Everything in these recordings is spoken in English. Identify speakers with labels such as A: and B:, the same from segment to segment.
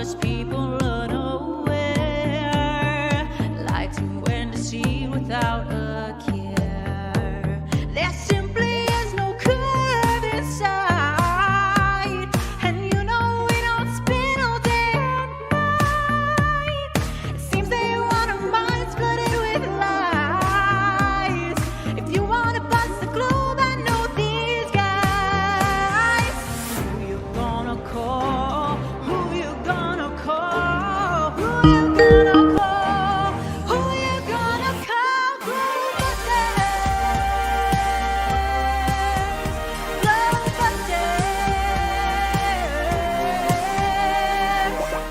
A: most people unaware, like to end a scene without a care. There simply is no curve inside, and you know we don't spin all day and night. It seems they want our minds flooded with lies. If you want to bust the globe, I know these guys. Who you gonna call? Who you gonna call? Who you gonna call? Who you gonna call? GlobeBusters.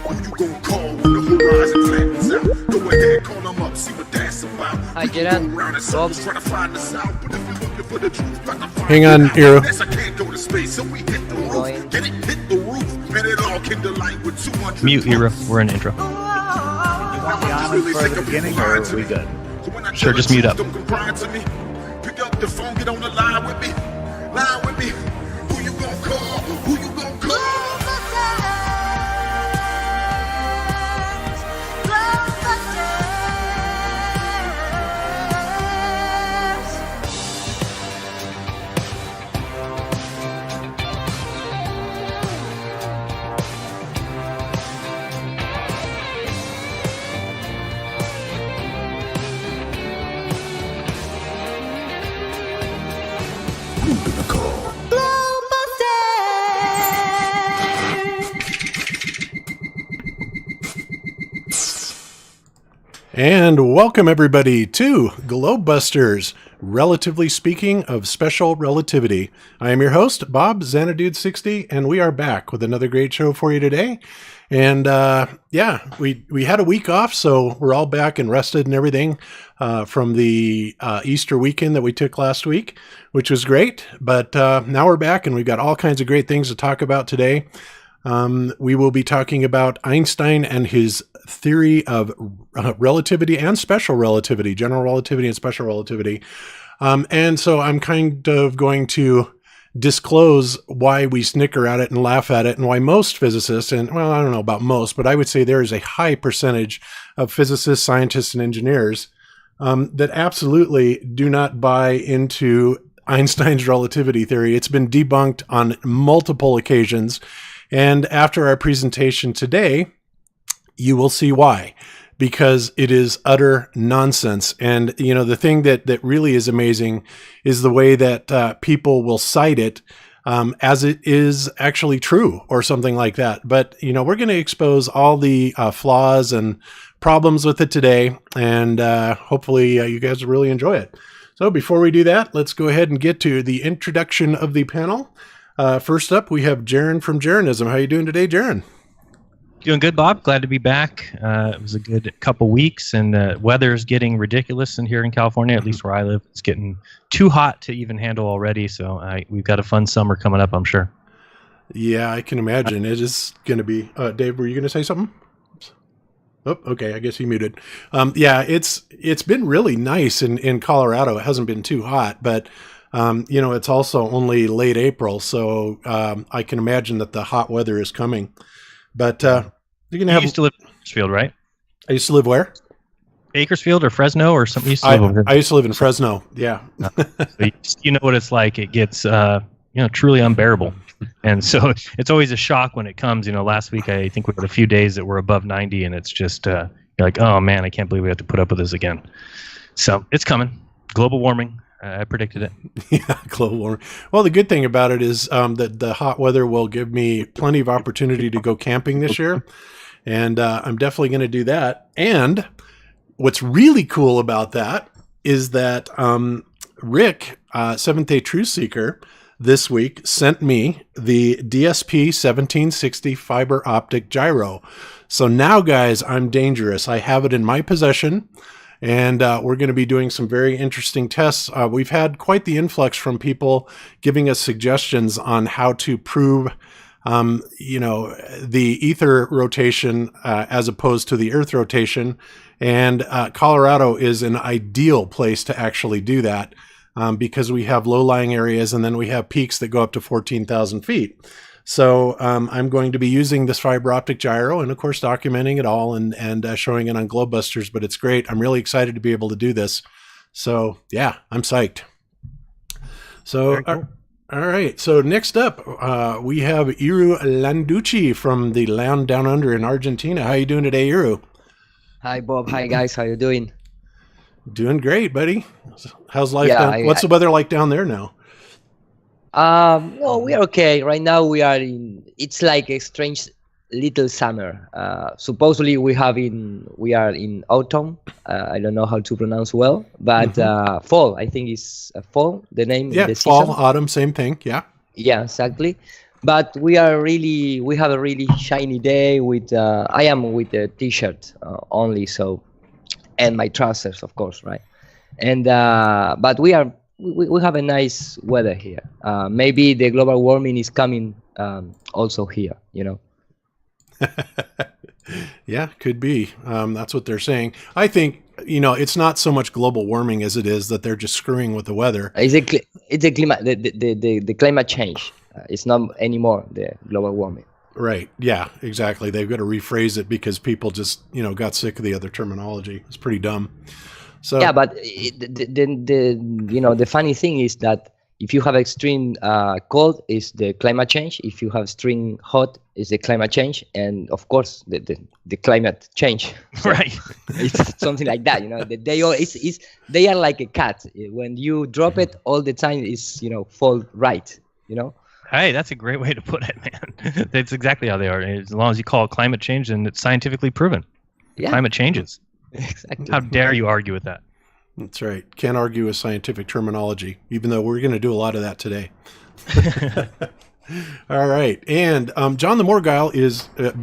B: Who you gon' call when the horizon flattens out? Go ahead, call them up, see what that's about.
C: Hi, Jaden.
B: Around in circles trying to find us out, but if you're looking for the truth, like I find
D: Hang on,
B: it out.
D: Hero.
B: Yes, I can't go to space, so we hit the roof.
C: Going.
B: Get it, hit the roof, and it all came to light with 200.
E: Mute era. We're in intro.
B: The island
F: for the beginning, or are we good?
E: Sure, just mute up.
B: Don't comply to me. Pick up the phone, get on the line with me. Line with me. Who you gon' call? Who you gon' call? Who you gonna call?
D: And welcome everybody to GlobeBusters, relatively speaking of special relativity. I am your host, Bob Xanadude60, and we are back with another great show for you today. And we had a week off, so we're all back and rested and everything from the Easter weekend that we took last week, which was great. But now we're back, and we've got all kinds of great things to talk about today. We will be talking about Einstein and his theory of relativity and special relativity, general relativity and special relativity. And so I'm kind of going to disclose why we snicker at it and laugh at it, and why most physicists, and well, I don't know about most, but I would say there is a high percentage of physicists, scientists, and engineers that absolutely do not buy into Einstein's relativity theory. It's been debunked on multiple occasions. And after our presentation today, you will see why, because it is utter nonsense. And, you know, the thing that really is amazing is the way that people will cite it as it is actually true or something like that. But, you know, we're going to expose all the flaws and problems with it today. And hopefully you guys will really enjoy it. So before we do that, let's go ahead and get to the introduction of the panel. First up, we have Jaron from Jaronism. How are you doing today, Jaron?
E: Doing good, Bob. Glad to be back. It was a good couple weeks, and the weather's getting ridiculous in here in California, at least where I live. It's getting too hot to even handle already, so we've got a fun summer coming up, I'm sure.
D: Yeah, I can imagine. It is going to be... Dave, were you going to say something? Oh, okay. I guess he muted. Yeah, it's been really nice in Colorado. It hasn't been too hot, but... you know, it's also only late April, so I can imagine that the hot weather is coming. But you're gonna have.
E: You used to live in Bakersfield, right?
D: I used to live where?
E: Bakersfield or Fresno or something.
D: I used to live in Fresno. Yeah.
E: So you know what it's like. It gets truly unbearable, and so it's always a shock when it comes. You know, last week I think we had a few days that were above 90, and it's just you're like, oh man, I can't believe we have to put up with this again. So it's coming. Global warming. I predicted it.
D: Yeah, global warming. Well, the good thing about it is that the hot weather will give me plenty of opportunity to go camping this year. And I'm definitely going to do that. And what's really cool about that is that Rick, Seventh-day Truth Seeker, this week sent me the DSP 1760 fiber optic gyro. So now, guys, I'm dangerous. I have it in my possession. And we're going to be doing some very interesting tests. We've had quite the influx from people giving us suggestions on how to prove, the ether rotation as opposed to the Earth rotation. And Colorado is an ideal place to actually do that because we have low-lying areas and then we have peaks that go up to 14,000 feet. So I'm going to be using this fiber optic gyro and, of course, documenting it all and showing it on GlobeBusters. But it's great. I'm really excited to be able to do this. So, yeah, I'm psyched. So,
E: Cool.
D: all right. So next up, we have Iru Landucci from the land down under in Argentina. How you doing today, Iru?
C: Hi, Bob. Hi, guys. How you doing?
D: Doing great, buddy. How's life
C: Yeah,
D: down? What's the weather like down there now?
C: No, we are okay. Right now, it's like a strange little summer. Supposedly, we are in autumn. I don't know how to pronounce well, but fall. I think it's fall. The name.
D: Yeah,
C: the
D: fall,
C: season.
D: autumn, same thing. Yeah.
C: Yeah, exactly. But we have a really shiny day with. I am with a t-shirt only, so, and my trousers, of course, right? And but we have a nice weather here. Maybe the global warming is coming also here.
D: Yeah, could be. That's what they're saying. I think, it's not so much global warming as it is that they're just screwing with the weather.
C: It's a climate, the climate change. It's not anymore the global warming.
D: Right. Yeah, exactly. They've got to rephrase it because people just, got sick of the other terminology. It's pretty dumb. So
C: Yeah, but the funny thing is that if you have extreme cold, is the climate change. If you have extreme hot, is the climate change, and of course the climate change. So
E: Right.
C: it's something like that. They are like a cat. When you drop it all the time, is fall right.
E: Hey, that's a great way to put it, man. That's exactly how they are. As long as you call it climate change, and it's scientifically proven.
C: Yeah,
E: Climate changes.
C: exactly.
E: How dare you argue with that?
D: that's right. Can't argue with scientific terminology, even though we're going to do a lot of that today. All right. And John the Morgile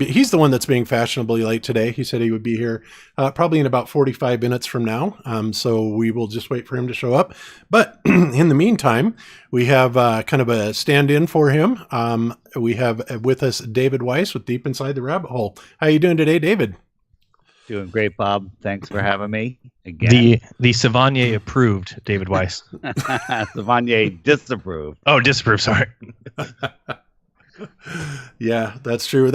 D: he's the one that's being fashionably late today. He said he would be here probably in about 45 minutes from now. So we will just wait for him to show up. But in the meantime, we have kind of a stand-in for him. We have with us David Weiss with Deep Inside the Rabbit Hole. How you doing today, David?
F: Doing great, Bob. Thanks for having me again.
E: The Savanier approved David Weiss.
F: Savanier disapproved.
E: Oh, disapproved. Sorry.
D: Yeah, that's true.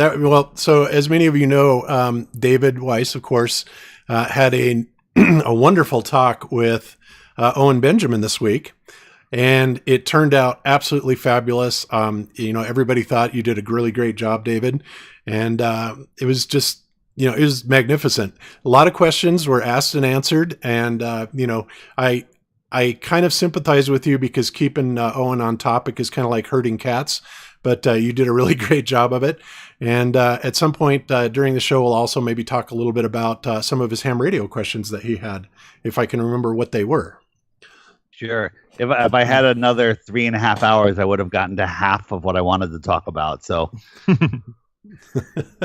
D: So as many of you know, David Weiss, of course, had a wonderful talk with Owen Benjamin this week, and it turned out absolutely fabulous. Everybody thought you did a really great job, David, and it was just. It was magnificent. A lot of questions were asked and answered. And, I kind of sympathize with you because keeping Owen on topic is kind of like herding cats, but you did a really great job of it. And at some point during the show, we'll also maybe talk a little bit about some of his ham radio questions that he had, if I can remember what they were.
F: Sure. If I had another 3.5 hours, I would have gotten to half of what I wanted to talk about. So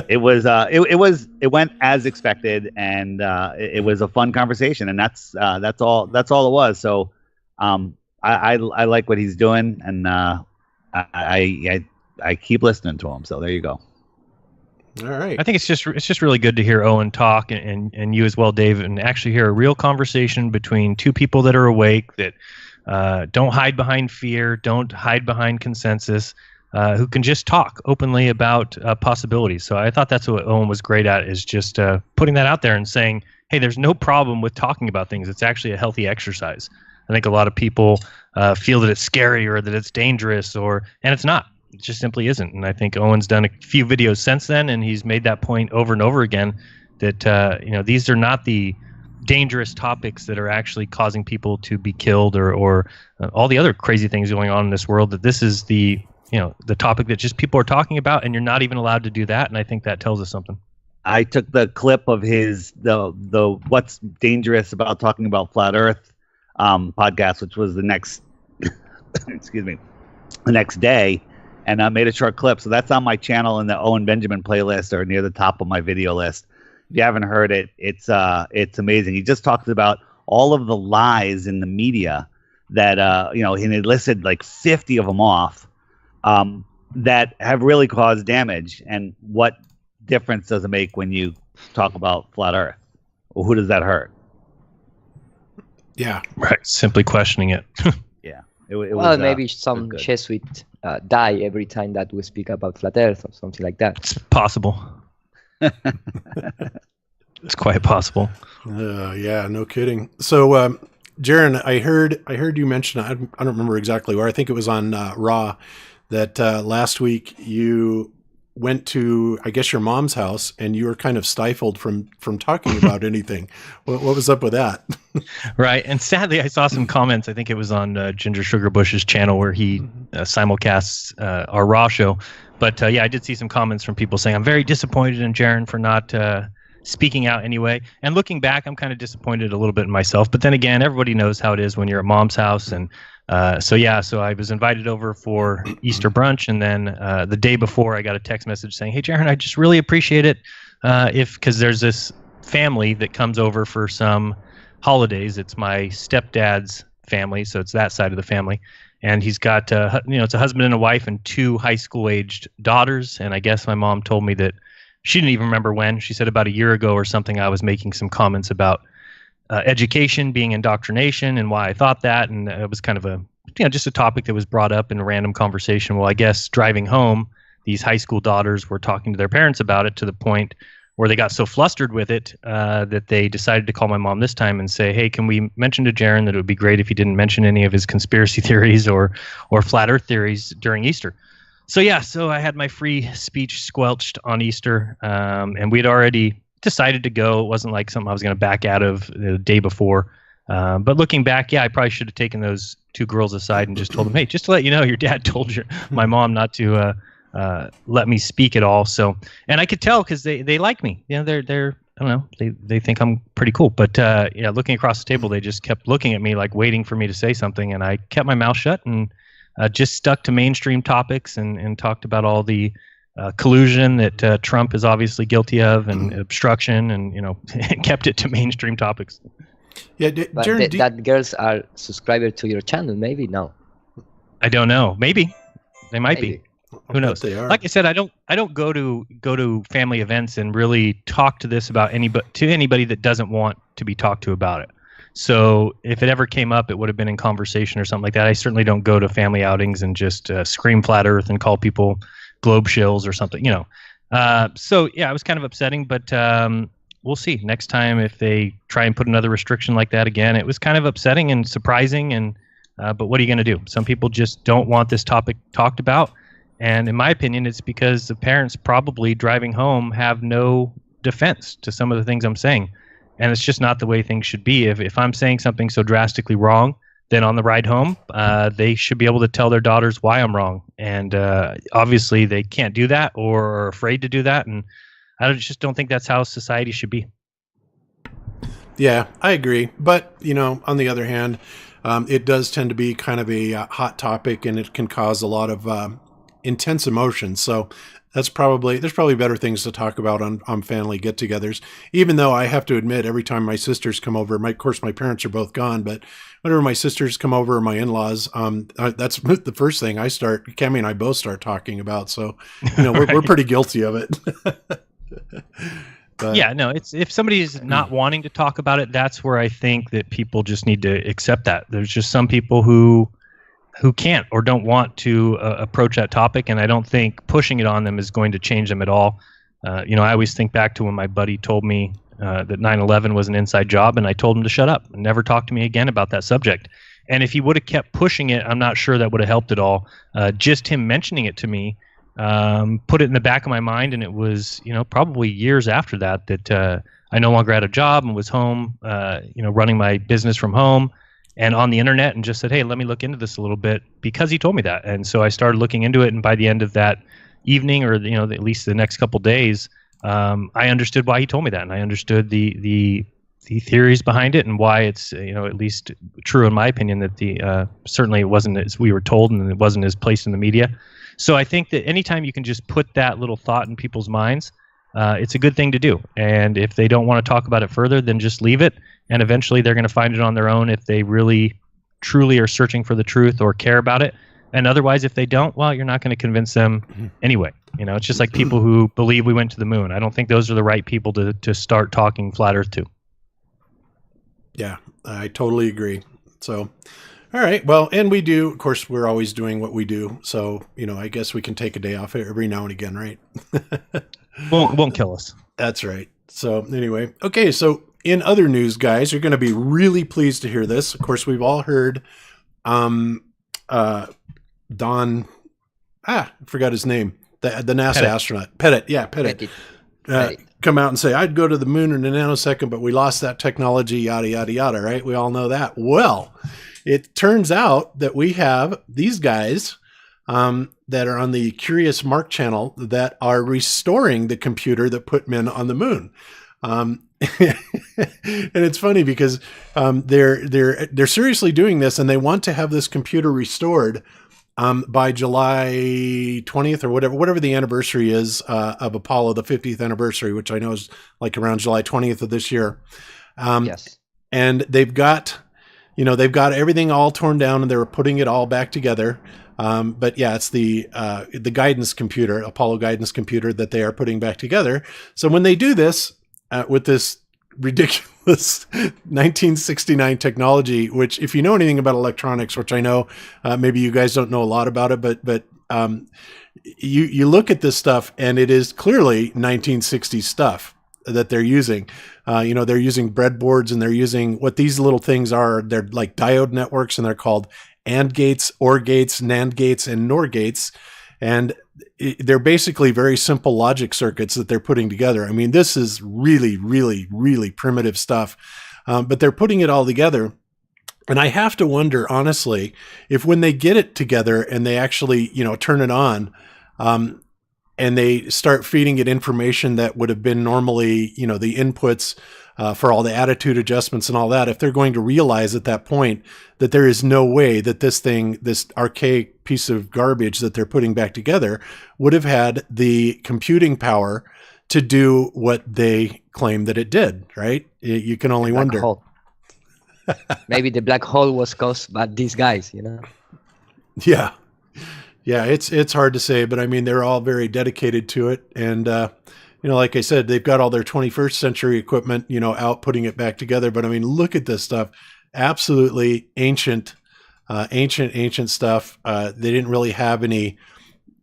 F: it went as expected, and it was a fun conversation, and that's all it was. So I like what he's doing, and I keep listening to him. So there you go.
D: All right.
E: I think it's just really good to hear Owen talk and you as well, Dave, and actually hear a real conversation between two people that are awake, that don't hide behind fear, don't hide behind consensus. Who can just talk openly about possibilities. So I thought that's what Owen was great at, is just putting that out there and saying, hey, there's no problem with talking about things. It's actually a healthy exercise. I think a lot of people feel that it's scary or that it's dangerous, and it's not. It just simply isn't. And I think Owen's done a few videos since then, and he's made that point over and over again that these are not the dangerous topics that are actually causing people to be killed or all the other crazy things going on in this world, that this is the topic that just people are talking about, and you're not even allowed to do that. And I think that tells us something.
F: I took the clip of the what's dangerous about talking about flat Earth podcast, which was the next the next day, and I made a short clip. So that's on my channel in the Owen Benjamin playlist, or near the top of my video list. If you haven't heard it, it's amazing. He just talks about all of the lies in the media that he listed like 50 of them off. That have really caused damage, and what difference does it make when you talk about flat Earth? Well, who does that hurt?
D: Yeah.
E: Right. Simply questioning it.
F: Yeah. It
C: Well,
F: was,
C: maybe
F: it was
C: some
F: good.
C: Jesuit die every time that we speak about flat Earth or something like that.
E: It's possible. It's quite possible.
D: Yeah, no kidding. So, Jaron, I heard you mention, I don't remember exactly where, I think it was on Raw, that last week you went to, I guess, your mom's house and you were kind of stifled from talking about anything. What was up with that?
E: Right. And sadly, I saw some comments. I think it was on Ginger Sugar Bush's channel where he simulcasts our Raw show. But yeah, I did see some comments from people saying, I'm very disappointed in Jaron for not speaking out anyway. And looking back, I'm kind of disappointed a little bit in myself. But then again, everybody knows how it is when you're at mom's house. And so I was invited over for Easter brunch. And then the day before, I got a text message saying, hey, Jaron, I just really appreciate it because there's this family that comes over for some holidays. It's my stepdad's family, so it's that side of the family. And he's got, it's a husband and a wife and 2 high school aged daughters. And I guess my mom told me that she didn't even remember when. She said about a year ago or something, I was making some comments about education being indoctrination and why I thought that. And it was kind of just a topic that was brought up in a random conversation. Well, I guess driving home, these high school daughters were talking to their parents about it to the point where they got so flustered with it that they decided to call my mom this time and say, hey, can we mention to Jaron that it would be great if he didn't mention any of his conspiracy theories or flat earth theories during Easter. So I had my free speech squelched on Easter, and we'd already decided to go. It wasn't like something I was going to back out of the day before. But looking back, I probably should have taken those 2 girls aside and just told them, hey, just to let you know, your dad told my mom not to let me speak at all. So, and I could tell because they like me. They're I don't know, they think I'm pretty cool. But looking across the table, they just kept looking at me like waiting for me to say something, and I kept my mouth shut and just stuck to mainstream topics and talked about all the collusion that Trump is obviously guilty of and obstruction, and kept it to mainstream topics.
D: Yeah,
C: But
D: Jaron,
C: that girls are subscribers to your channel, maybe? No.
E: I don't know. Maybe they might
C: Maybe.
E: be. Who knows?
D: They are.
E: Like I said, I don't go to family events and really talk to this about anybody that doesn't want to be talked to about it. So if it ever came up, it would have been in conversation or something like that. I certainly don't go to family outings and just scream flat Earth and call people globe shills or something. So yeah, it was kind of upsetting, but we'll see next time if they try and put another restriction like that again. It was kind of upsetting and surprising, and but what are you going to do? Some people just don't want this topic talked about. And in my opinion, it's because the parents probably driving home have no defense to some of the things I'm saying. And it's just not the way things should be. If I'm saying something so drastically wrong, then on the ride home, they should be able to tell their daughters why I'm wrong. And obviously they can't do that or are afraid to do that. And I just don't think that's how society should be.
D: Yeah, I agree. But, on the other hand, it does tend to be kind of a hot topic, and it can cause a lot of intense emotions. So there's probably better things to talk about on family get-togethers. Even though I have to admit, every time my sisters come over, of course my parents are both gone, but whenever my sisters come over, or my in-laws, that's the first thing Cammie and I both start talking about. So we're pretty guilty of it. But,
E: yeah, no, it's if somebody is not wanting to talk about it, that's where I think that people just need to accept that. There's just some people who can't or don't want to approach that topic, and I don't think pushing it on them is going to change them at all. I always think back to when my buddy told me that 9/11 was an inside job, and I told him to shut up and never talk to me again about that subject. And if he would have kept pushing it, I'm not sure that would have helped at all. Just him mentioning it to me put it in the back of my mind, and it was probably years after that I no longer had a job and was home, running my business from home and on the internet, and just said, hey, let me look into this a little bit, because he told me that. And so I started looking into it, and by the end of that evening, or at least the next couple days, I understood why he told me that, and I understood the theories behind it, and why it's at least true in my opinion that certainly it wasn't as we were told, and it wasn't as placed in the media. So I think that anytime you can just put that little thought in people's minds, it's a good thing to do. And if they don't want to talk about it further, then just leave it. And eventually they're going to find it on their own if they really, truly are searching for the truth or care about it. And otherwise, if they don't, well, you're not going to convince them anyway. It's just like people who believe we went to the moon. I don't think those are the right people to start talking flat Earth to.
D: Yeah, I totally agree. So, all All right. Well, and we do, of course, we're always doing what we do. So, I guess we can take a day off every now and again, right?
E: Won't kill us.
D: That's right. So anyway, okay. So in other news, guys, you're going to be really pleased to hear this. Of course, we've all heard, Don, I forgot his name, the NASA astronaut, Pettit. Yeah. Pettit. Come out and say, I'd go to the moon in a nanosecond, but we lost that technology, yada, yada, yada, right? We all know that. Well, it turns out that we have these guys that are on the Curious Mark channel that are restoring the computer that put men on the moon. And it's funny because they're seriously doing this, and they want to have this computer restored by July 20th or whatever the anniversary is of Apollo, the 50th anniversary, which I know is like around July 20th of this year.
C: Yes.
D: And they've got everything all torn down, and they're putting it all back together. But yeah, it's the guidance computer, Apollo guidance computer, that they are putting back together. So when they do this with this ridiculous 1969 technology, which if you know anything about electronics, which I know maybe you guys don't know a lot about it, but you look at this stuff and it is clearly 1960s stuff that they're using. They're using breadboards, and they're using what these little things are. They're like diode networks, and they're called AND gates, OR gates, NAND gates, and NOR gates. And they're basically very simple logic circuits that they're putting together. I mean, this is really, really, really primitive stuff, but they're putting it all together. And I have to wonder, honestly, if when they get it together and they actually, turn it on, and they start feeding it information that would have been normally, the inputs for all the attitude adjustments and all that, if they're going to realize at that point that there is no way that this archaic piece of garbage that they're putting back together would have had the computing power to do what they claim that it did, right? You can only wonder.
C: Hole. Maybe the black hole was caused by these guys,
D: Yeah. Yeah, it's hard to say, but I mean, they're all very dedicated to it. And, like I said, they've got all their 21st century equipment, out putting it back together. But I mean, look at this stuff. Absolutely ancient stuff. They didn't really have any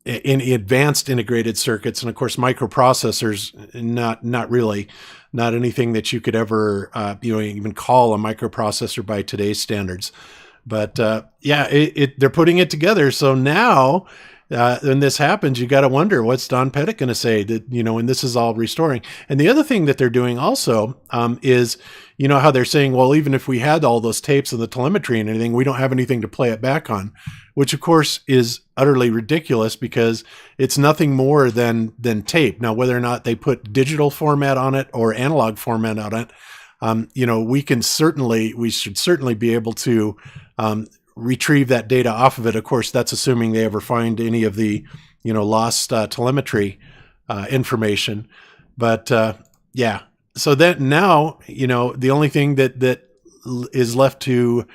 D: advanced integrated circuits. And of course, microprocessors, not really, not anything that you could ever, even call a microprocessor by today's standards. But they're putting it together. So now, when this happens, you got to wonder, what's Don Pettit going to say that, when this is all restoring? And the other thing that they're doing also is, how they're saying, well, even if we had all those tapes and the telemetry and anything, we don't have anything to play it back on, which of course is utterly ridiculous because it's nothing more than tape. Now, whether or not they put digital format on it or analog format on it, we should certainly be able to retrieve that data off of it. Of course, that's assuming they ever find any of the, lost telemetry information. But so that now, the only thing that is left to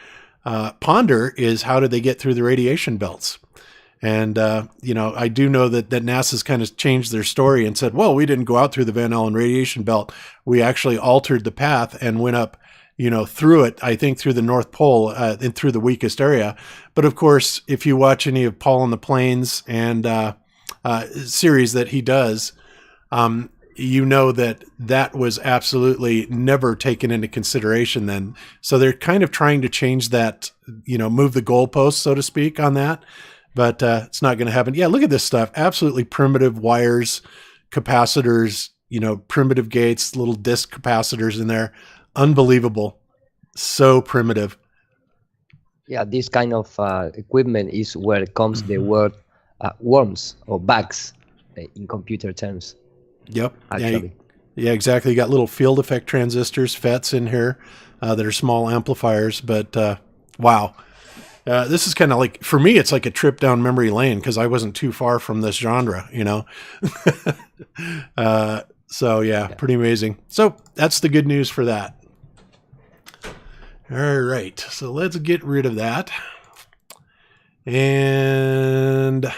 D: ponder is how did they get through the radiation belts? And, I do know that NASA's kind of changed their story and said, well, we didn't go out through the Van Allen radiation belt. We actually altered the path and went up, through it, I think through the North Pole and through the weakest area. But of course, if you watch any of Paul on the Plains and series that he does, that was absolutely never taken into consideration then. So they're kind of trying to change that, move the goalposts, so to speak, on that. But it's not going to happen. Yeah, look at this stuff. Absolutely primitive wires, capacitors, primitive gates, little disc capacitors in there. Unbelievable. So primitive.
C: Yeah, this kind of equipment is where comes the word worms or bugs in computer terms.
D: Yep.
C: Actually.
D: Yeah, exactly. You got little field effect transistors, FETs in here that are small amplifiers. But wow. This is kind of like, for me, it's like a trip down memory lane because I wasn't too far from this genre, So yeah, pretty amazing. So that's the good news for that. All right, so let's get rid of that. And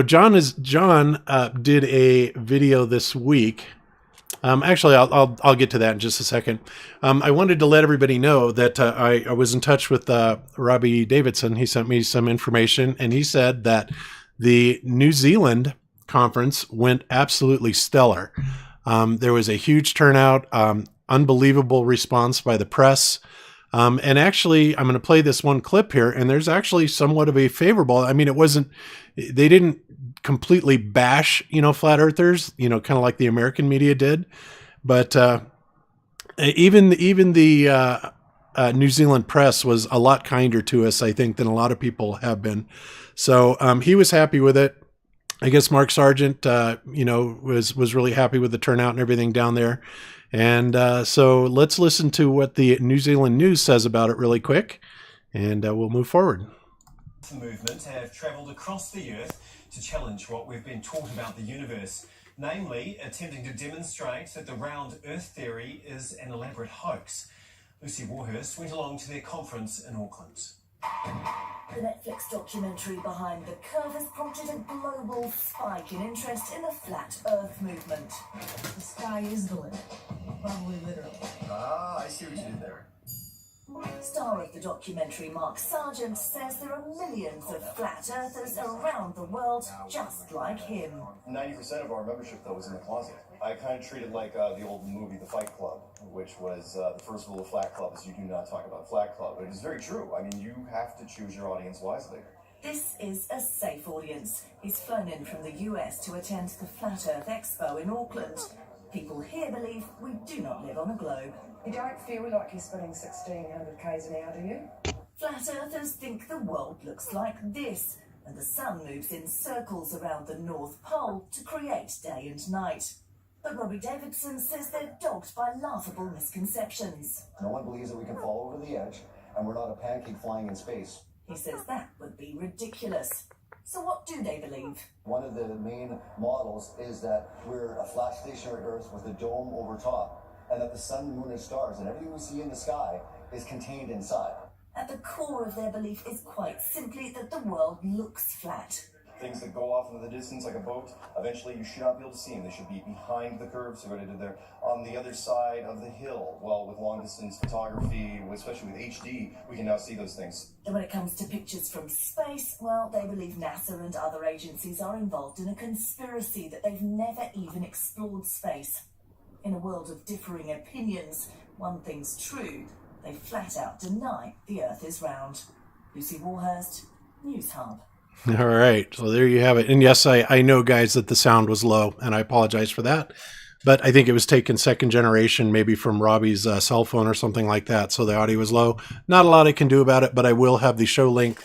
D: John did a video this week Actually, I'll get to that in just a second. I wanted to let everybody know that I was in touch with Robbie Davidson. He sent me some information, and he said that the New Zealand conference went absolutely stellar. There was a huge turnout, unbelievable response by the press. And actually, I'm going to play this one clip here, and there's actually somewhat of a favorable. I mean, they didn't completely bash, flat earthers, kind of like the American media did. But even the New Zealand press was a lot kinder to us, I think, than a lot of people have been. So he was happy with it. I guess Mark Sargent, was really happy with the turnout and everything down there. And so let's listen to what the New Zealand News says about it really quick, and we'll move forward.
G: Movement have travelled across the Earth to challenge what we've been taught about the universe, namely attempting to demonstrate that the round Earth theory is an elaborate hoax. Lucy Warhurst went along to their conference in Auckland.
H: The Netflix documentary Behind the Curve has prompted a global spike in interest in the flat Earth movement.
I: The sky is the limit, probably literally.
G: Ah, I see what you did there.
H: Star of the documentary Mark Sargent says there are millions of flat earthers around the world just like him.
J: 90% of our membership, though, is in the closet. I kind of treat it like the old movie The Fight Club, which was the first rule of Flat Club is you do not talk about Flat Club. But it is very true. I mean, you have to choose your audience wisely.
H: This is a safe audience. He's flown in from the US to attend the Flat Earth Expo in Auckland. People here believe we do not live on a globe.
I: You don't feel like you're spinning 1,600 k's an hour, do you?
H: Flat earthers think the world looks like this, and the sun moves in circles around the North Pole to create day and night. But Robbie Davidson says they're dogged by laughable misconceptions.
J: No one believes that we can fall over the edge, and we're not a pancake flying in space.
H: He says that would be ridiculous. So what do they believe?
J: One of the main models is that we're a flat stationary Earth with a dome over top, and that the sun, moon, and stars, and everything we see in the sky is contained inside.
H: At the core of their belief is quite simply that the world looks flat.
J: Things that go off into the distance like a boat, eventually you should not be able to see them. They should be behind the curve, so what I did there. On the other side of the hill, well, with long-distance photography, especially with HD, we can now see those things.
H: And when it comes to pictures from space, well, they believe NASA and other agencies are involved in a conspiracy that they've never even explored space. In a world of differing opinions, one thing's true, they flat out deny the Earth is round. Lucy Warhurst, News Hub.
D: All right, so there you have it. And yes, I know, guys, that the sound was low, and I apologize for that. But I think it was taken second generation, maybe from Robbie's cell phone or something like that, so the audio was low. Not a lot I can do about it, but I will have the show link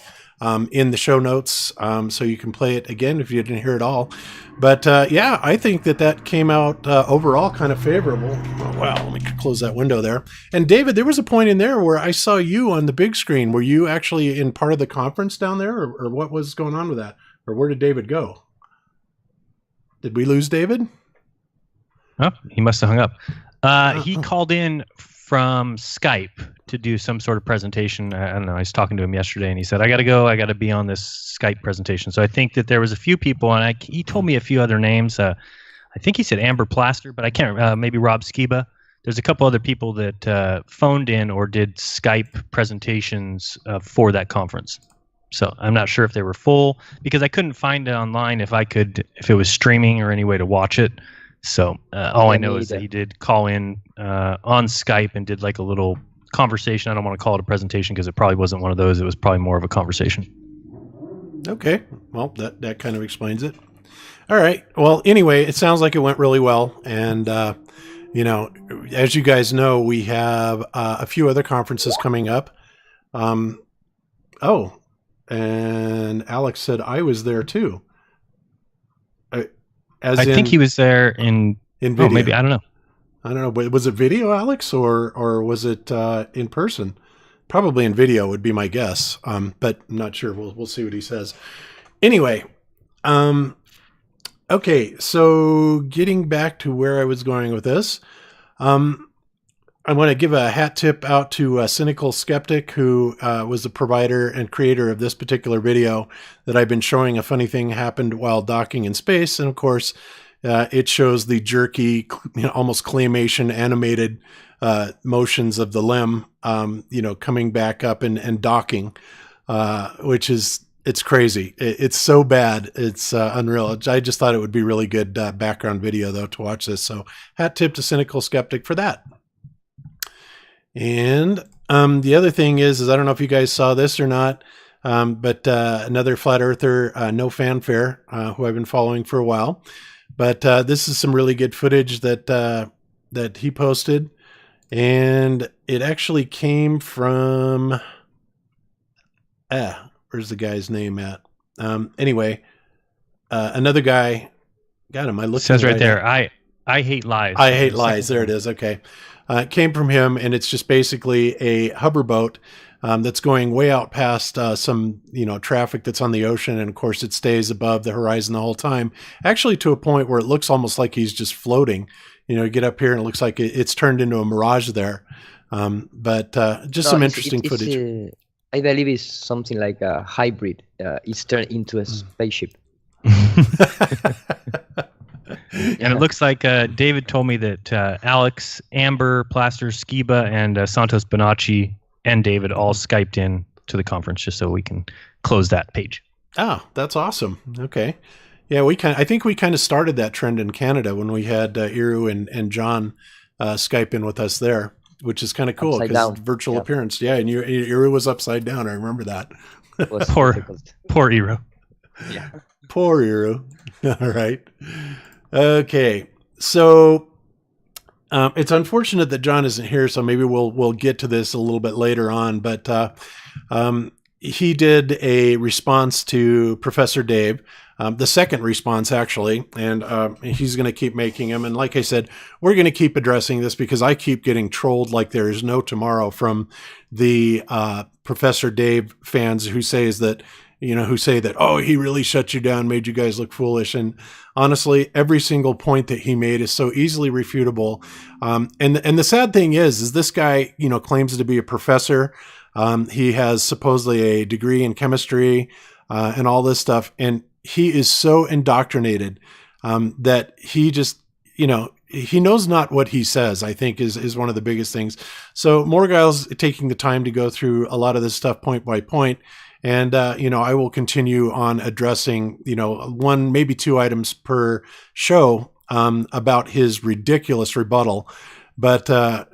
D: in the show notes, so you can play it again if you didn't hear it all. But yeah, I think that came out overall kind of favorable. Oh, wow, let me close that window there. And David, there was a point in there where I saw you on the big screen. Were you actually in part of the conference down there, or what was going on with that? Or where did David go? Did we lose David?
E: Oh, he must have hung up. He called in from Skype to do some sort of presentation. I don't know. I was talking to him yesterday, and he said, "I got to go. I got to be on this Skype presentation." So I think that there was a few people, and he told me a few other names. I think he said Amber Plaster, but I can't. Maybe Rob Skiba. There's a couple other people that phoned in or did Skype presentations for that conference. So I'm not sure if they were full because I couldn't find it online if it was streaming or any way to watch it. So all I know is that he did call in on Skype and did like a little conversation. I don't want to call it a presentation because it probably wasn't one of those. It was probably more of a conversation.
D: Okay. Well, that kind of explains it. All right. Well, anyway, it sounds like it went really well. And, as you guys know, we have a few other conferences coming up. And Alex said I was there too.
E: I think he was there in video. Oh, maybe, I don't know.
D: I don't know, but was it video, Alex, or was it in person? Probably in video would be my guess, but I'm not sure. We'll see what he says. Anyway, okay, so getting back to where I was going with this, I want to give a hat tip out to Cynical Skeptic, who was the provider and creator of this particular video that I've been showing. A funny thing happened while docking in space. And of course, it shows the jerky, almost claymation animated motions of the limb, coming back up and docking, which is, it's crazy. It's so bad. It's unreal. I just thought it would be really good background video, though, to watch this. So hat tip to Cynical Skeptic for that. And the other thing is I don't know if you guys saw this or not, but another flat earther, No Fanfare, who I've been following for a while. But this is some really good footage that he posted. And it actually came from, where's the guy's name at? Anyway, another guy, got him. I looked.
E: It says right there, I hate lies.
D: I hate lies. There it is. Okay. It came from him, and it's just basically a hoverboat that's going way out past some, traffic that's on the ocean. And of course it stays above the horizon the whole time, actually to a point where it looks almost like he's just floating. You get up here and it looks like it's turned into a mirage there. But just some interesting footage.
C: I believe it's something like a hybrid. It's turned into a spaceship.
E: And it looks like David told me that Alex, Amber, Plaster, Skiba, and Santos Bonacci and David all Skyped in to the conference just so we can close that page.
D: Oh, that's awesome. Okay. Yeah, I think we kind of started that trend in Canada when we had Iru and John Skype in with us there, which is kind of cool because virtual appearance. Yeah, and Iru was upside down. I remember that.
E: Poor Iru.
C: Yeah.
D: Poor Iru. All right. Okay. So it's unfortunate that John isn't here, so maybe we'll get to this a little bit later on. But he did a response to Professor Dave. The second response, actually, and he's going to keep making them. And like I said, we're going to keep addressing this because I keep getting trolled like there is no tomorrow from the Professor Dave fans who say that, oh, he really shut you down, made you guys look foolish. And honestly, every single point that he made is so easily refutable. And the sad thing is this guy, claims to be a professor. He has supposedly a degree in chemistry and all this stuff. And he is so indoctrinated that he just, he knows not what he says, I think is one of the biggest things. So Morgile's taking the time to go through a lot of this stuff point by point. And, I will continue on addressing, one, maybe two items per show about his ridiculous rebuttal. But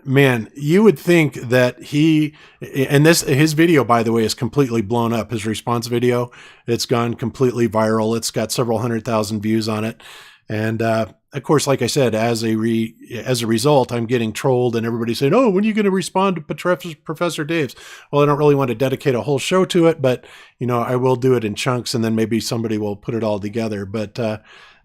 D: man, you would think that his video, by the way, is completely blown up. His response video, it's gone completely viral. It's got several 100,000 views on it. And of course, like I said, as a result, I'm getting trolled and everybody saying, oh, when are you going to respond to Professor Dave's? Well, I don't really want to dedicate a whole show to it, but, I will do it in chunks and then maybe somebody will put it all together. But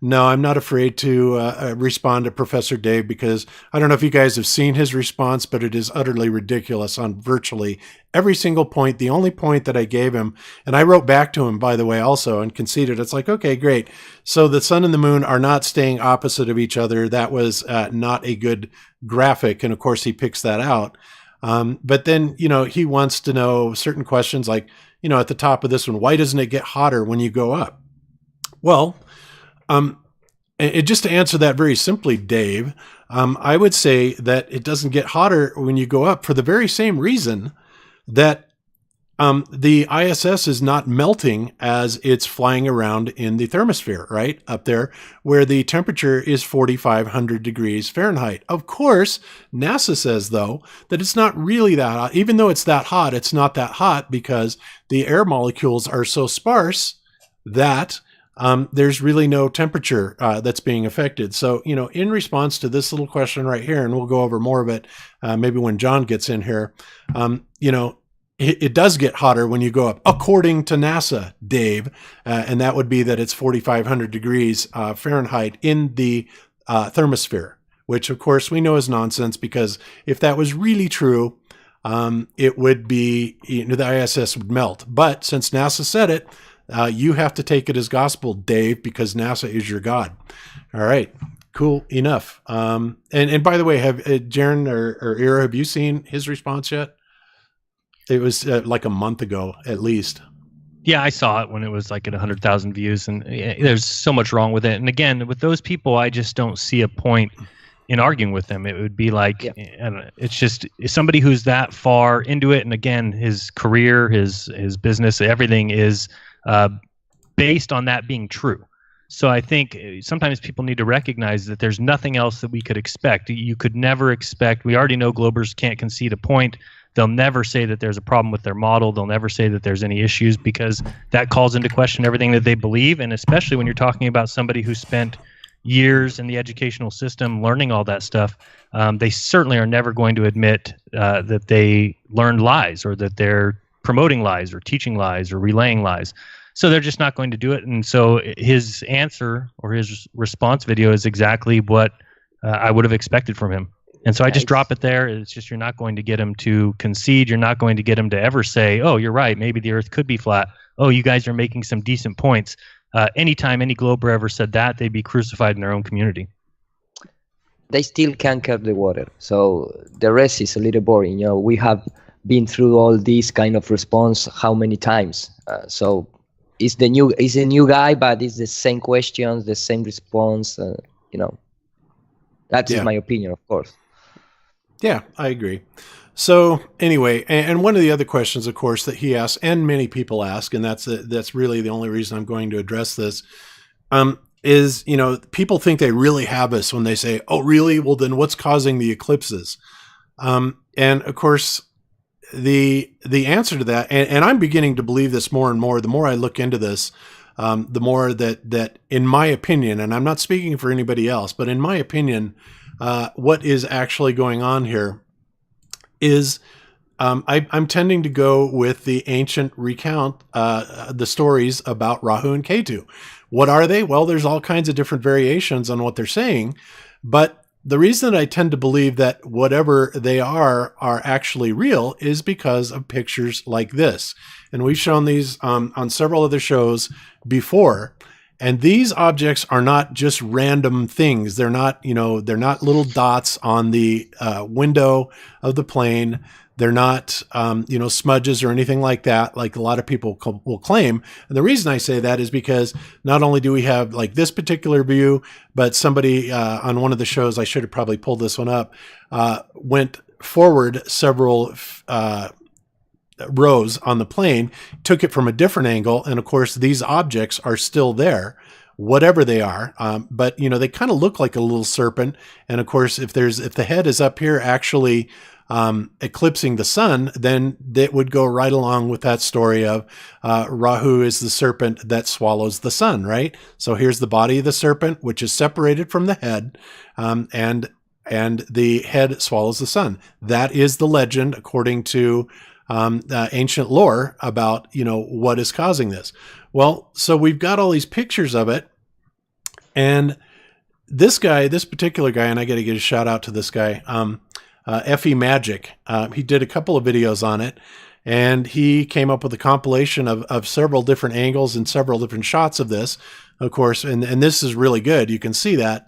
D: no, I'm not afraid to respond to Professor Dave because I don't know if you guys have seen his response, but it is utterly ridiculous on virtually every single point. The only point that I gave him, and I wrote back to him, by the way, also, and conceded, it's like, okay, great. So the sun and the moon are not staying opposite of each other. That was not a good graphic. And of course, he picks that out. But then, he wants to know certain questions like, at the top of this one, why doesn't it get hotter when you go up? Well, just to answer that very simply, Dave, I would say that it doesn't get hotter when you go up for the very same reason that the ISS is not melting as it's flying around in the thermosphere, right? Up there where the temperature is 4,500 degrees Fahrenheit. Of course, NASA says, though, that it's not really that hot. Even though it's that hot, it's not that hot because the air molecules are so sparse that there's really no temperature that's being affected. So, in response to this little question right here, and we'll go over more of it maybe when John gets in here, it does get hotter when you go up, according to NASA, Dave, and that would be that it's 4,500 degrees Fahrenheit in the thermosphere, which, of course, we know is nonsense because if that was really true, it would be, the ISS would melt. But since NASA said it, you have to take it as gospel, Dave, because NASA is your God. All right, cool enough. And by the way, have Jaren or Ira, have you seen his response yet? It was like a month ago, at least.
E: Yeah, I saw it when it was like at 100,000 views, and there's so much wrong with it. And again, with those people, I just don't see a point in arguing with them. It would be like, I don't know, it's just somebody who's that far into it. And again, his career, his business, everything is based on that being true. So I think sometimes people need to recognize that there's nothing else that we could expect. You could never expect. We already know Globers can't concede a point. They'll never say that there's a problem with their model. They'll never say that there's any issues, because that calls into question everything that they believe. And especially when you're talking about somebody who spent years in the educational system learning all that stuff, they certainly are never going to admit that they learned lies, or that they're promoting lies or teaching lies or relaying lies. So they're just not going to do it. And so his answer or his response video is exactly what I would have expected from him. And so I just drop it there. It's just, you're not going to get him to concede. You're not going to get him to ever say, oh, you're right, maybe the earth could be flat. Oh, you guys are making some decent points. Anytime any Glober ever said that, they'd be crucified in their own community.
C: They still can't curb the water. So the rest is a little boring. You know, we have been through all this kind of response how many times? So it's a new guy, but it's the same questions, the same response. You know, that's my opinion, of course.
D: Yeah, I agree. So anyway, and one of the other questions, of course, that he asked, and many people ask, and that's really the only reason I'm going to address this, is, you know, people think they really have us when they say, oh, really? Well, then what's causing the eclipses? And of course, the answer to that, and I'm beginning to believe this more and more, the more I look into this, the more that in my opinion, and I'm not speaking for anybody else, but in my opinion, what is actually going on here is I'm tending to go with the ancient recount, the stories about Rahu and Ketu. What are they? Well, there's all kinds of different variations on what they're saying, but the reason that I tend to believe that whatever they are actually real is because of pictures like this. And we've shown these on several other shows before. And these objects are not just random things. They're not, you know, they're not little dots on the window of the plane. They're not, you know, smudges or anything like that, like a lot of people will claim. And the reason I say that is because not only do we have like this particular view, but somebody on one of the shows, I should have probably pulled this one up, went forward several rows on the plane, took it from a different angle. And of course, these objects are still there, whatever they are. But, you know, they kind of look like a little serpent. And of course, if the head is up here actually eclipsing the sun, then that would go right along with that story of Rahu is the serpent that swallows the sun, right? So here's the body of the serpent, which is separated from the head, and the head swallows the sun. That is the legend, according to ancient lore, about, you know, what is causing this. Well, so we've got all these pictures of it, and this particular guy, and I got to give a shout out to this guy, FE Magic. He did a couple of videos on it, and he came up with a compilation of several different angles and several different shots of this, of course, and this is really good. You can see that.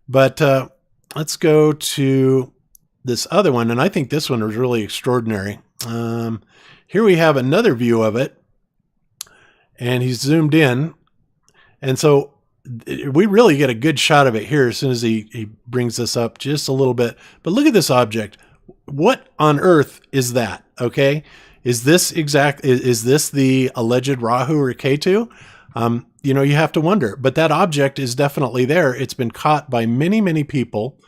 D: But let's go to this other one, and I think this one was really extraordinary. Here we have another view of it, and he's zoomed in, and so we really get a good shot of it here as soon as he brings this up just a little bit. But look at this object. What on earth is that? Okay, is this the alleged Rahu or Ketu? You know, you have to wonder. But that object is definitely there. It's been caught by many people.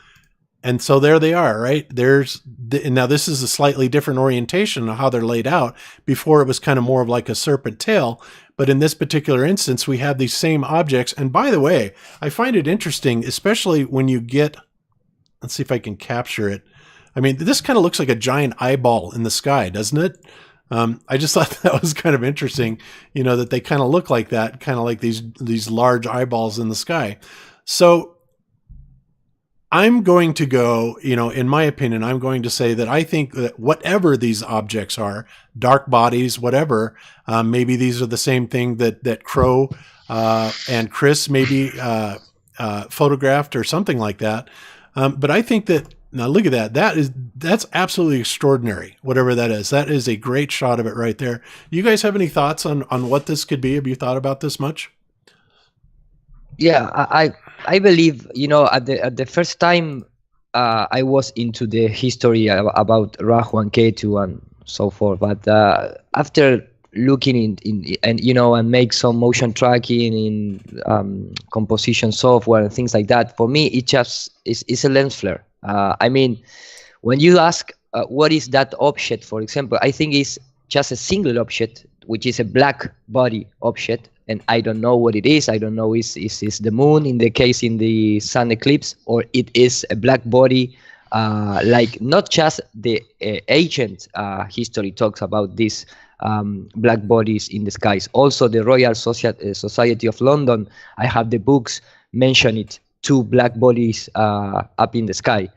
D: And so there they are, right? Now this is a slightly different orientation of how they're laid out. Before it was kind of more of like a serpent tail, but in this particular instance, we have these same objects. And by the way, I find it interesting, especially when you get, let's see if I can capture it. I mean, this kind of looks like a giant eyeball in the sky, doesn't it? I just thought that was kind of interesting, you know, that they kind of look like that, kind of like these large eyeballs in the sky. So I'm going to go, you know, in my opinion, I'm going to say that I think that whatever these objects are, dark bodies, whatever, maybe these are the same thing that Crow and Chris maybe photographed or something like that. But I think that Now look at that. That's absolutely extraordinary. Whatever that is. That is a great shot of it right there. You guys have any thoughts on what this could be? Have you thought about this much?
C: Yeah, I believe, at the first time I was into the history about Rahu and Ketu and so forth, but after looking in and and make some motion tracking in composition software and things like that, for me it just is a lens flare. I mean, when you ask what is that object, for example, I think it's just a single object, which is a black body object, and I don't know what it is. I don't know is the moon in the case in the sun eclipse, or it is a black body. Like not just the ancient history talks about this black bodies in the skies. Also, the Royal Society of London, I have the books mention it, two black bodies up in the sky.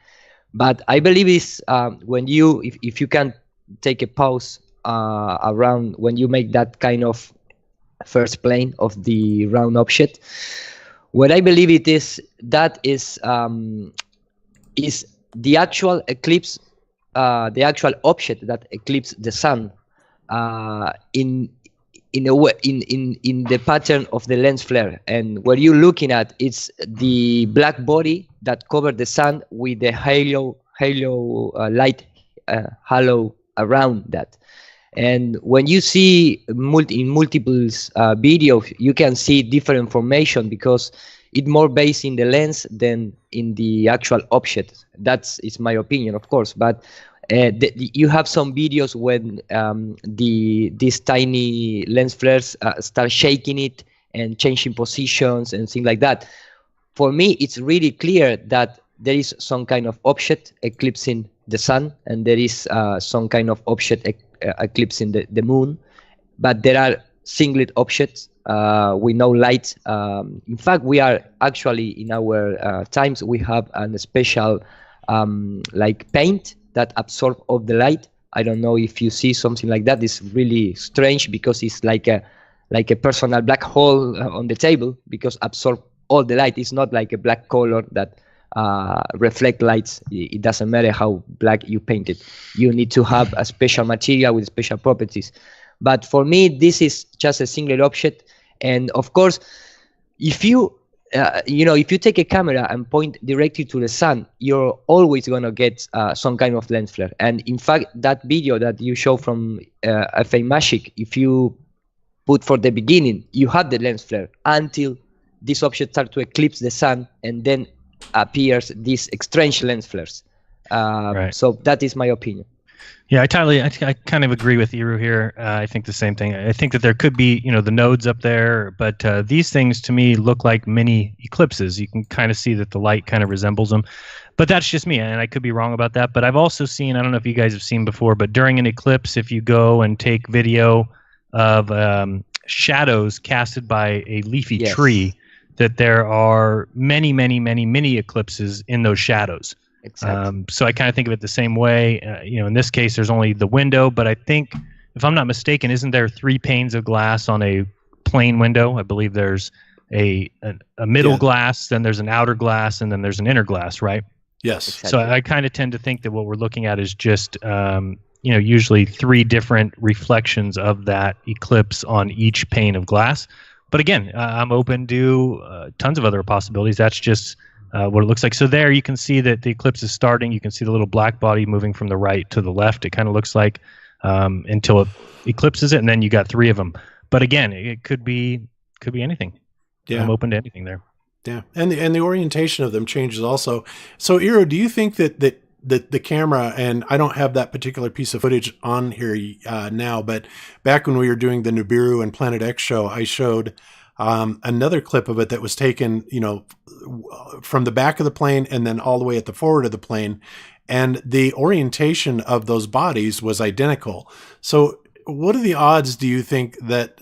C: But I believe it's when you, if you can take a pause around when you make that kind of first plane of the round object, what I believe it is, that is the actual eclipse, the actual object that eclipses the sun in a way, in the pattern of the lens flare. And what you're looking at, it's the black body that covered the sun with the halo light halo around that. And when you see in multiple videos, you can see different information because it's more based in the lens than in the actual object. That's my opinion, of course. But you have some videos when these tiny lens flares start shaking it and changing positions and things like that. For me, it's really clear that there is some kind of object eclipsing the sun, and there is some kind of object eclipsing the moon. But there are singlet objects with no light. In fact, we are actually in our times, we have a special like paint that absorb all the light. I don't know if you see something like that. It's really strange because it's like a personal black hole on the table, because absorb all the light. It's not like a black color that reflect lights. It doesn't matter how black you paint it. You need to have a special material with special properties. But for me, this is just a single object. And of course, if you if you take a camera and point directly to the sun, you're always going to get some kind of lens flare. And in fact, that video that you show from FA Magic, if you put for the beginning, you have the lens flare until this object starts to eclipse the sun, and then appears these strange lens flares.
E: Right.
C: So that is my opinion.
E: Yeah, I kind of agree with Iru here. I think the same thing. I think that there could be, the nodes up there, but these things to me look like mini eclipses. You can kind of see that the light kind of resembles them, but that's just me, and I could be wrong about that. But I've also seen, I don't know if you guys have seen before, but during an eclipse, if you go and take video of shadows casted by a leafy tree, that there are many, many, many mini eclipses in those shadows.
C: Exactly.
E: So I kind of think of it the same way. In this case, there's only the window, but I think, if I'm not mistaken, isn't there 3 panes of glass on a plain window? I believe there's a middle glass, then there's an outer glass, and then there's an inner glass, right?
D: Yes.
E: Exactly. So I kind of tend to think that what we're looking at is just, usually 3 different reflections of that eclipse on each pane of glass. But again, I'm open to tons of other possibilities. That's just what it looks like. So there you can see that the eclipse is starting. You can see the little black body moving from the right to the left. It kind of looks like until it eclipses it, and then you got 3 of them. But again, it could be anything.
D: Yeah.
E: I'm open to anything there.
D: Yeah, and the orientation of them changes also. So, Iro, do you think that the camera, and I don't have that particular piece of footage on here now, but back when we were doing the Nibiru and Planet X show, I showed another clip of it that was taken, from the back of the plane and then all the way at the forward of the plane, and the orientation of those bodies was identical. So what are the odds, do you think, that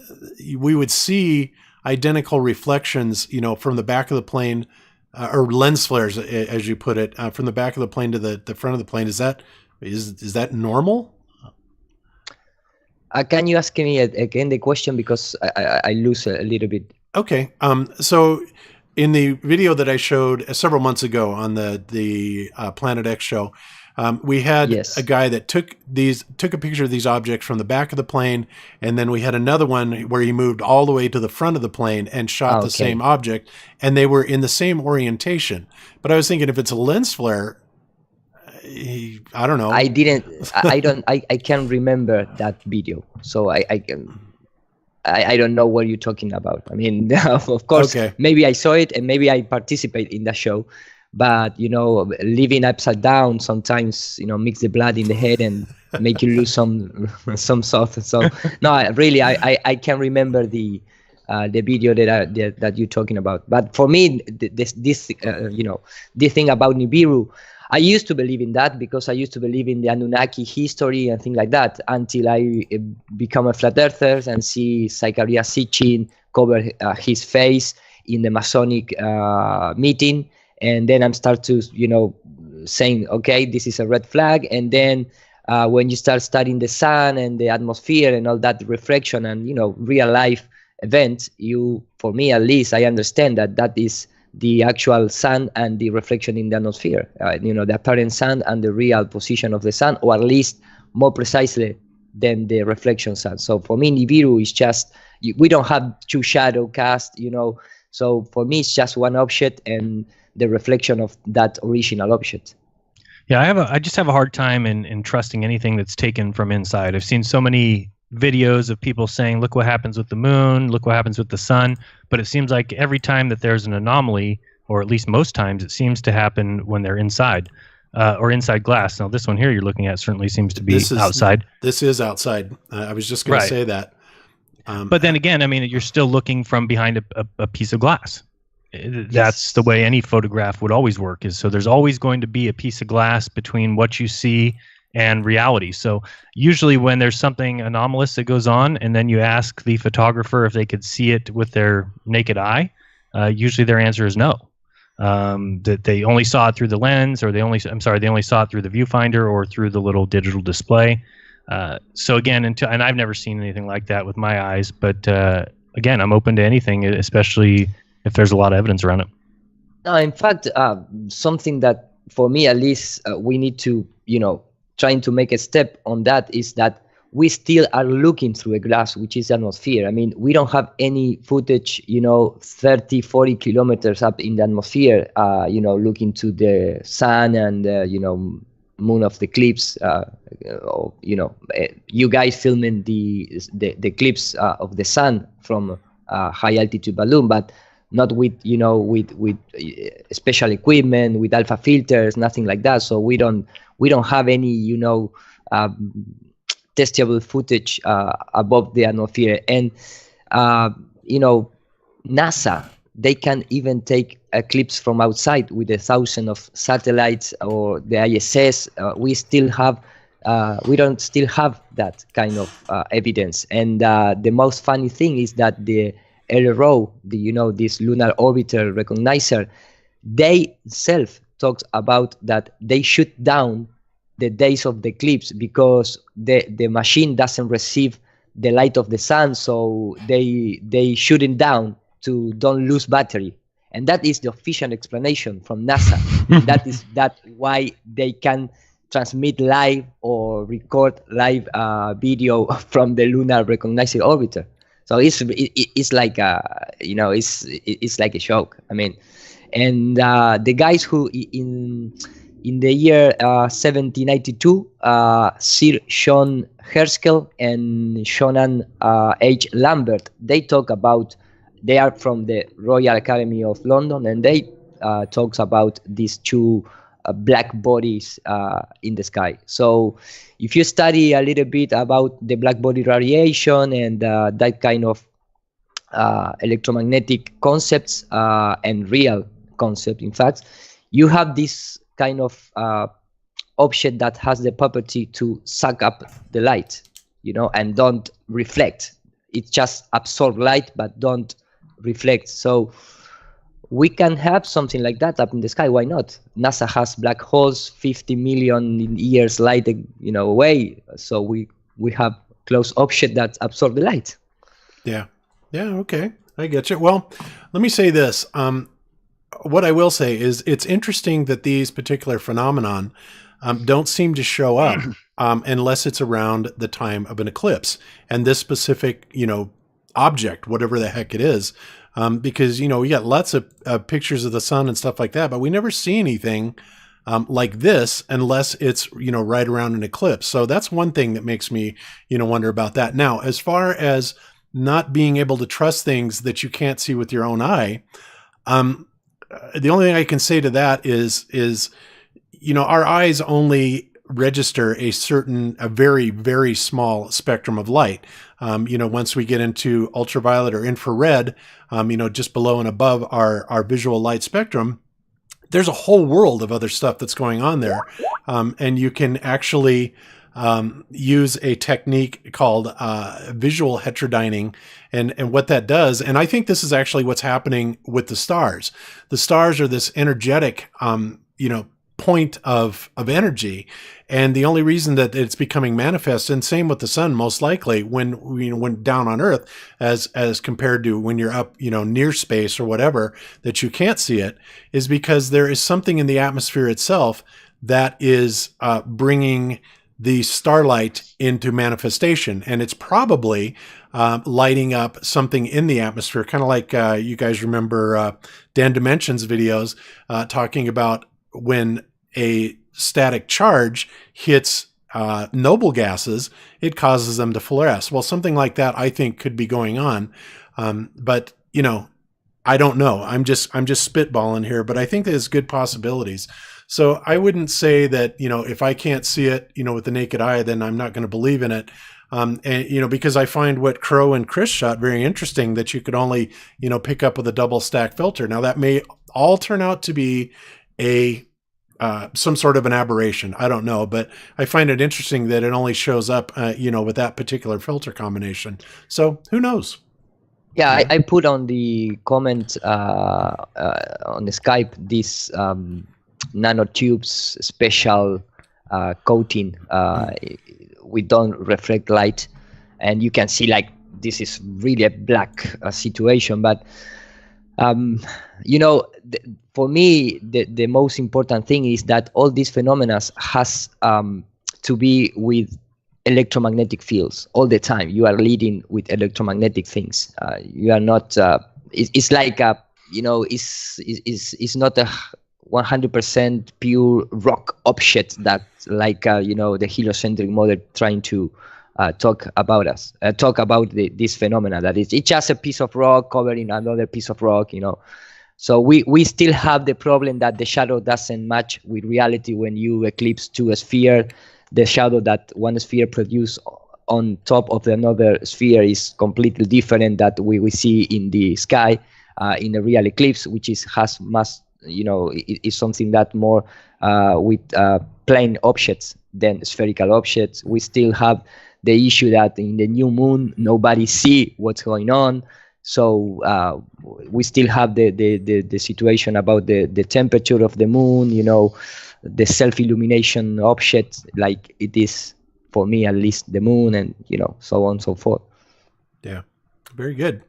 D: we would see identical reflections, from the back of the plane, or lens flares, as you put it, from the back of the plane to the front of the plane? Is that normal?
C: Can you ask me again the question, because I lose a little bit?
D: Okay. So in the video that I showed several months ago on the Planet X show, we had
C: Yes.
D: a guy that took a picture of these objects from the back of the plane, and then we had another one where he moved all the way to the front of the plane and shot the
C: Okay.
D: same object, and they were in the same orientation. But I was thinking, if it's a lens flare, I don't know.
C: I can't remember that video, so I don't know what you're talking about. I mean, of course,
D: Okay.
C: maybe I saw it and maybe I participate in the show, but living upside down sometimes makes the blood in the head and make you lose some thoughts. So no, I can remember the video that you're talking about. But for me, this thing about Nibiru, I used to believe in that because I used to believe in the Anunnaki history and things like that until I become a flat earther and see Zacharias Sitchin cover his face in the Masonic meeting. And then I'm start to, saying, okay, this is a red flag. And then when you start studying the sun and the atmosphere and all that reflection and, real life events, for me at least, I understand that is the actual sun and the reflection in the atmosphere, the apparent sun and the real position of the sun, or at least more precisely than the reflection sun. So for me, Nibiru is just, we don't have two shadow cast, so for me, it's just one object and the reflection of that original object.
E: Yeah, I just have a hard time in trusting anything that's taken from inside. I've seen so many videos of people saying, look what happens with the moon, look what happens with the sun, but it seems like every time that there's an anomaly, or at least most times, it seems to happen when they're inside or inside glass. Now this one here you're looking at certainly seems to be outside.
D: This is outside. I was just going to say that.
E: But then again, I mean, you're still looking from behind a piece of glass. That's the way any photograph would always work, is so there's always going to be a piece of glass between what you see and reality. So usually when there's something anomalous that goes on and then you ask the photographer if they could see it with their naked eye, usually their answer is no. That they only saw it through the lens, or they only saw it through the viewfinder or through the little digital display. So again, and I've never seen anything like that with my eyes, but again, I'm open to anything, especially if there's a lot of evidence around it.
C: No, in fact, something that for me at least we need to, trying to make a step on that is that we still are looking through a glass, which is the atmosphere. I mean, we don't have any footage, 30, 40 kilometers up in the atmosphere, looking to the sun and, moon of the eclipse, you guys filming the eclipse of the sun from a high altitude balloon, but not with with special equipment, with alpha filters, nothing like that. So we don't have any testable footage above the atmosphere. And NASA, they can even take eclipse from outside with 1,000 of satellites or the ISS. We don't still have that kind of evidence. And the most funny thing is that the LRO, this lunar orbiter recognizer, they self talked about that they shoot down the days of the eclipse because the machine doesn't receive the light of the sun, so they shoot it down to don't lose battery. And that is the official explanation from NASA. That why they can transmit live or record live video from the lunar recognizer orbiter. So it's like it's like a joke. I mean, and the guys who in the year 1792, Sir John Herschel and Shonan H. Lambert, they talk about. They are from the Royal Academy of London, and they talks about these two black bodies in the sky. So if you study a little bit about the black body radiation and that kind of electromagnetic concepts and real concept, in fact, you have this kind of object that has the property to suck up the light, and don't reflect. It just absorb light but don't reflect. So we can have something like that up in the sky. Why not? NASA has black holes 50 million years light away, so we have close object that absorb the light.
D: Yeah, okay, I get you. Well, let me say this. what I will say is it's interesting that these particular phenomenon don't seem to show up unless it's around the time of an eclipse. And this specific, object, whatever the heck it is, because, we got lots of pictures of the sun and stuff like that, but we never see anything like this unless it's, right around an eclipse. So that's one thing that makes me, wonder about that. Now, as far as not being able to trust things that you can't see with your own eye, the only thing I can say to that is, our eyes only register a very, very small spectrum of light. Once we get into ultraviolet or infrared, just below and above our visual light spectrum, there's a whole world of other stuff that's going on there. And you can actually use a technique called visual heterodyning. And what that does, and I think this is actually what's happening with the stars. The stars are this energetic, point of energy. And the only reason that it's becoming manifest, and same with the sun, most likely when down on Earth, as compared to when you're up, near space or whatever, that you can't see it, is because there is something in the atmosphere itself that is bringing the starlight into manifestation. And it's probably lighting up something in the atmosphere, kind of like you guys remember Dan Dimension's videos talking about when a static charge hits noble gases, it causes them to fluoresce. Well, something like that I think could be going on. But, I don't know. I'm just spitballing here, but I think there's good possibilities. So I wouldn't say that, if I can't see it, with the naked eye, then I'm not going to believe in it. And, because I find what Crow and Chris shot very interesting, that you could only, pick up with a double stack filter. Now that may all turn out to be some sort of an aberration. I don't know, but I find it interesting that it only shows up, with that particular filter combination. So who knows?
C: Yeah, I put on the comment on the Skype this nanotubes special coating. We don't reflect light, and you can see like this is really a black situation. But for me, the most important thing is that all these phenomena has to be with electromagnetic fields all the time. You are leading with electromagnetic things. You are not. It's like it's not a 100% pure rock object that like the heliocentric model trying to talk about this phenomena, that it's just a piece of rock covering another piece of rock. So we still have the problem that the shadow doesn't match with reality. When you eclipse two spheres, the shadow that one sphere produces on top of another sphere is completely different that we see in the sky in a real eclipse, which is something that more with plane objects than spherical objects. We still have the issue that in the new moon nobody see what's going on. So we still have the situation about the temperature of the moon, the self-illumination object, like it is for me at least the moon, and so on and so forth.
D: Yeah, very good.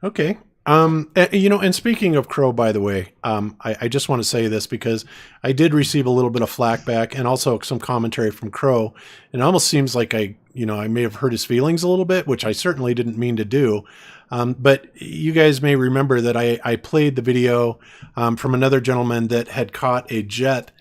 D: Okay. And speaking of Crow, by the way, I just want to say this because I did receive a little bit of flack back and also some commentary from Crow. And it almost seems like I may have hurt his feelings a little bit, which I certainly didn't mean to do. But you guys may remember that I played the video from another gentleman that had caught a jet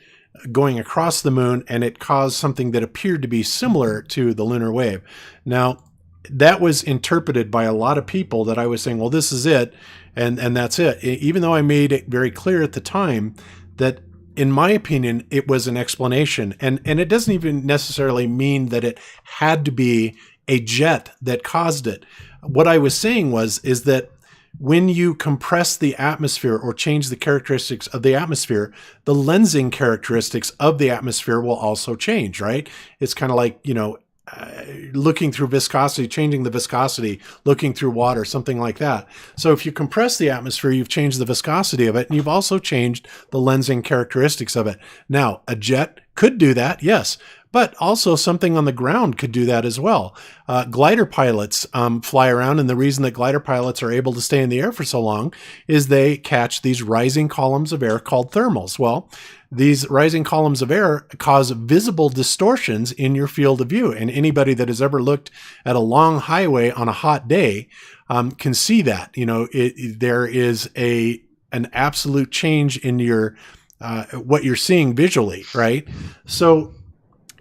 D: going across the moon, and it caused something that appeared to be similar to the lunar wave. Now, that was interpreted by a lot of people that I was saying, well, this is it, and that's it. Even though I made it very clear at the time that, in my opinion, it was an explanation. And it doesn't even necessarily mean that it had to be a jet that caused it. What I was saying is that when you compress the atmosphere or change the characteristics of the atmosphere, the lensing characteristics of the atmosphere will also change, right? It's kind of like, looking through viscosity, changing the viscosity, looking through water, something like that. So if you compress the atmosphere, you've changed the viscosity of it, and you've also changed the lensing characteristics of it. Now, a jet could do that, yes, But also something on the ground could do that as well. Glider pilots fly around, and the reason that glider pilots are able to stay in the air for so long is they catch these rising columns of air called thermals. Well, these rising columns of air cause visible distortions in your field of view. And anybody that has ever looked at a long highway on a hot day can see that. There is an absolute change in your what you're seeing visually, right? So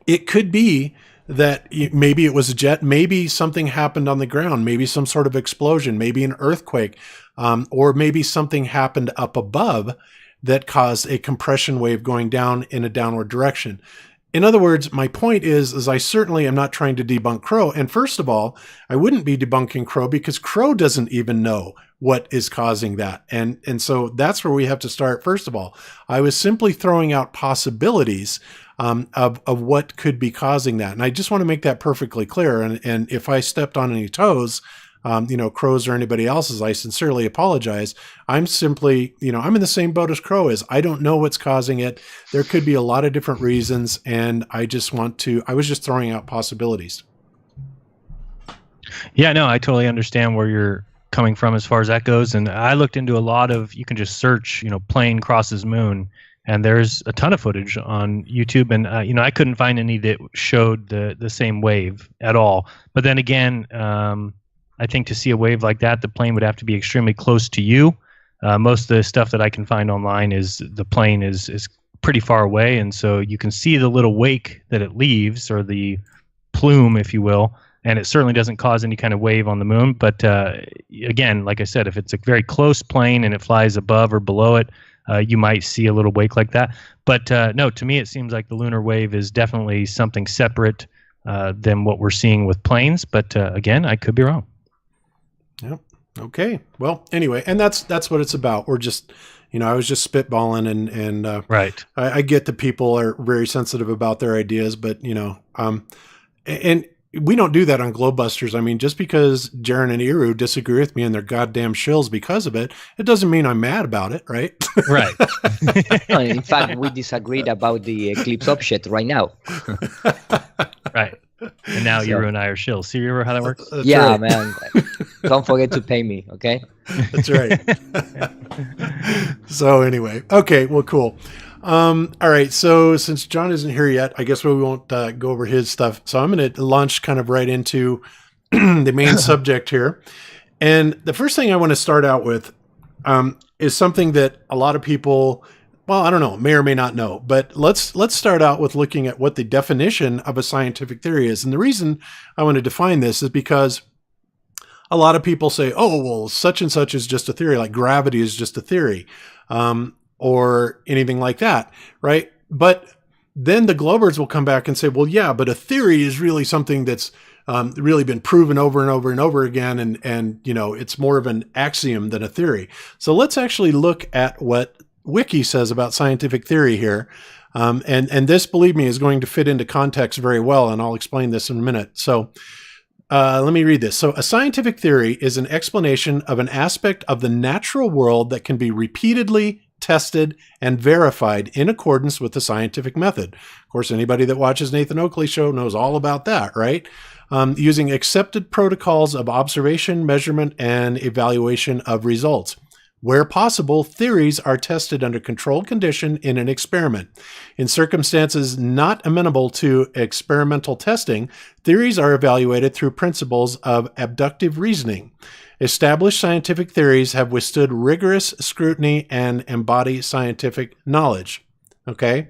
D: it could be that maybe it was a jet, maybe something happened on the ground, maybe some sort of explosion, maybe an earthquake, or maybe something happened up above that caused a compression wave going down in a downward direction. In other words, my point is I certainly am not trying to debunk Crow. And first of all, I wouldn't be debunking Crow because Crow doesn't even know what is causing that. And so that's where we have to start. First of all, I was simply throwing out possibilities of what could be causing that. And I just want to make that perfectly clear. And if I stepped on any toes, Crow's or anybody else's, I sincerely apologize. I'm simply, I'm in the same boat as Crow is. I don't know what's causing it. There could be a lot of different reasons. And I was just throwing out possibilities.
E: Yeah, no, I totally understand where you're coming from as far as that goes. And I looked into a lot of, you can just search, plane crosses moon, and there's a ton of footage on YouTube. And, I couldn't find any that showed the same wave at all. But then again, I think to see a wave like that, the plane would have to be extremely close to you. Most of the stuff that I can find online is the plane is pretty far away, and so you can see the little wake that it leaves, or the plume, if you will, and it certainly doesn't cause any kind of wave on the moon. But again, like I said, if it's a very close plane and it flies above or below it, you might see a little wake like that. But no, to me, it seems like the lunar wave is definitely something separate than what we're seeing with planes. But again, I could be wrong.
D: Yep. Okay. Well, anyway, and that's what it's about. We're just, I was just spitballing, and
E: right.
D: I get that people are very sensitive about their ideas, but and we don't do that on GlobeBusters. I mean, just because Jaren and Iru disagree with me and they're goddamn shills because of it, it doesn't mean I'm mad about it, right?
E: Right.
C: No, in fact, we disagreed about the eclipse object right now.
E: Right. And now Iru and I are shills. See, you remember how that works?
D: That's
C: yeah,
D: right.
C: man. Don't forget to pay me, okay?
D: That's right. So anyway, okay, well, cool. All right, so since John isn't here yet, I guess we won't go over his stuff. So I'm going to launch kind of right into the main subject here. And the first thing I want to start out with is something that a lot of people, well, I don't know, may or may not know, but let's start out with looking at what the definition of a scientific theory is. And the reason I want to define this is because a lot of people say, oh, well, such and such is just a theory, like gravity is just a theory, or anything like that, right? But then the Globers will come back and say, well, yeah, but a theory is really something that's really been proven over and over and over again, and it's more of an axiom than a theory. So let's actually look at what Wiki says about scientific theory here. And this, believe me, is going to fit into context very well, and I'll explain this in a minute. So let me read this. So a scientific theory is an explanation of an aspect of the natural world that can be repeatedly tested and verified in accordance with the scientific method. Of course, anybody that watches Nathan Oakley's show knows all about that, right? Using accepted protocols of observation, measurement, and evaluation of results. Where possible, theories are tested under controlled condition in an experiment. In circumstances not amenable to experimental testing, theories are evaluated through principles of abductive reasoning. Established scientific theories have withstood rigorous scrutiny and embody scientific knowledge. Okay?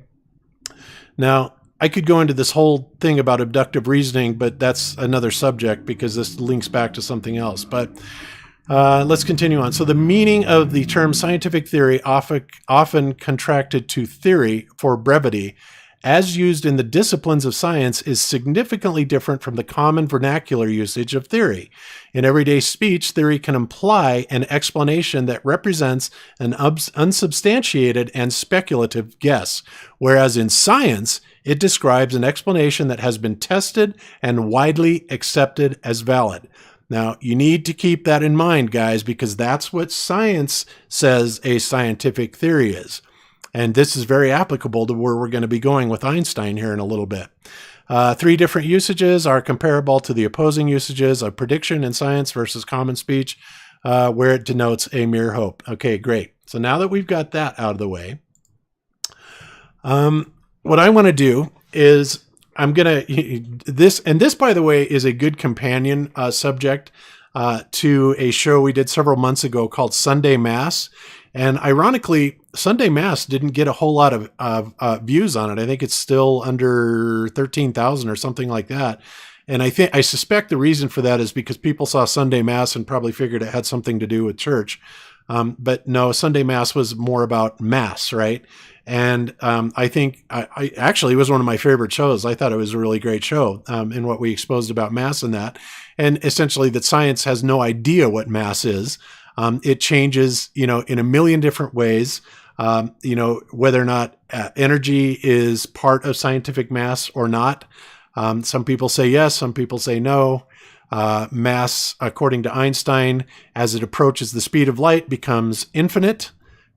D: Now, I could go into this whole thing about abductive reasoning, but that's another subject because this links back to something else. But let's continue on. So the meaning of the term scientific theory, often contracted to theory for brevity, as used in the disciplines of science, is significantly different from the common vernacular usage of theory. In everyday speech, theory can imply an explanation that represents an unsubstantiated and speculative guess, whereas in science, it describes an explanation that has been tested and widely accepted as valid. Now, you need to keep that in mind, guys, because that's what science says a scientific theory is. And this is very applicable to where we're going to be going with Einstein here in a little bit. 3 different usages are comparable to the opposing usages of prediction in science versus common speech, where it denotes a mere hope. Okay, great. So now that we've got that out of the way, what I want to do is I'm going to, this, by the way, is a good companion subject to a show we did several months ago called Sunday Mass. And ironically, Sunday Mass didn't get a whole lot of views on it. I think it's still under 13,000 or something like that. And I suspect the reason for that is because people saw Sunday Mass and probably figured it had something to do with church. But no, Sunday Mass was more about Mass, right? And I think I actually, it was one of my favorite shows. I thought it was a really great show in what we exposed about Mass and that. And essentially that science has no idea what Mass is. It changes, in a million different ways, whether or not energy is part of scientific mass or not. Some people say yes, some people say no. Mass, according to Einstein, as it approaches the speed of light, becomes infinite,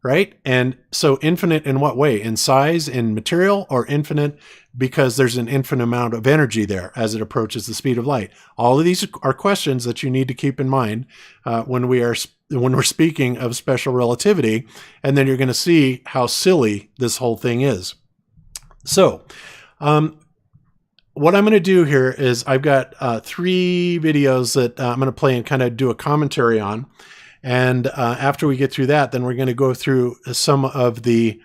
D: right? And so infinite in what way? In size, in material, or infinite because there's an infinite amount of energy there as it approaches the speed of light? All of these are questions that you need to keep in mind when we're speaking of special relativity, and then you're going to see how silly this whole thing is. So, what I'm going to do here is I've got 3 videos that I'm going to play and kind of do a commentary on. And after we get through that, then we're going to go through some of the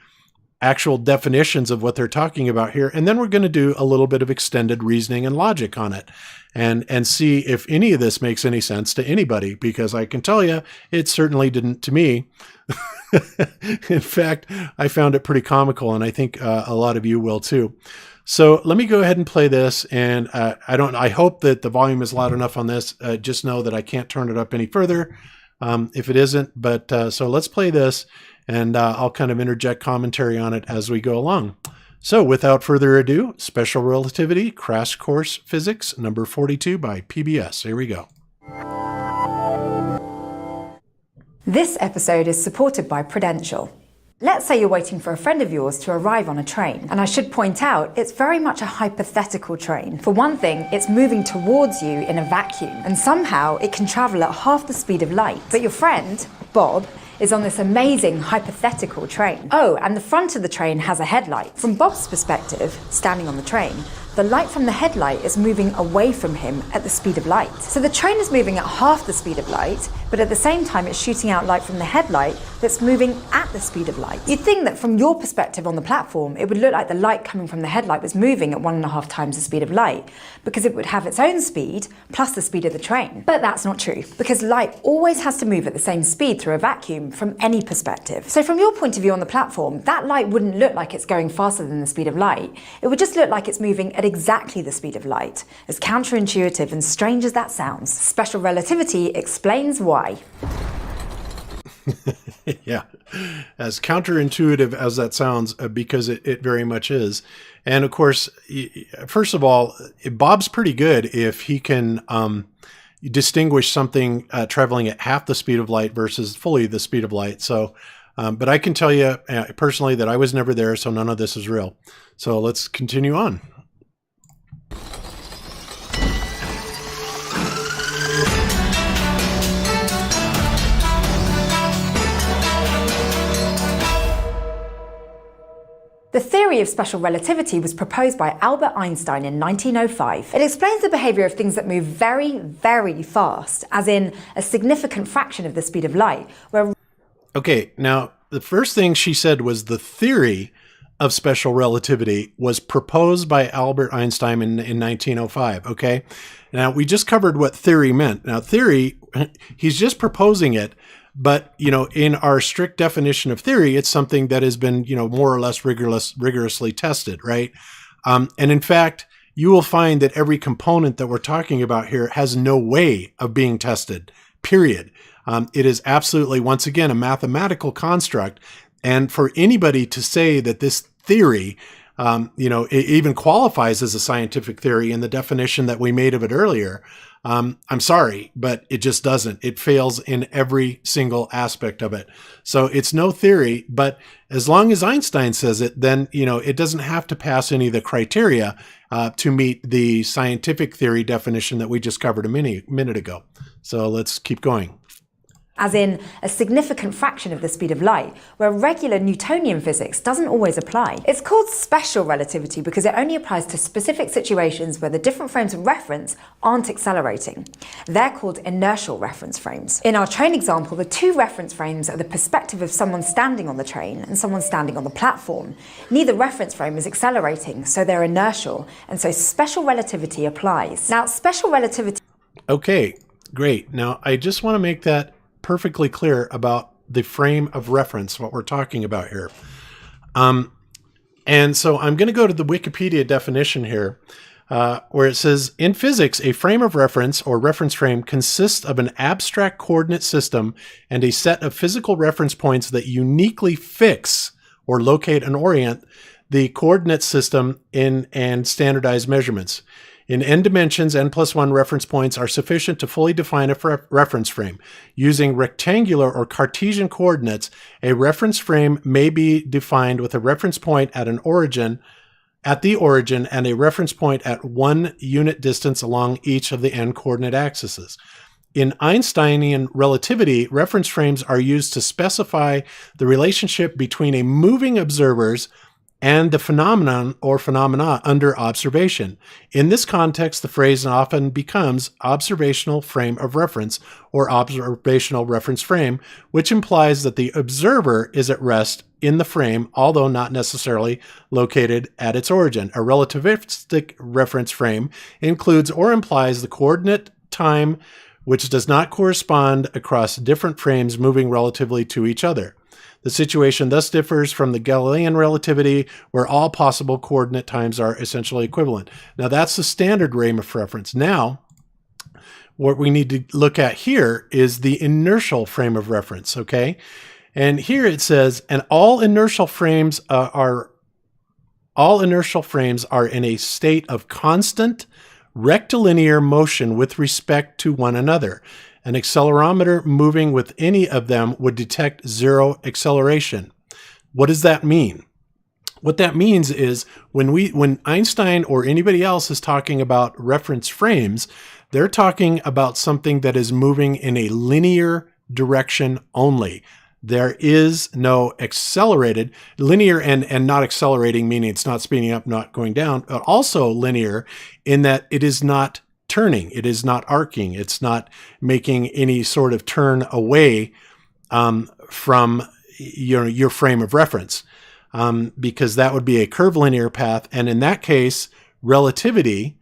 D: actual definitions of what they're talking about here. And then we're going to do a little bit of extended reasoning and logic on it and see if any of this makes any sense to anybody, because I can tell you it certainly didn't to me. In fact, I found it pretty comical, and I think a lot of you will too. So let me go ahead and play this. And I hope that the volume is loud enough on this. Just know that I can't turn it up any further if it isn't. But so let's play this, and I'll kind of interject commentary on it as we go along. So without further ado, Special Relativity Crash Course Physics number 42 by PBS. Here we go.
K: This episode is supported by Prudential. Let's say you're waiting for a friend of yours to arrive on a train. And I should point out, it's very much a hypothetical train. For one thing, it's moving towards you in a vacuum. And somehow it can travel at half the speed of light. But your friend, Bob, is on this amazing hypothetical train. Oh, and the front of the train has a headlight. From Bob's perspective, standing on the train, the light from the headlight is moving away from him at the speed of light. So the train is moving at half the speed of light, but at the same time it's shooting out light from the headlight that's moving at the speed of light. You'd think that from your perspective on the platform, it would look like the light coming from the headlight was moving at 1.5 times the speed of light, because it would have its own speed plus the speed of the train. But that's not true, because light always has to move at the same speed through a vacuum from any perspective. So from your point of view on the platform, that light wouldn't look like it's going faster than the speed of light. It would just look like it's moving at exactly the speed of light. As counterintuitive and strange as that sounds, special relativity explains why.
D: Yeah, as counterintuitive as that sounds, because it very much is. And of course, first of all, Bob's pretty good if he can distinguish something traveling at half the speed of light versus fully the speed of light. So, but I can tell you personally that I was never there, so none of this is real. So let's continue on.
K: The theory of special relativity was proposed by Albert Einstein in 1905. It explains the behavior of things that move very, very fast, as in a significant fraction of the speed of light, where...
D: Okay, now, the first thing she said was the theory of special relativity was proposed by Albert Einstein in 1905, okay? Now, we just covered what theory meant. Now, theory, he's just proposing it, but, in our strict definition of theory, it's something that has been, more or less rigorously tested, right? And in fact, you will find that every component that we're talking about here has no way of being tested, period. It is absolutely, once again, a mathematical construct. And for anybody to say that this theory it even qualifies as a scientific theory in the definition that we made of it earlier. I'm sorry, but it just doesn't. It fails in every single aspect of it. So it's no theory, but as long as Einstein says it, then, it doesn't have to pass any of the criteria to meet the scientific theory definition that we just covered a minute ago. So let's keep going.
K: As in a significant fraction of the speed of light, where regular Newtonian physics doesn't always apply. It's called special relativity because it only applies to specific situations where the different frames of reference aren't accelerating. They're called inertial reference frames. In our train example, the two reference frames are the perspective of someone standing on the train and someone standing on the platform. Neither reference frame is accelerating, so they're inertial, and so special relativity applies. Now, special relativity...
D: Okay, great. Now, I just want to make that perfectly clear about the frame of reference, what we're talking about here. And so I'm going to go to the Wikipedia definition here, where it says, in physics, a frame of reference or reference frame consists of an abstract coordinate system and a set of physical reference points that uniquely fix or locate and orient the coordinate system and standardized measurements. In n dimensions, n+1 reference points are sufficient to fully define a reference frame. Using rectangular or Cartesian coordinates, a reference frame may be defined with a reference point at the origin and a reference point at 1 unit distance along each of the n coordinate axes. In Einsteinian relativity, reference frames are used to specify the relationship between a moving observer's and the phenomenon or phenomena under observation. In this context, the phrase often becomes observational frame of reference or observational reference frame, which implies that the observer is at rest in the frame, although not necessarily located at its origin. A relativistic reference frame includes or implies the coordinate time which does not correspond across different frames moving relatively to each other. The situation thus differs from the Galilean relativity, where all possible coordinate times are essentially equivalent. Now, that's the standard frame of reference. Now, what we need to look at here is the inertial frame of reference, okay? And here it says, and all inertial frames are in a state of constant rectilinear motion with respect to one another. An accelerometer moving with any of them would detect zero acceleration. What does that mean? What that means is when Einstein or anybody else is talking about reference frames, they're talking about something that is moving in a linear direction only. There is no accelerated, linear and not accelerating, meaning it's not speeding up, not going down, but also linear in that it is not turning, it is not arcing, it's not making any sort of turn away from your frame of reference, because that would be a curvilinear path. And in that case, relativity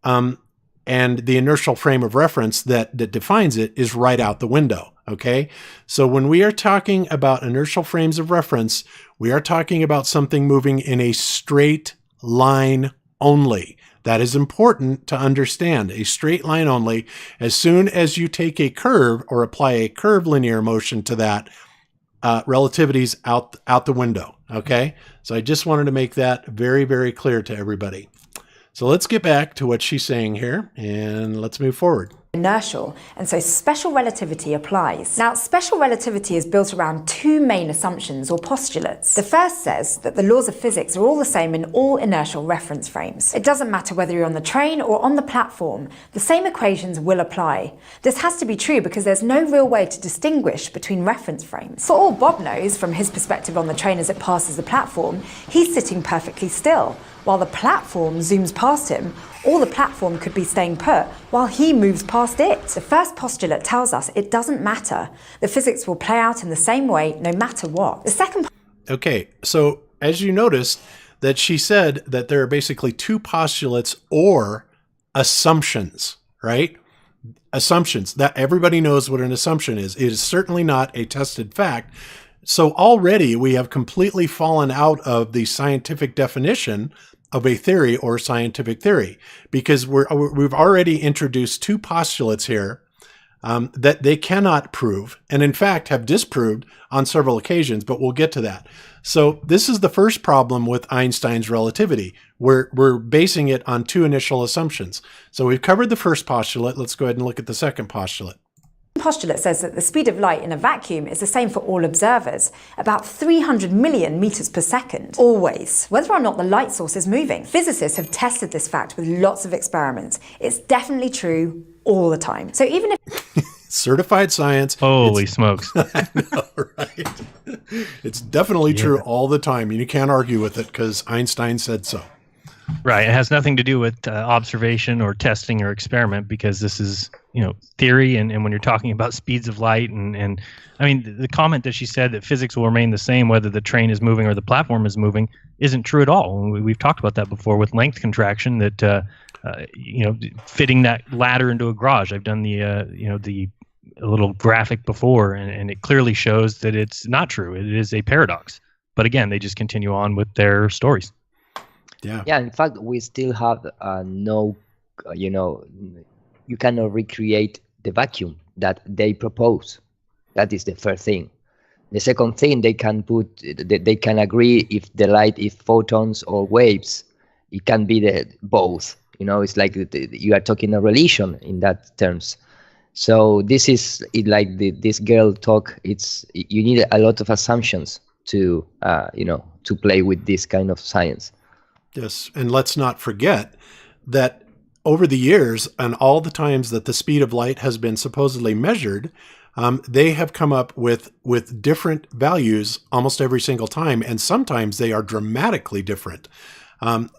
D: and the inertial frame of reference that defines it is right out the window. Okay, so when we are talking about inertial frames of reference, we are talking about something moving in a straight line only. That is important to understand, a straight line only. As soon as you take a curve or apply a curvilinear motion to that, relativity's out the window, okay? So I just wanted to make that very, very clear to everybody. So let's get back to what she's saying here, and let's move forward.
K: Inertial, and so special relativity applies. Now, special relativity is built around two main assumptions or postulates. The first says that the laws of physics are all the same in all inertial reference frames. It doesn't matter whether you're on the train or on the platform, the same equations will apply. This has to be true because there's no real way to distinguish between reference frames. For all Bob knows, from his perspective on the train as it passes the platform, he's sitting perfectly still. While the platform zooms past him, or the platform could be staying put while he moves past it. The first postulate tells us it doesn't matter. The physics will play out in the same way no matter what. The second...
D: Okay, so as you noticed that she said that there are basically two postulates or assumptions, right? Assumptions. That everybody knows what an assumption is. It is certainly not a tested fact. So already we have completely fallen out of the scientific definition of a theory or scientific theory, because we've already introduced two postulates here that they cannot prove, and in fact have disproved on several occasions, but we'll get to that. So this is the first problem with Einstein's relativity. We're basing it on two initial assumptions. So we've covered the first postulate. Let's go ahead and look at the second postulate.
K: Postulate says that the speed of light in a vacuum is the same for all observers, about 300 million meters per second, always, whether or not the light source is moving. Physicists have tested this fact with lots of experiments. It's definitely true all the time. So even if
D: Certified science.
E: Holy smokes.
D: I know, right? It's definitely true all the time, and you can't argue with it because Einstein said so.
E: Right. It has nothing to do with observation or testing or experiment, because this is, theory. And when you're talking about speeds of light and I mean, the comment that she said that physics will remain the same whether the train is moving or the platform is moving isn't true at all. And we've talked about that before with length contraction, that, fitting that ladder into a garage. I've done the little graphic before, and it clearly shows that it's not true. It is a paradox. But again, they just continue on with their stories.
C: Yeah, in fact, we still have no, you cannot recreate the vacuum that they propose. That is the first thing. The second thing, they can agree if the light is photons or waves. It can be both. It's like you are talking a relation in that terms. So this is like this girl talk. You need a lot of assumptions to to play with this kind of science.
D: Yes, and let's not forget that over the years and all the times that the speed of light has been supposedly measured, they have come up with different values almost every single time, and sometimes they are dramatically different.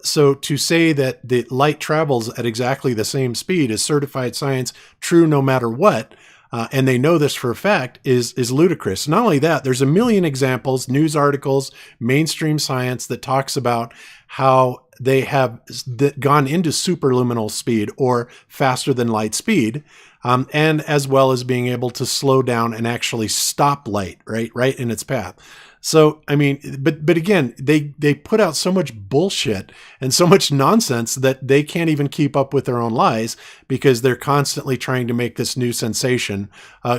D: So to say that the light travels at exactly the same speed is certified science, true no matter what, and they know this for a fact, is ludicrous. Not only that, there's a million examples, news articles, mainstream science that talks about how they have gone into superluminal speed or faster than light speed, and as well as being able to slow down and actually stop light right in its path. So, I mean, but again, they put out so much bullshit and so much nonsense that they can't even keep up with their own lies, because they're constantly trying to make this new sensation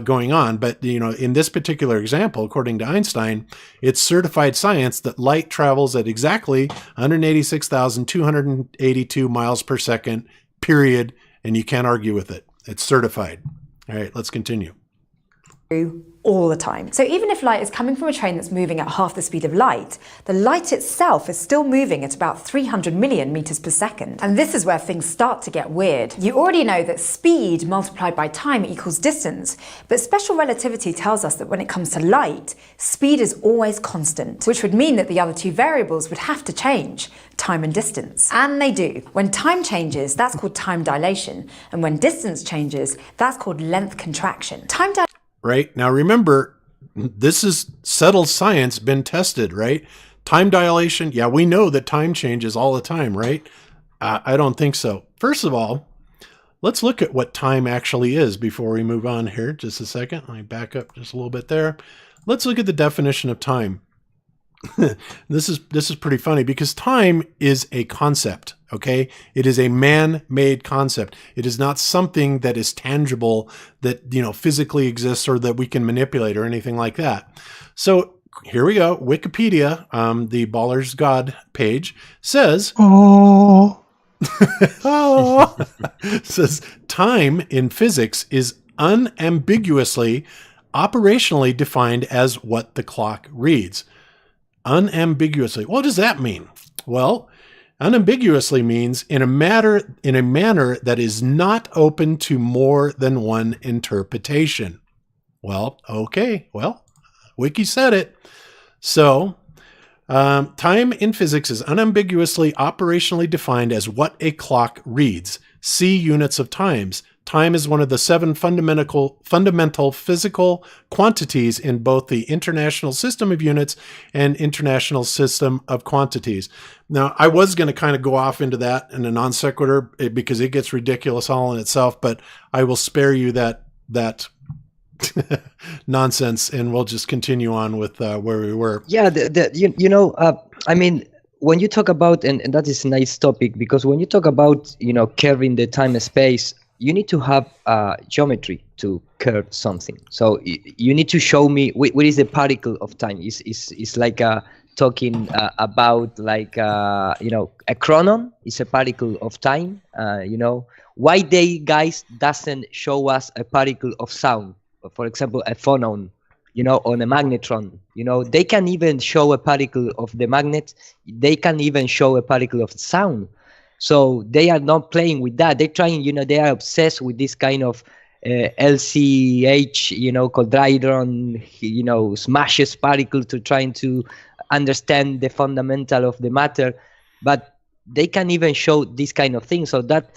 D: going on. But, in this particular example, according to Einstein, it's certified science that light travels at exactly 186,282 miles per second, period. And you can't argue with it. It's certified. All right, let's continue.
K: All the time. So even if light is coming from a train that's moving at half the speed of light, the light itself is still moving at about 300 million meters per second. And this is where things start to get weird. You already know that speed multiplied by time equals distance, but special relativity tells us that when it comes to light, speed is always constant, which would mean that the other two variables would have to change, time and distance. And they do. When time changes, that's called time dilation, and when distance changes, that's called length contraction.
D: Right? Now, remember, this is settled science, been tested, right? Time dilation. Yeah, we know that time changes all the time, right? I don't think so. First of all, let's look at what time actually is before we move on here. Just a second. Let me back up just a little bit there. Let's look at the definition of time. This is pretty funny, because time is a concept, okay? It is a man-made concept. It is not something that is tangible, that, physically exists or that we can manipulate or anything like that. So here we go. Wikipedia, the Baller's God page, says, says time in physics is unambiguously operationally defined as what the clock reads. Unambiguously. What does that mean? Well, unambiguously means in a manner that is not open to more than one interpretation. Well, okay. Well, Wiki said it. So, time in physics is unambiguously operationally defined as what a clock reads. See units of times. Time is one of the 7 fundamental physical quantities in both the International System of Units and International System of Quantities. Now, I was going to kind of go off into that in a non sequitur because it gets ridiculous all in itself, but I will spare you that nonsense, and we'll just continue on with where we were.
C: Yeah, I mean, when you talk about, and that is a nice topic, because when you talk about, curving the time and space, you need to have geometry to curve something. So you need to show me what is the particle of time. It's like talking about like a chronon is a particle of time. Why they guys doesn't show us a particle of sound? For example, a phonon, on a magnetron. They can even show a particle of the magnet. They can even show a particle of sound. So they are not playing with that. They're trying, they are obsessed with this kind of LCH, quadradron, smashes particle to trying to understand the fundamental of the matter. But they can even show this kind of thing. So that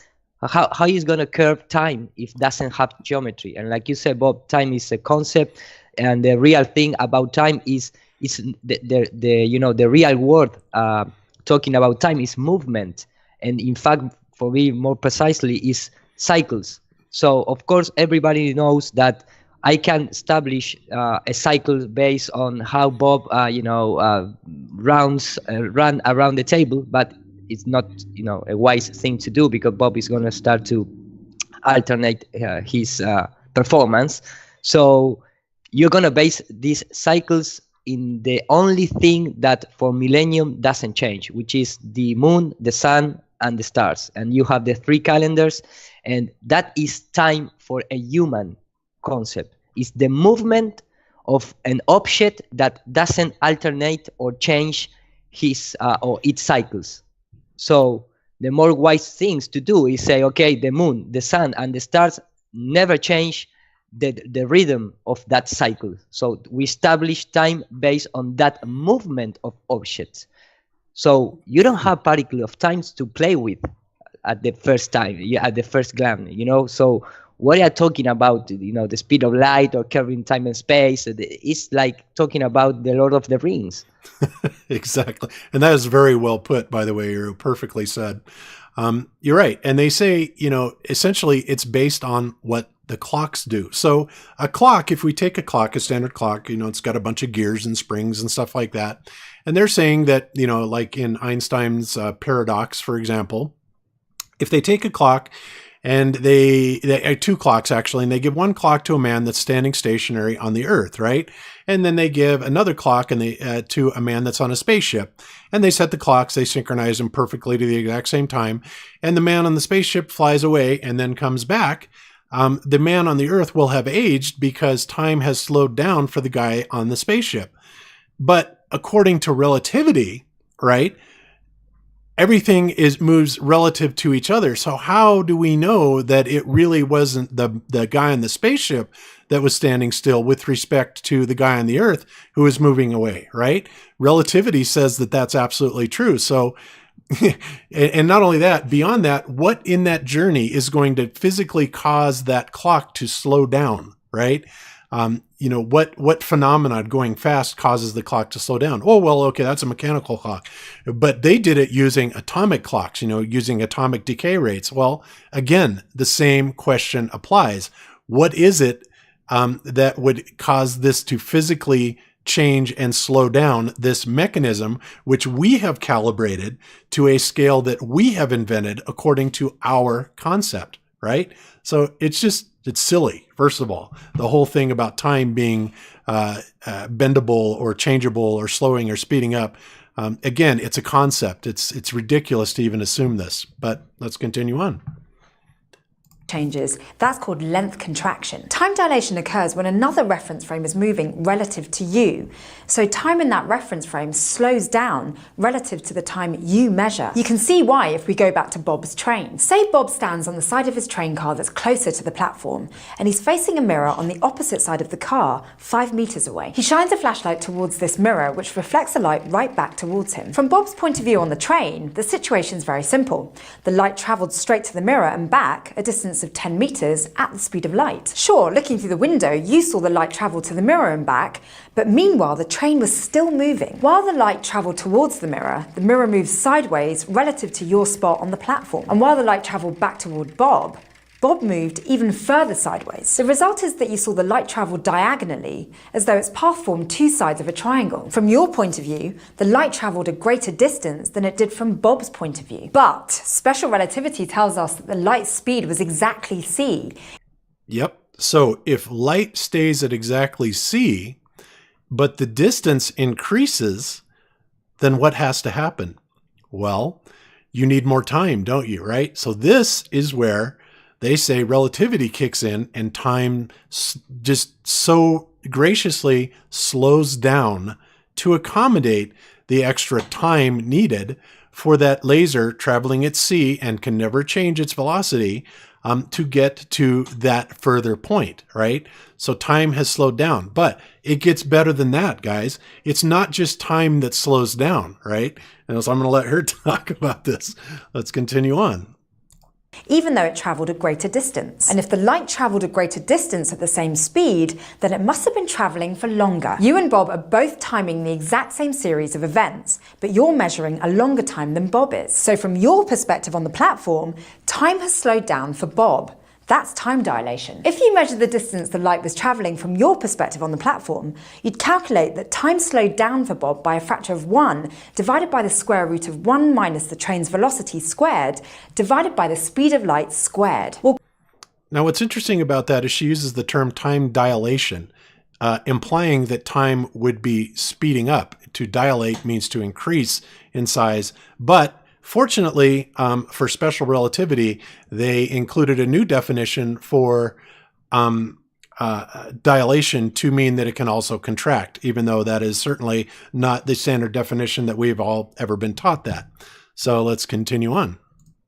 C: how is going to curve time if it doesn't have geometry? And like you said, Bob, time is a concept, and the real thing about time is the real word talking about time is movement. And in fact, for me, more precisely, is cycles. So, of course, everybody knows that I can establish a cycle based on how Bob, run around the table, but it's not, a wise thing to do, because Bob is going to start to alternate his performance. So you're going to base these cycles in the only thing that for millennium doesn't change, which is the moon, the sun, and the stars. And you have the 3 calendars, and that is time for a human concept. It's the movement of an object that doesn't alternate or change his or its cycles. So the more wise things to do is say, okay, the moon, the sun, and the stars never change the rhythm of that cycle. So we establish time based on that movement of objects. So you don't have particle of times to play with at the first time, at the first glance, So what are you talking about, the speed of light or curving time and space? It's like talking about the Lord of the Rings.
D: Exactly. And that is very well put, by the way. You're perfectly said. You're right. And they say, essentially it's based on what the clocks do. So a clock, if we take a clock, a standard clock, it's got a bunch of gears and springs and stuff like that. And they're saying that, like in Einstein's paradox, for example, if they take a clock and they 2 clocks actually, and they give one clock to a man that's standing stationary on the earth, right? And then they give another clock and to a man that's on a spaceship. And they set the clocks, they synchronize them perfectly to the exact same time. And the man on the spaceship flies away and then comes back. The man on the earth will have aged because time has slowed down for the guy on the spaceship. But according to relativity, right, everything moves relative to each other. So how do we know that it really wasn't the guy on the spaceship that was standing still with respect to the guy on the earth who is moving away, right? Relativity says that that's absolutely true. So, and not only that, beyond that, what in that journey is going to physically cause that clock to slow down, right? What phenomenon going fast causes the clock to slow down? Oh, well, okay, that's a mechanical clock. But they did it using atomic clocks, using atomic decay rates. Well, again, the same question applies. What is it that would cause this to physically change and slow down this mechanism, which we have calibrated to a scale that we have invented according to our concept, right? So it's silly, first of all. The whole thing about time being bendable or changeable or slowing or speeding up. Again, it's a concept. It's ridiculous to even assume this, but let's continue on.
K: Changes. That's called length contraction. Time dilation occurs when another reference frame is moving relative to you. So time in that reference frame slows down relative to the time you measure. You can see why if we go back to Bob's train. Say Bob stands on the side of his train car that's closer to the platform, and he's facing a mirror on the opposite side of the car, 5 meters away. He shines a flashlight towards this mirror, which reflects the light right back towards him. From Bob's point of view on the train, the situation's very simple. The light traveled straight to the mirror and back, a distance of 10 meters at the speed of light. Sure, looking through the window, you saw the light travel to the mirror and back, but meanwhile the train was still moving. While the light traveled towards the mirror moved sideways relative to your spot on the platform. And while the light traveled back toward Bob moved even further sideways. The result is that you saw the light travel diagonally, as though its path formed 2 sides of a triangle. From your point of view, the light traveled a greater distance than it did from Bob's point of view. But special relativity tells us that the light's speed was exactly c.
D: Yep. So if light stays at exactly c, but the distance increases, then what has to happen? Well, you need more time, don't you, right? So this is where they say relativity kicks in and time just so graciously slows down to accommodate the extra time needed for that laser traveling at c and can never change its velocity to get to that further point, right? So time has slowed down, but it gets better than that, guys. It's not just time that slows down, right? And so I'm going to let her talk about this. Let's continue on.
K: Even though it travelled a greater distance. And if the light travelled a greater distance at the same speed, then it must have been travelling for longer. You and Bob are both timing the exact same series of events, but you're measuring a longer time than Bob is. So from your perspective on the platform, time has slowed down for Bob. That's time dilation. If you measure the distance the light was travelling from your perspective on the platform, you'd calculate that time slowed down for Bob by a factor of 1 divided by the square root of 1 minus the train's velocity squared divided by the speed of light squared.
D: Now what's interesting about that is she uses the term time dilation, implying that time would be speeding up. To dilate means to increase in size, but fortunately, for special relativity, they included a new definition for dilation to mean that it can also contract, even though that is certainly not the standard definition that we've all ever been taught that. So let's continue on.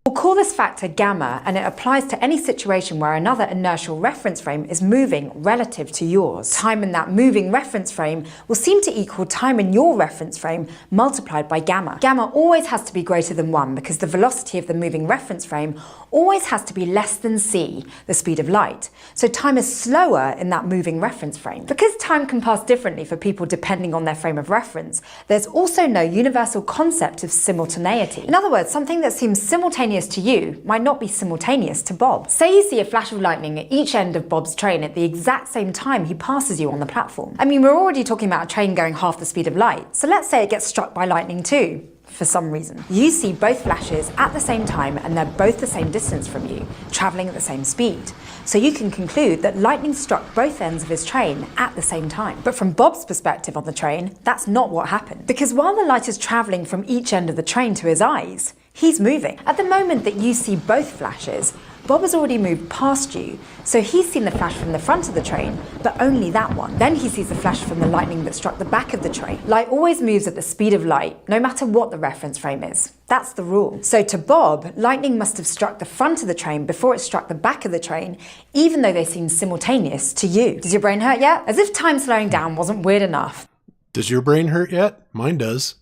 K: We'll call this factor gamma, and it applies to any situation where another inertial reference frame is moving relative to yours. Time in that moving reference frame will seem to equal time in your reference frame multiplied by gamma. Gamma always has to be greater than 1 because the velocity of the moving reference frame always has to be less than c, the speed of light. So time is slower in that moving reference frame. Because time can pass differently for people depending on their frame of reference, there's also no universal concept of simultaneity. In other words, something that seems simultaneous to you might not be simultaneous to Bob. Say you see a flash of lightning at each end of Bob's train at the exact same time he passes you on the platform. I mean, we're already talking about a train going half the speed of light, so let's say it gets struck by lightning too, for some reason. You see both flashes at the same time and they're both the same distance from you, travelling at the same speed. So you can conclude that lightning struck both ends of his train at the same time. But from Bob's perspective on the train, that's not what happened. Because while the light is travelling from each end of the train to his eyes, he's moving. At the moment that you see both flashes, Bob has already moved past you, so he's seen the flash from the front of the train, but only that one. Then he sees the flash from the lightning that struck the back of the train. Light always moves at the speed of light, no matter what the reference frame is. That's the rule. So to Bob, lightning must have struck the front of the train before it struck the back of the train, even though they seem simultaneous to you. Does your brain hurt yet? As if time slowing down wasn't weird enough.
D: Does your brain hurt yet? Mine does.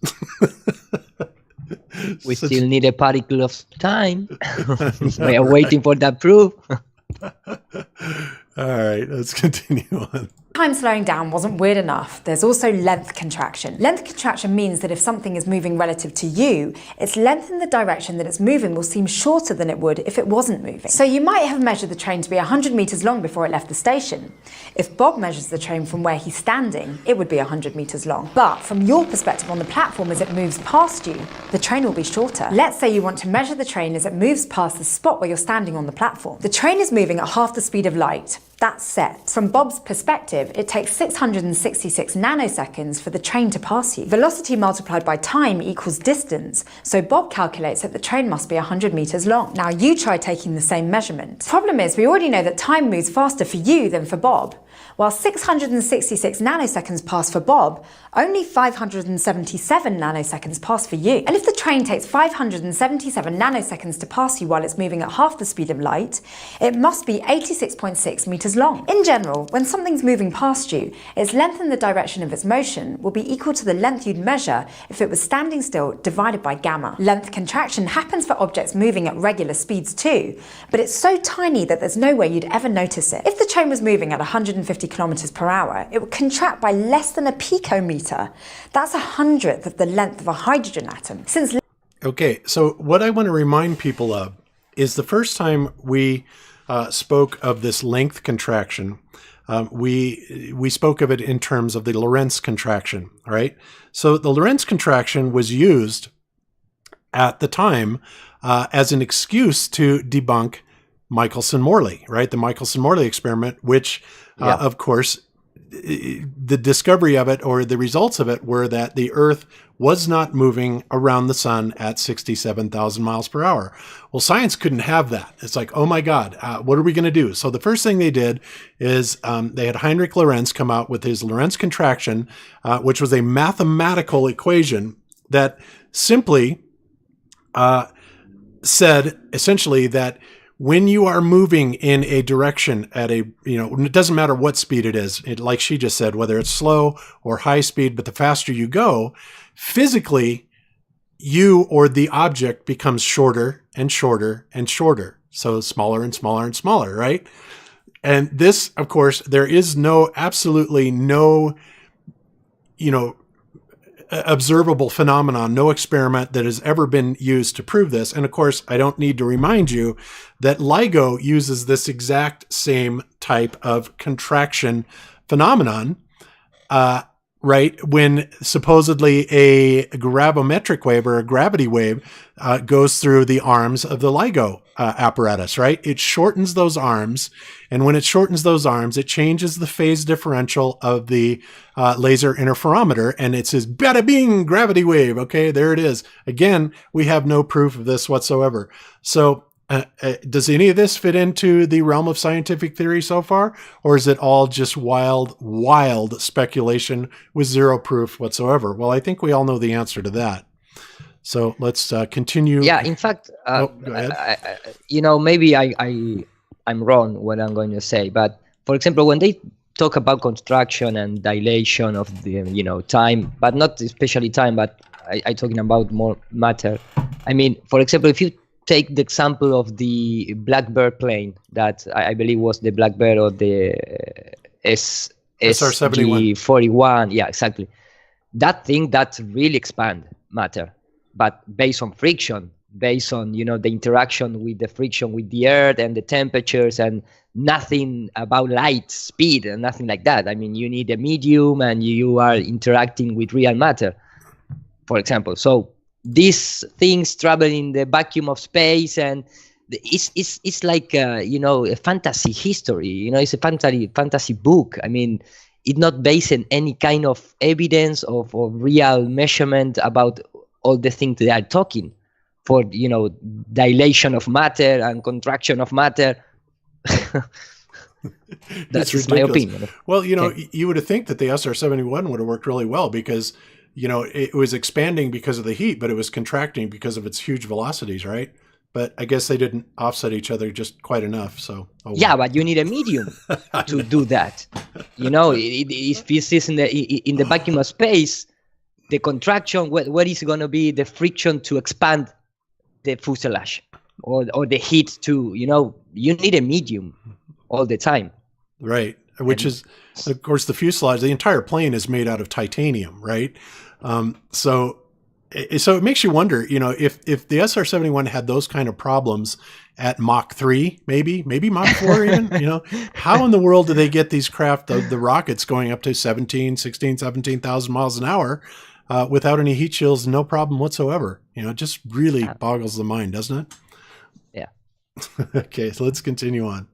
C: We still need a particle of time. We are waiting for that proof.
D: All right, let's continue on.
K: Time slowing down wasn't weird enough. There's also length contraction. Length contraction means that if something is moving relative to you, its length in the direction that it's moving will seem shorter than it would if it wasn't moving. So you might have measured the train to be 100 meters long before it left the station. If Bob measures the train from where he's standing, it would be 100 meters long. But from your perspective on the platform as it moves past you, the train will be shorter. Let's say you want to measure the train as it moves past the spot where you're standing on the platform. The train is moving at half the speed of light. That's set. From Bob's perspective, it takes 666 nanoseconds for the train to pass you. Velocity multiplied by time equals distance, so Bob calculates that the train must be 100 meters long. Now you try taking the same measurement. Problem is, we already know that time moves faster for you than for Bob. While 666 nanoseconds pass for Bob, only 577 nanoseconds pass for you. And if the train takes 577 nanoseconds to pass you while it's moving at half the speed of light, it must be 86.6 meters long. In general, when something's moving past you, its length in the direction of its motion will be equal to the length you'd measure if it was standing still divided by gamma. Length contraction happens for objects moving at regular speeds too, but it's so tiny that there's no way you'd ever notice it. If the train was moving at 150 kilometers per hour, it would contract by less than a picometer. That's 100th of the length of a hydrogen atom.
D: Okay, so what I want to remind people of is the first time we spoke of this length contraction, we spoke of it in terms of the Lorentz contraction, right? So the Lorentz contraction was used at the time as an excuse to debunk Michelson-Morley, right? The Michelson-Morley experiment, which, of course, the discovery of it, or the results of it, were that the Earth was not moving around the sun at 67,000 miles per hour. Well, science couldn't have that. It's like, oh my God, what are we going to do? So the first thing they did is they had Heinrich Lorentz come out with his Lorentz contraction, which was a mathematical equation that simply said essentially that when you are moving in a direction at a, it doesn't matter what speed it is, like she just said, whether it's slow or high speed, but the faster you go, physically, you or the object becomes shorter and shorter and shorter. So smaller and smaller and smaller, right? And this, of course, there is absolutely no, observable phenomenon, no experiment that has ever been used to prove this. And of course, I don't need to remind you that LIGO uses this exact same type of contraction phenomenon, right? When supposedly a gravimetric wave or a gravity wave goes through the arms of the LIGO apparatus, right? It shortens those arms. And when it shortens those arms, it changes the phase differential of the laser interferometer. And it says, bada bing, gravity wave. Okay, there it is. Again, we have no proof of this whatsoever. So does any of this fit into the realm of scientific theory so far? Or is it all just wild speculation with zero proof whatsoever? Well, I think we all know the answer to that. So let's continue.
C: Yeah, in fact,
D: go ahead.
C: Maybe I'm wrong what I'm going to say, but for example, when they talk about contraction and dilation of the time, but not especially time, but I talking about more matter. I mean, for example, if you take the example of the Blackbird plane that I believe was the Blackbird or the
D: SR-71
C: 41, yeah, exactly. That thing that really expand matter, but based on friction, based on the interaction with the friction with the earth and the temperatures, and nothing about light speed and nothing like that. I mean, you need a medium and you are interacting with real matter, for example. So these things travel in the vacuum of space, and it's like a fantasy history. It's a fantasy book. I mean, it's not based on any kind of evidence of real measurement about all the things they are talking for, dilation of matter and contraction of matter. That's my opinion.
D: Well, you would have think that the SR-71 would have worked really well because, it was expanding because of the heat, but it was contracting because of its huge velocities, right? But I guess they didn't offset each other just quite enough. So
C: yeah, but you need a medium to do that. If this is in the vacuum of space, the contraction, what is going to be the friction to expand the fuselage, or the heat to, you need a medium all the time.
D: Right. Which is, of course, the fuselage, the entire plane is made out of titanium, right? So it makes you wonder, if the SR-71 had those kind of problems at Mach 3, maybe Mach 4 even, how in the world do they get these craft, the rockets going up to 17,000 miles an hour without any heat shields, no problem whatsoever? It just really boggles the mind, doesn't it?
C: Yeah.
D: Okay, so let's continue on.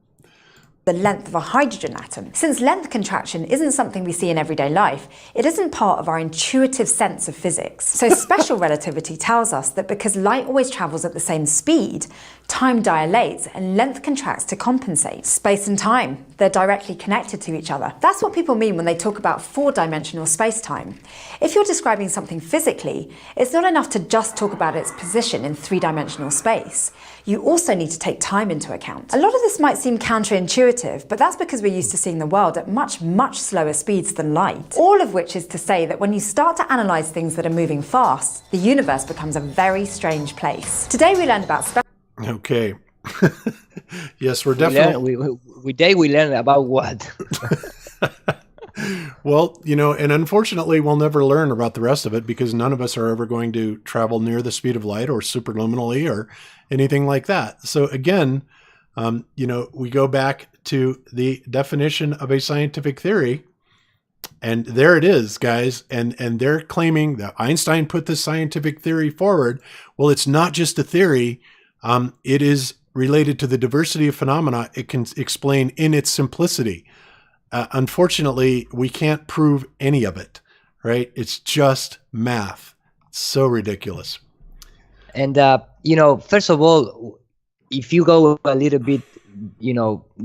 K: The length of a hydrogen atom. Since length contraction isn't something we see in everyday life, it isn't part of our intuitive sense of physics. So special relativity tells us that because light always travels at the same speed, time dilates and length contracts to compensate. Space and time, they're directly connected to each other. That's what people mean when they talk about four-dimensional space-time. If you're describing something physically, it's not enough to just talk about its position in three-dimensional space. You also need to take time into account. A lot of this might seem counterintuitive, but that's because we're used to seeing the world at much, much slower speeds than light. All of which is to say that when you start to analyze things that are moving fast, the universe becomes a very strange place. Today we learned about
D: Okay. Yes, we're definitely...
C: We learn about what?
D: Well, and unfortunately, we'll never learn about the rest of it because none of us are ever going to travel near the speed of light or superluminally or anything like that. So again, we go back to the definition of a scientific theory, and there it is, guys. And they're claiming that Einstein put this scientific theory forward. Well, it's not just a theory. It is related to the diversity of phenomena it can explain in its simplicity. Unfortunately, we can't prove any of it, right? It's just math. It's so ridiculous.
C: And, first of all, if you go a little bit,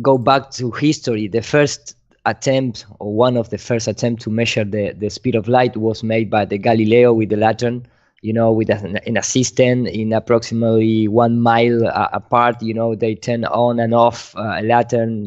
C: go back to history, the first attempt, or one of the first attempts to measure the speed of light was made by the Galileo with the lantern, with an assistant in approximately 1 mile apart. They turn on and off a lantern,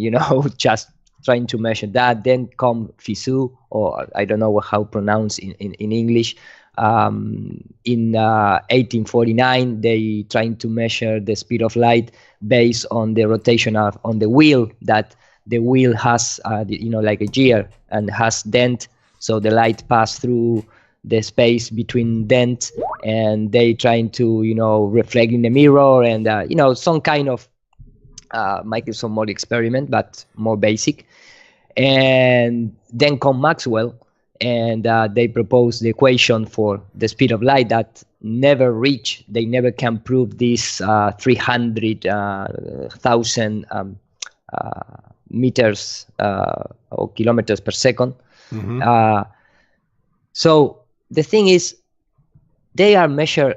C: just trying to measure that. Then come Fizeau, or I don't know how pronounced in English. In 1849, they trying to measure the speed of light based on the rotation on the wheel, that the wheel has, like a gear and has dent, so the light pass through the space between dent, and they trying to, reflect in the mirror, and, some kind of Microsoft model experiment, but more basic. And then come Maxwell, and they propose the equation for the speed of light that never reach. They never can prove this 300,000 meters or kilometers per second.
D: Mm-hmm.
C: So the thing is, they are measure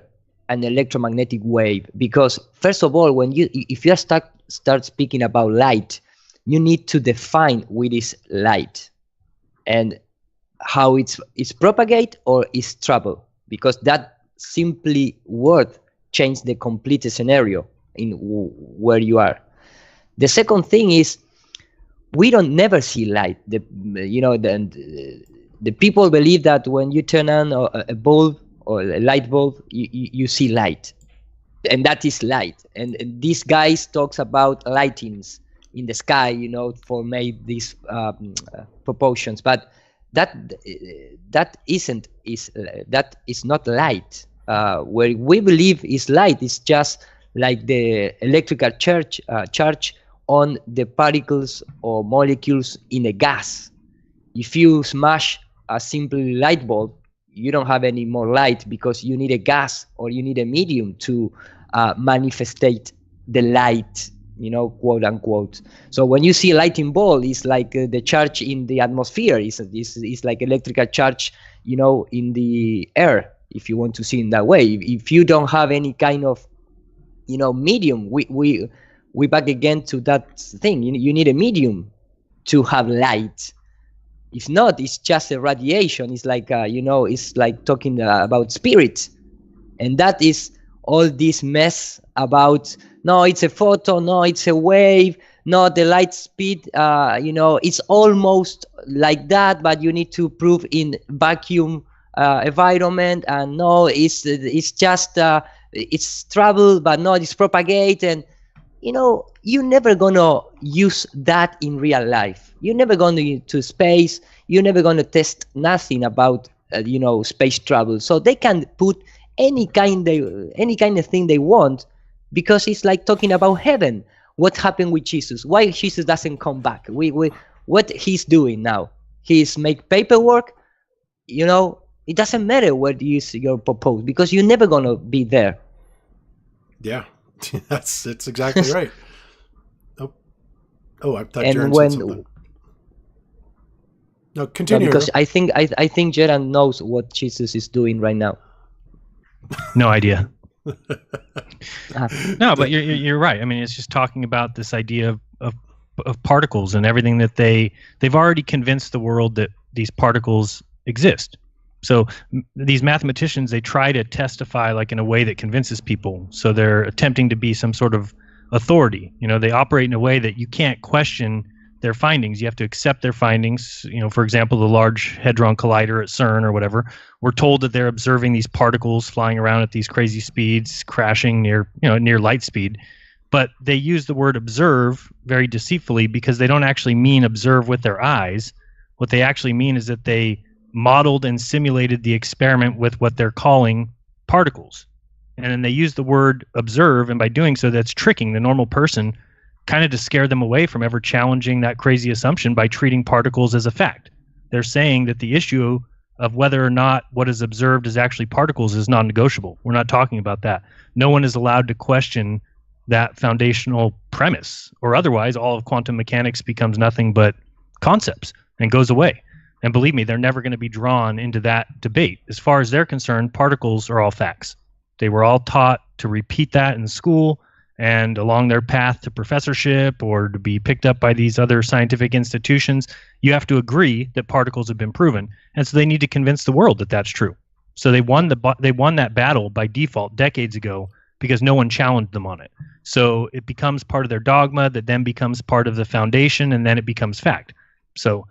C: an electromagnetic wave, because first of all, if you start speaking about light, you need to define what is light and how it's propagate or is travel, because that simply word change the complete scenario in where you are. The second thing is, we don't never see light. The people believe that when you turn on a bulb or a light bulb, you see light, and that is light. And these guys talks about lightings in the sky, for made these proportions, but that is not light. Where we believe is light is just like the electrical charge on the particles or molecules in a gas. If you smash a simple light bulb, you don't have any more light, because you need a gas or you need a medium to manifestate the light, quote unquote. So when you see a lightning ball, it's like the charge in the atmosphere is like electrical charge, in the air, if you want to see in that way. If you don't have any kind of, medium, we back again to that thing. You need a medium to have light. If not, it's just a radiation. It's like, it's like talking about spirit. And that is all this mess about, no, it's a photon, no, it's a wave, no, the light speed, it's almost like that, but you need to prove in vacuum environment, and no, it's just, it's travel, but no, it's propagate, and, you're never gonna use that in real life. You're never going to space. You're never gonna test nothing about, space travel. So they can put any kind of thing they want, because it's like talking about heaven. What happened with Jesus? Why Jesus doesn't come back? What he's doing now? He's make paperwork. It doesn't matter what you propose, because you're never gonna be there.
D: Yeah, that's exactly right. Oh, I thought Jaron said something. No, continue.
C: No, because I think Jaron knows what Jesus is doing right now.
E: No idea. No, but you're right. I mean, it's just talking about this idea of particles and everything that they've already convinced the world that these particles exist. So these mathematicians, they try to testify like in a way that convinces people. So they're attempting to be some sort of authority. They operate in a way that you can't question their findings. You have to accept their findings. For example, the Large Hadron Collider at CERN or whatever, we're told that they're observing these particles flying around at these crazy speeds, crashing near light speed. But they use the word observe very deceitfully, because they don't actually mean observe with their eyes. What they actually mean is that they modeled and simulated the experiment with what they're calling particles. And then they use the word observe, and by doing so, that's tricking the normal person, kind of to scare them away from ever challenging that crazy assumption by treating particles as a fact. They're saying that the issue of whether or not what is observed is actually particles is non-negotiable. We're not talking about that. No one is allowed to question that foundational premise, or otherwise all of quantum mechanics becomes nothing but concepts and goes away. And believe me, they're never going to be drawn into that debate. As far as they're concerned, particles are all facts. They were all taught to repeat that in school and along their path to professorship or to be picked up by these other scientific institutions. You have to agree that particles have been proven. And so they need to convince the world that that's true. So they won that battle by default decades ago because no one challenged them on it. So it becomes part of their dogma that then becomes part of the foundation, and then it becomes fact. So,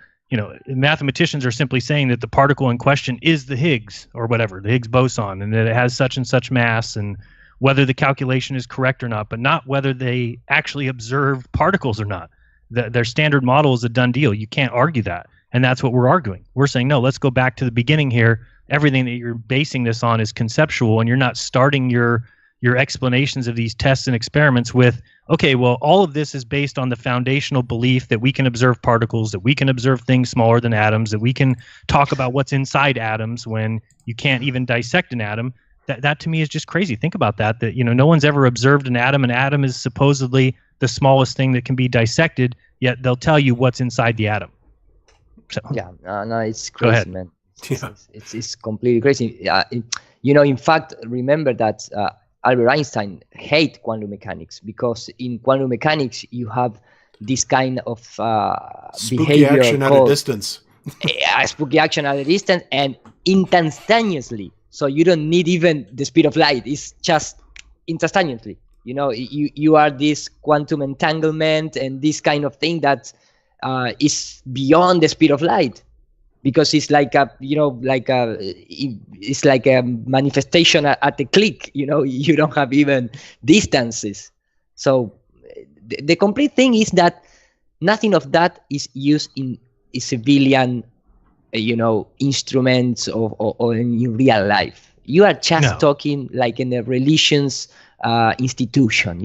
E: mathematicians are simply saying that the particle in question is the Higgs or whatever, the Higgs boson, and that it has such and such mass, and whether the calculation is correct or not, but not whether they actually observe particles or not. Their standard model is a done deal. You can't argue that. And that's what we're arguing. We're saying, no, let's go back to the beginning here. Everything that you're basing this on is conceptual, and you're not starting your explanations of these tests and experiments with, okay, well, all of this is based on the foundational belief that we can observe particles, that we can observe things smaller than atoms, that we can talk about what's inside atoms when you can't even dissect an atom. That to me is just crazy. Think about that no one's ever observed an atom. An atom is supposedly the smallest thing that can be dissected, yet they'll tell you what's inside the atom. So,
C: Yeah, no, it's
E: Go ahead.
C: crazy, man. It's completely crazy. In fact, remember that Albert Einstein hated quantum mechanics because in quantum mechanics you have this kind of
D: Spooky
C: behavior
D: action at a
C: called
D: distance.
C: spooky action at a distance and instantaneously. So you don't need even the speed of light. It's just instantaneously. You are this quantum entanglement and this kind of thing that is beyond the speed of light, because it's like it's like a manifestation at a click. You don't have even distances. So the complete thing is that nothing of that is used in civilian instruments or in real life. You are just talking like in a religious institution,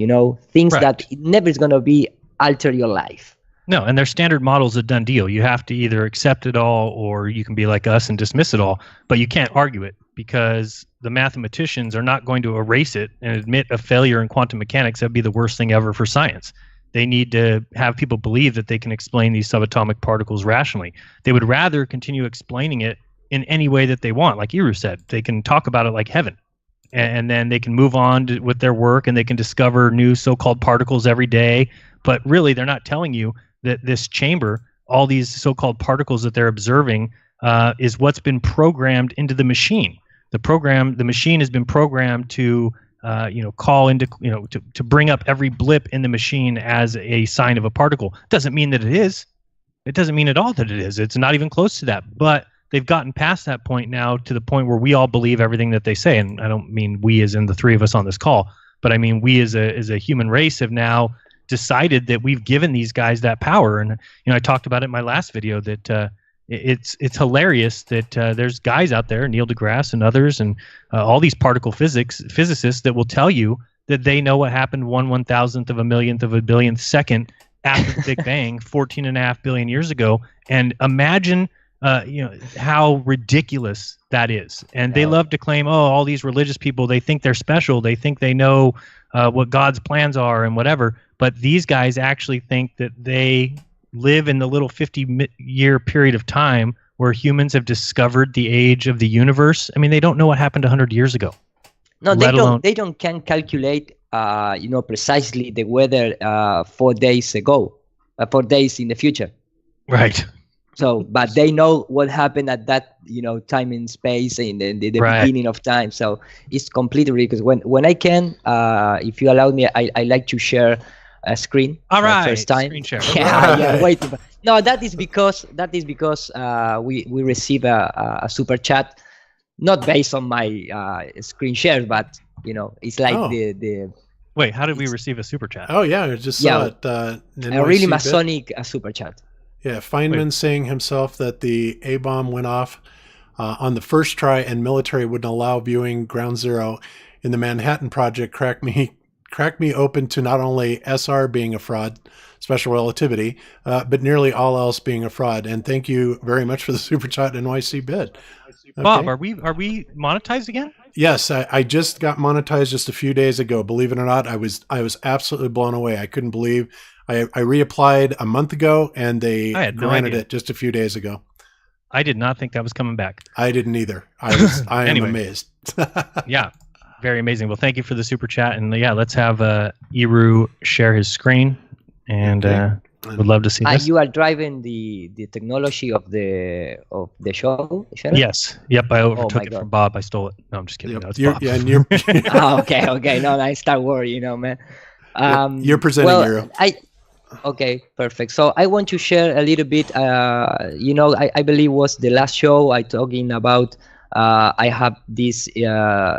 C: things
E: Right.
C: that never is going to be alter your life.
E: No, and their standard model is a done deal. You have to either accept it all or you can be like us and dismiss it all, but you can't argue it because the mathematicians are not going to erase it and admit a failure in quantum mechanics. That'd be the worst thing ever for science. They need to have people believe that they can explain these subatomic particles rationally. They would rather continue explaining it in any way that they want. Like Iru said, they can talk about it like heaven. And then they can move on with their work and they can discover new so-called particles every day. But really, they're not telling you that this chamber, all these so-called particles that they're observing, is what's been programmed into the machine. The machine has been programmed to call into, to bring up every blip in the machine as a sign of a particle. Doesn't mean that it is. It doesn't mean at all that it is. It's not even close to that. But they've gotten past that point now to the point where we all believe everything that they say. And I don't mean we as in the three of us on this call, but I mean we as a human race have now decided that we've given these guys that power. And I talked about it in my last video that it's hilarious that there's guys out there, Neil deGrasse and others, and all these particle physicists that will tell you that they know what happened 1/1000th of a millionth of a billionth second after the Big Bang 14.5 billion years ago. And imagine how ridiculous that is. And they love to claim, all these religious people, they think they're special, they think they know what God's plans are and whatever. But these guys actually think that they live in the little 50-year period of time where humans have discovered the age of the universe. I mean, they don't know what happened 100 years ago.
C: No, they don't can calculate precisely the weather 4 days ago, 4 days in the future.
E: Right.
C: So, but they know what happened at that, time and space in the
E: Right.
C: beginning of time. So it's completely ridiculous. When I can, if you allow me, I like to share a screen.
E: All right.
C: First time.
E: Screen share.
C: Yeah, wait. No, that is because we receive a super chat, not based on my screen share, but it's like the.
E: Wait, how did we receive a super chat?
D: Oh yeah, I just saw it.
C: A really Masonic super chat.
D: Yeah, Feynman saying himself that the A-bomb went off on the first try and military wouldn't allow viewing Ground Zero in the Manhattan Project cracked me open to not only SR being a fraud, special relativity, but nearly all else being a fraud. And thank you very much for the super chat, NYC bid. Okay.
E: Bob, are we monetized again?
D: Yes, I just got monetized just a few days ago. Believe it or not, I was absolutely blown away. I couldn't believe I reapplied a month ago and they
E: I had no
D: granted
E: idea.
D: it just a few days ago.
E: I did not think that was coming back.
D: I didn't either. I am
E: Anyway.
D: amazed.
E: Yeah, very amazing. Well, thank you for the super chat, and yeah, let's have Iru share his screen, and would love to see this.
C: You are driving the technology of the show, Shannon?
E: Yes. Yep. I overtook
C: my
E: it
C: God.
E: from Bob. I stole it. No, I'm just kidding.
D: Yep.
E: No, it's
D: You're-
E: Bob.
D: yeah, and you're
C: Okay. No, I start worrying, man.
D: you're presenting
C: well,
D: Euro.
C: Okay, perfect. So I want to share a little bit. I believe was the last show I talking about. I have this $80,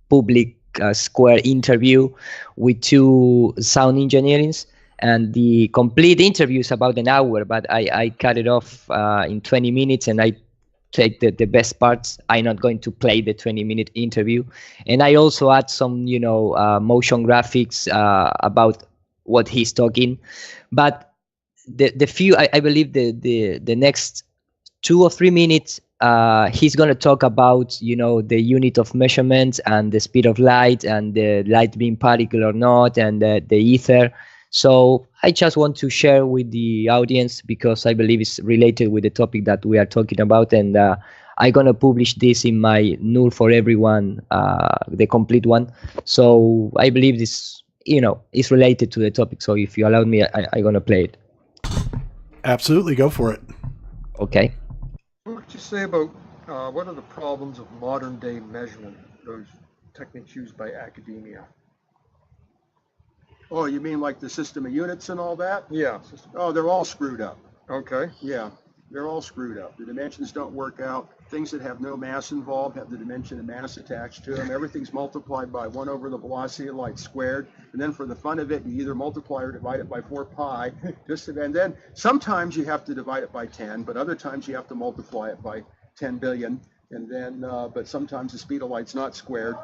C: public square interview with two sound engineers, and the complete interview is about an hour, but I cut it off in 20 minutes, and I take the best parts. I'm not going to play the 20-minute interview, and I also add some motion graphics about what he's talking. But the few I believe the next 2 or 3 minutes he's going to talk about the unit of measurements and the speed of light and the light being particle or not, and the ether. So I just want to share with the audience because I believe it's related with the topic that we are talking about, and I'm gonna publish this in my Null for Everyone, the complete one. So I believe this, is related to the topic. So if you allow me, I'm gonna play it.
D: Absolutely, go for it.
C: Okay.
L: What would you say about what are the problems of modern day measurement, those techniques used by academia?
M: Oh, you mean like the system of units and all that?
L: Yeah.
M: Oh, they're all screwed up.
L: Okay.
M: Yeah, they're all screwed up. The dimensions don't work out. Things that have no mass involved have the dimension of mass attached to them. Everything's multiplied by 1 over the velocity of light squared. And then for the fun of it, you either multiply or divide it by 4 pi. And then sometimes you have to divide it by 10, but other times you have to multiply it by 10 billion. And then, but sometimes the speed of light's not squared.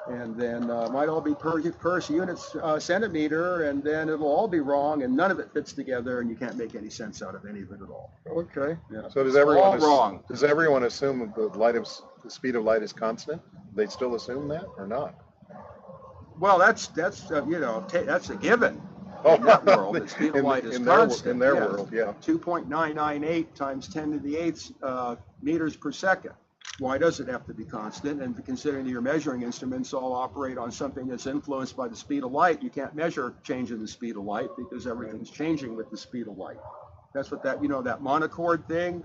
M: And then might all be per units centimeter, and then it'll all be wrong, and none of it fits together, and you can't make any sense out of any of it at all.
L: Okay.
M: Yeah.
N: So does
M: It's
N: everyone
M: all wrong?
N: Does everyone assume the speed of light is constant? They still assume that or not?
M: Well, that's that's a given.
N: Oh,
M: In that world, the speed of light is constant.
N: in their world, yeah.
M: 2.998 times 10 to the 8th meters per second. Why does it have to be constant? And considering that your measuring instruments all operate on something that's influenced by the speed of light, you can't measure change in the speed of light because everything's changing with the speed of light. That's what that monochord thing,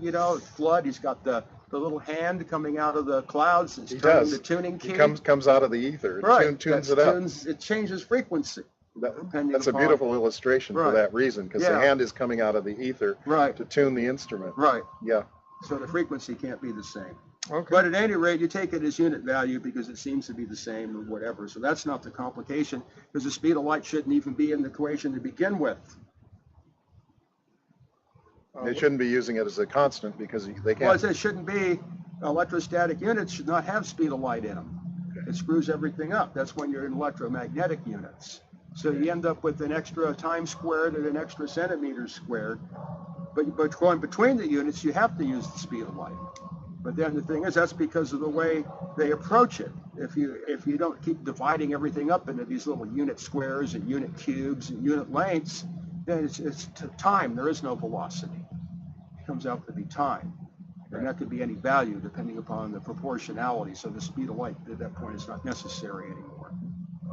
M: Flood, he's got the little hand coming out of the clouds. It's turning the tuning key.
N: He comes out of the ether.
M: Right.
N: Tunes it up.
M: It changes frequency.
N: That's a beautiful illustration for that reason, because the hand is coming out of the ether to tune the instrument.
M: Right.
N: Yeah.
M: So the frequency can't be the same.
L: Okay.
M: But at any rate, you take it as unit value because it seems to be the same or whatever. So that's not the complication, because the speed of light shouldn't even be in the equation to begin with.
N: They shouldn't be using it as a constant because they
M: Well,
N: can't.
M: it shouldn't be. Electrostatic units should not have speed of light in them. It screws everything up. That's when you're in electromagnetic units. So you end up with an extra time squared and an extra centimeters squared. But going between the units, you have to use the speed of light. But then the thing is, that's because of the way they approach it. If you don't keep dividing everything up into these little unit squares and unit cubes and unit lengths, then it's time. There is no velocity. It comes out to be time. And that could be any value depending upon the proportionality. So the speed of light at that point is not necessary anymore.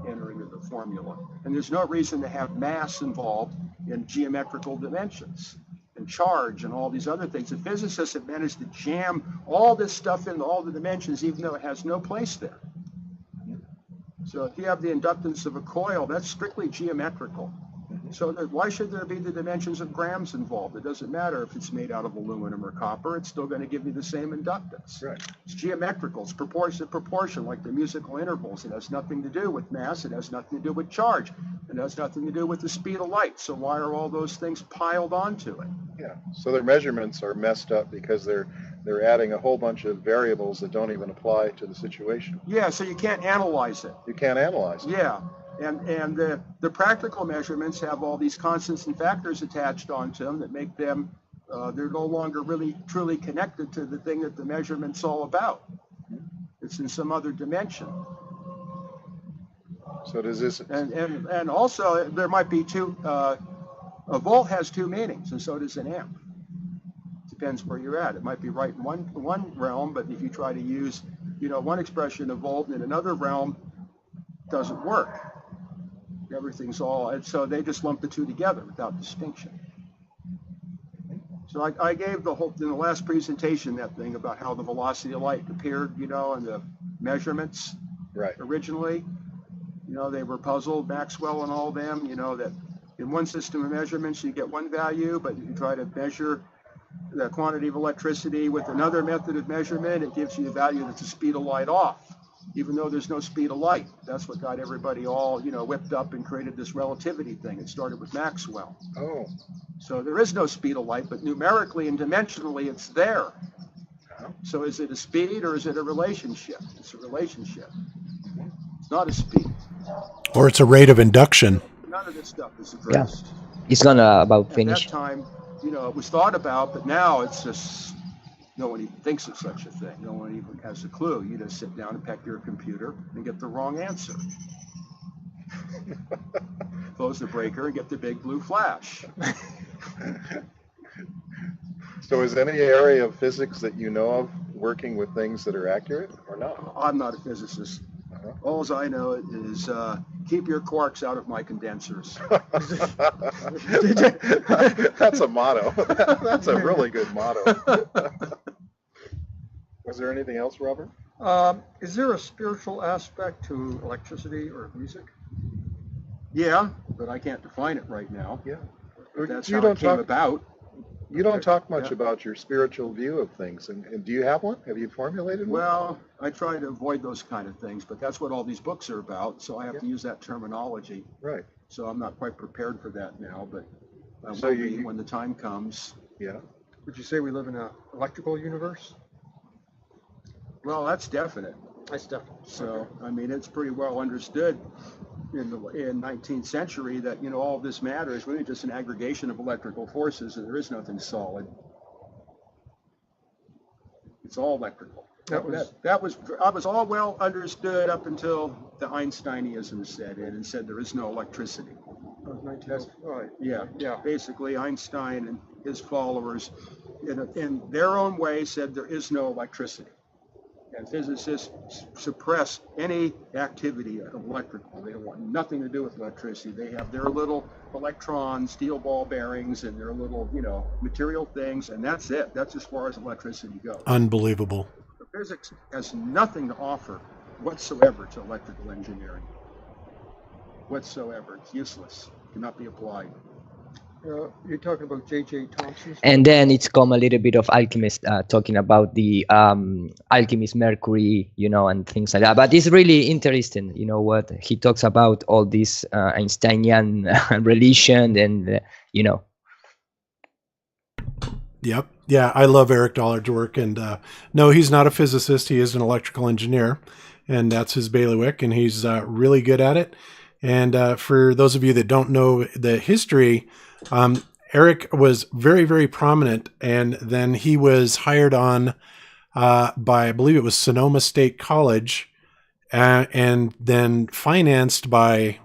M: Enter into the formula. And there's no reason to have mass involved in geometrical dimensions and charge and all these other things. The physicists have managed to jam all this stuff into all the dimensions, even though it has no place there. So if you have the inductance of a coil, that's strictly geometrical. So why should there be the dimensions of grams involved? It doesn't matter if it's made out of aluminum or copper. It's still going to give you the same inductance.
N: Right.
M: It's geometrical. It's proportion, like the musical intervals. It has nothing to do with mass. It has nothing to do with charge. It has nothing to do with the speed of light. So why are all those things piled onto it?
N: Yeah. So their measurements are messed up because they're adding a whole bunch of variables that don't even apply to the situation.
M: Yeah. So you can't analyze it.
N: You can't analyze it.
M: Yeah. And the practical measurements have all these constants and factors attached onto them that make them They're no longer really truly connected to the thing that the measurement's all about. It's in some other dimension.
N: So does this?
M: And also there might be two. A volt has two meanings, and so does an amp. Depends where you're at. It might be right in one realm, but if you try to use, one expression of volt in another realm, it doesn't work. Everything's all, and so they just lump the two together without distinction. So I gave in the last presentation that thing about how the velocity of light appeared, and the measurements originally. They were puzzled, Maxwell and all them, that in one system of measurements you get one value, but if you try to measure the quantity of electricity with another method of measurement, it gives you a value that's the speed of light off, even though there's no speed of light. That's what got everybody all, whipped up and created this relativity thing. It started with Maxwell.
N: Oh.
M: So there is no speed of light, but numerically and dimensionally it's there. So is it a speed or is it a relationship? It's a relationship. It's not a speed.
D: Or it's a rate of induction.
M: None of this stuff is addressed.
C: Yeah. It's gonna about finish.
M: At that time, it was thought about, but now it's just, no one even thinks of such a thing. No one even has a clue. You just sit down and peck your computer and get the wrong answer. Close the breaker and get the big blue flash.
N: So is any area of physics that you know of working with things that are accurate or not?
M: I'm not a physicist. All I know is keep your quarks out of my condensers.
N: That's a motto. That's a really good motto. Was there anything else, Robert?
L: Is there a spiritual aspect to electricity or music?
M: Yeah, but I can't define it right now.
N: Yeah.
M: That's how it came about.
N: You don't talk much about your spiritual view of things, and do you have one? Have you formulated one?
M: Well, I try to avoid those kind of things, but that's what all these books are about, so I have to use that terminology.
N: Right.
M: So I'm not quite prepared for that now, but I
N: So
M: will be when the time comes.
N: Yeah.
L: Would you say we live in an electrical universe?
M: Well, that's definite.
L: That's definite.
M: So, I mean, it's pretty well understood in 19th century that, all of this matter is really just an aggregation of electrical forces, and there is nothing solid. It's all electrical. That was all well understood up until the Einsteinianism set in and said there is no electricity. Yeah. Basically, Einstein and his followers, in their own way, said there is no electricity. And physicists suppress any activity of electrical. They don't want nothing to do with electricity. They have their little electrons, steel ball bearings, and their little, material things, and that's it. That's as far as electricity goes.
D: Unbelievable.
M: So physics has nothing to offer whatsoever to electrical engineering. Whatsoever. It's useless. It cannot be applied.
L: You're talking about J.J. Thomson?
C: And then it's come a little bit of alchemist talking about the alchemist Mercury, and things like that. But it's really interesting, what he talks about, all this Einsteinian religion and,
D: Yep. Yeah, I love Eric Dollard's work. And no, he's not a physicist. He is an electrical engineer. And that's his bailiwick. And he's really good at it. And for those of you that don't know the history, Eric was very, very prominent, and then he was hired on by, I believe it was Sonoma State College, and then financed by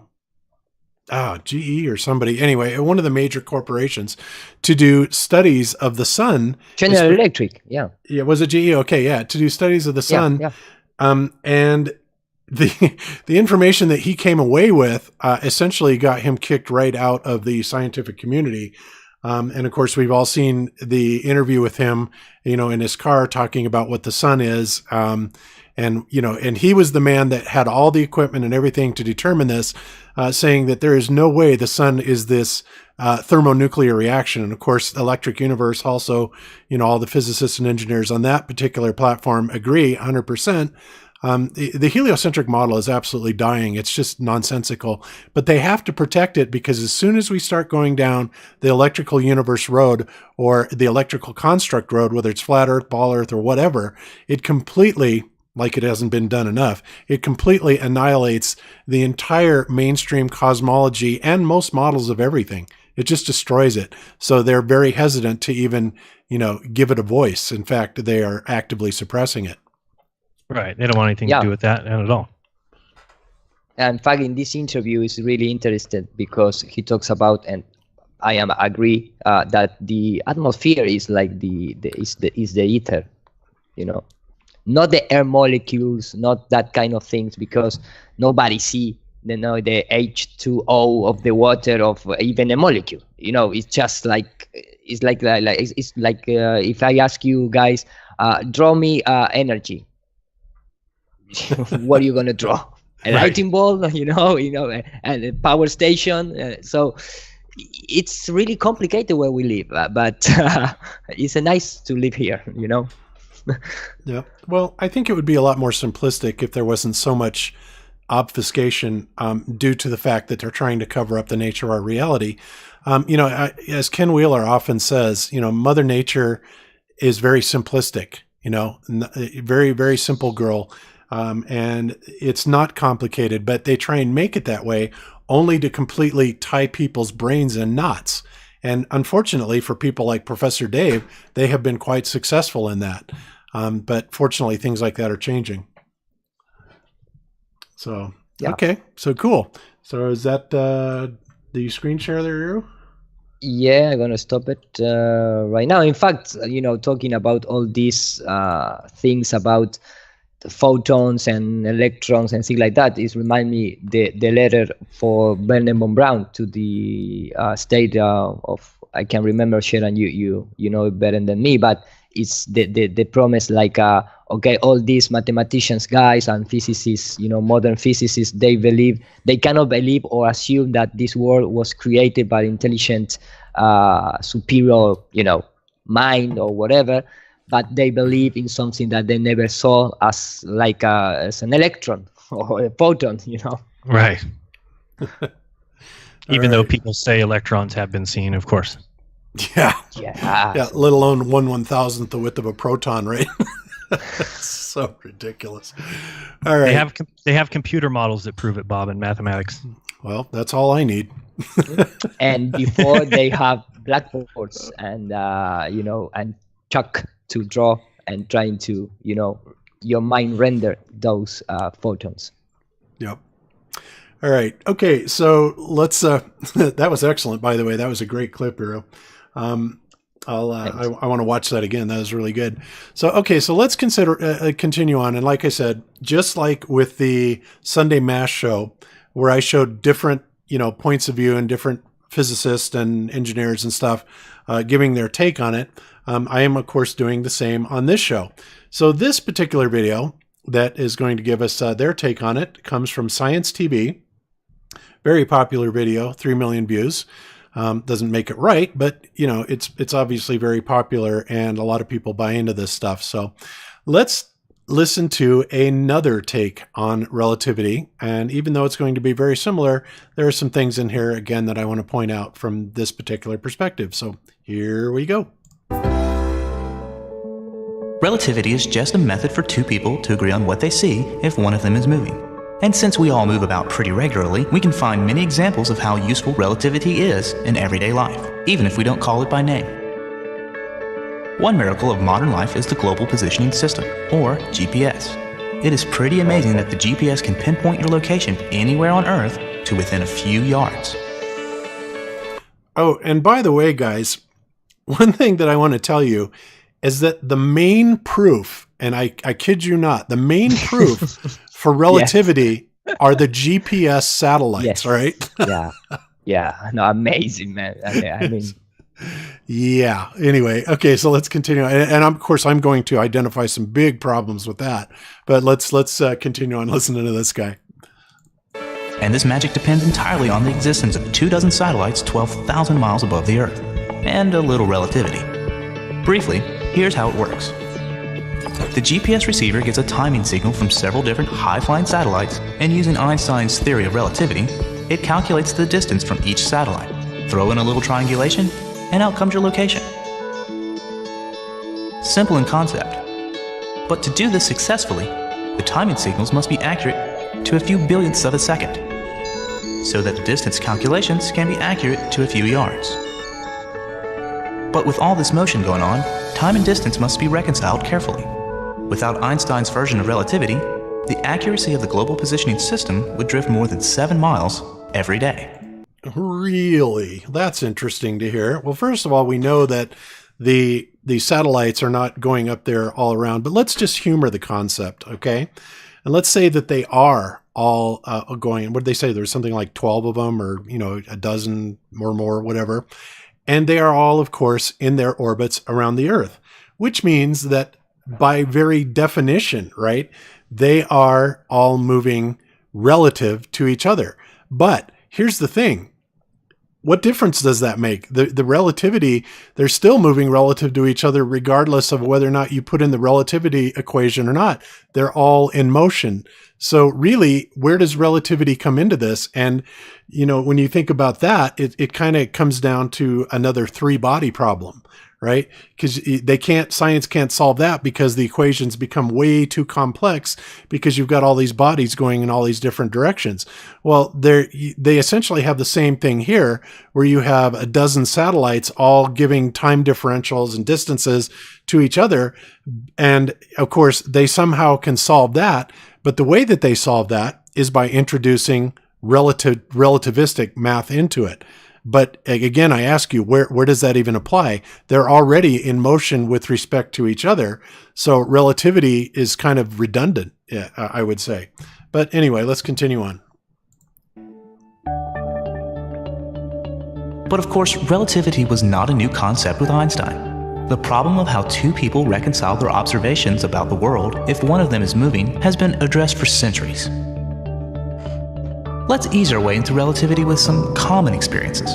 D: GE or somebody. Anyway, one of the major corporations to do studies of the sun.
C: General Electric, yeah.
D: Yeah, was it GE? Okay, yeah, to do studies of the sun.
C: Yeah.
D: And the information that he came away with essentially got him kicked right out of the scientific community. And of course, we've all seen the interview with him, in his car talking about what the sun is. And he was the man that had all the equipment and everything to determine this, saying that there is no way the sun is this thermonuclear reaction. And of course, the Electric Universe also, all the physicists and engineers on that particular platform agree 100%. The heliocentric model is absolutely dying. It's just nonsensical, but they have to protect it because as soon as we start going down the electrical universe road or the electrical construct road, whether it's flat earth, ball earth, or whatever, it completely, like it hasn't been done enough, it completely annihilates the entire mainstream cosmology and most models of everything. It just destroys it. So they're very hesitant to even, give it a voice. In fact, they are actively suppressing it.
E: Right. They don't want anything to do with that at all.
C: In fact, in this interview, is really interested because he talks about, and I agree that the atmosphere is like the ether, not the air molecules, not that kind of things, because nobody see the H2O of the water of even a molecule. It's just like it's like if I ask you guys, draw me energy. What are you gonna draw? A lighting bulb, and a power station. So it's really complicated where we live, but it's nice to live here,
D: Yeah. Well, I think it would be a lot more simplistic if there wasn't so much obfuscation due to the fact that they're trying to cover up the nature of our reality. As Ken Wheeler often says, Mother Nature is very simplistic, very, very simple girl. And it's not complicated, but they try and make it that way only to completely tie people's brains in knots. And unfortunately for people like Professor Dave, they have been quite successful in that. But fortunately, things like that are changing. So, Okay. So cool. So is that, do you screen share there, Eru?
C: Yeah, I'm going to stop it right now. In fact, talking about all these things about photons and electrons and things like that, is remind me the letter for Bernard von Braun to the state of, I can remember, Sharon, you know it better than me, but it's the promise, like okay, all these mathematicians guys and physicists, modern physicists, they cannot believe or assume that this world was created by intelligent superior mind or whatever, but they believe in something that they never saw as as an electron or a photon,
E: Right. Even though people say electrons have been seen, of course.
D: Yeah. Let alone 1/1000th the width of a proton, right? So ridiculous. All right.
E: They have computer models that prove it, Bob, in mathematics.
D: Well, that's all I need.
C: And before they have blackboards and and chalk to draw and trying to your mind render those photons.
D: Yep. All right. Okay. So let's. That was excellent, by the way. That was a great clip, Eru. I want to watch that again. That was really good. So okay. So let's continue on. And like I said, just like with the Sunday Mass show, where I showed different points of view and different physicists and engineers and stuff giving their take on it, I am of course doing the same on this show. So this particular video that is going to give us their take on it comes from Science TV. Very popular video, 3 million views. Doesn't make it right, but it's obviously very popular and a lot of people buy into this stuff. So let's listen to another take on relativity. And even though it's going to be very similar, there are some things in here again that I want to point out from this particular perspective. So here we go.
O: Relativity is just a method for two people to agree on what they see if one of them is moving. And since we all move about pretty regularly, we can find many examples of how useful relativity is in everyday life, even if we don't call it by name. One miracle of modern life is the Global Positioning System, or GPS. It is pretty amazing that the GPS can pinpoint your location anywhere on Earth to within a few yards.
D: Oh, and by the way, guys, one thing that I want to tell you is that the main proof, and I kid you not, the main proof for relativity are the GPS satellites, right?
C: Yeah. No, amazing, man. I mean,
D: yeah. Anyway, okay, so let's continue, and of course, I'm going to identify some big problems with that. But let's continue on listening to this guy.
O: And this magic depends entirely on the existence of 24 satellites 12,000 miles above the Earth, and a little relativity. Briefly, here's how it works. The GPS receiver gets a timing signal from several different high-flying satellites, and using Einstein's theory of relativity, it calculates the distance from each satellite. Throw in a little triangulation, and out comes your location. Simple in concept. But to do this successfully, the timing signals must be accurate to a few billionths of a second. so that the distance calculations can be accurate to a few yards. But with all this motion going on, time and distance must be reconciled carefully. Without Einstein's version of relativity, the accuracy of the global positioning system would drift more than 7 miles every day.
D: Really? That's interesting to hear. Well, first of all, we know that the satellites are not going up there all around, but let's just humor the concept, okay? And let's say that they are all going, what did they say? There's something like 12 of them, or, a dozen or more, whatever. And they are all, of course, in their orbits around the Earth, which means that by very definition, right, they are all moving relative to each other. But here's the thing. What difference does that make? The relativity, they're still moving relative to each other regardless of whether or not you put in the relativity equation or not. They're all in motion. So really, where does relativity come into this? And, when you think about that, it kind of comes down to another three-body problem, right? Because science can't solve that because the equations become way too complex because you've got all these bodies going in all these different directions. Well, they essentially have the same thing here, where you have a dozen satellites all giving time differentials and distances to each other. And of course, they somehow can solve that. But the way that they solve that is by introducing relativistic math into it. But again, I ask you, where does that even apply? They're already in motion with respect to each other. So relativity is kind of redundant, I would say. But anyway, let's continue on.
O: But of course, relativity was not a new concept with Einstein. The problem of how two people reconcile their observations about the world if one of them is moving has been addressed for centuries. Let's ease our way into relativity with some common experiences.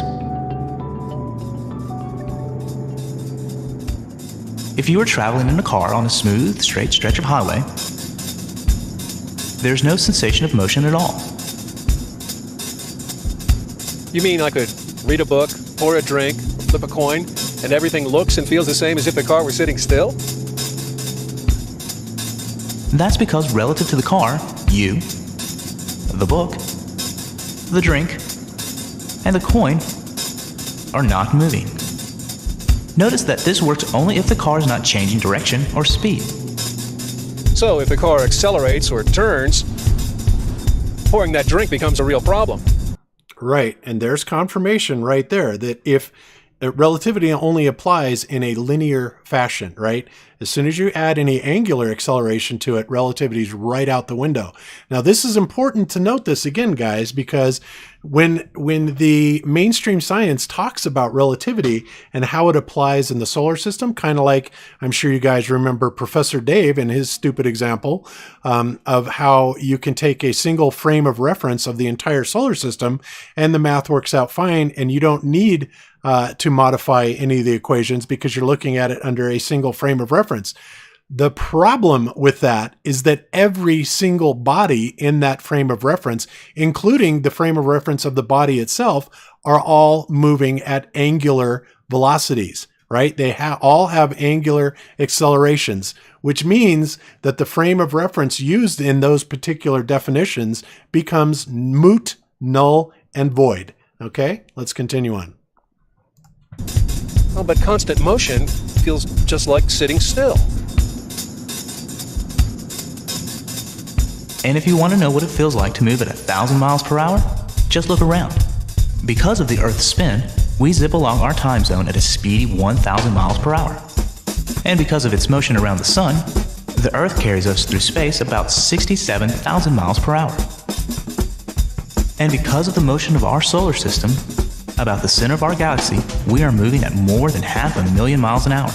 O: If you are traveling in a car on a smooth, straight stretch of highway, there's no sensation of motion at all.
P: You mean I could read a book, pour a drink, flip a coin, and everything looks and feels the same as if the car were sitting still?
O: That's because relative to the car, you, the book, the drink, and the coin are not moving. Notice that this works only if the car is not changing direction or speed.
P: So if the car accelerates or turns, pouring that drink becomes a real problem.
D: Right, and there's confirmation right there that if relativity only applies in a linear fashion, right? As soon as you add any angular acceleration to it, relativity is right out the window. Now, this is important to note this again, guys, because when the mainstream science talks about relativity and how it applies in the solar system, kind of like, I'm sure you guys remember Professor Dave and his stupid example of how you can take a single frame of reference of the entire solar system and the math works out fine, and you don't need to modify any of the equations because you're looking at it under a single frame of reference. The problem with that is that every single body in that frame of reference, including the frame of reference of the body itself, are all moving at angular velocities, right? They all have angular accelerations, which means that the frame of reference used in those particular definitions becomes moot, null, and void. Okay, let's continue on.
P: Oh, but constant motion feels just like sitting still.
O: And if you want to know what it feels like to move at 1,000 miles per hour, just look around. Because of the Earth's spin, we zip along our time zone at a speedy 1,000 miles per hour. And because of its motion around the sun, the Earth carries us through space about 67,000 miles per hour. And because of the motion of our solar system, about the center of our galaxy, we are moving at more than 500,000 miles an hour.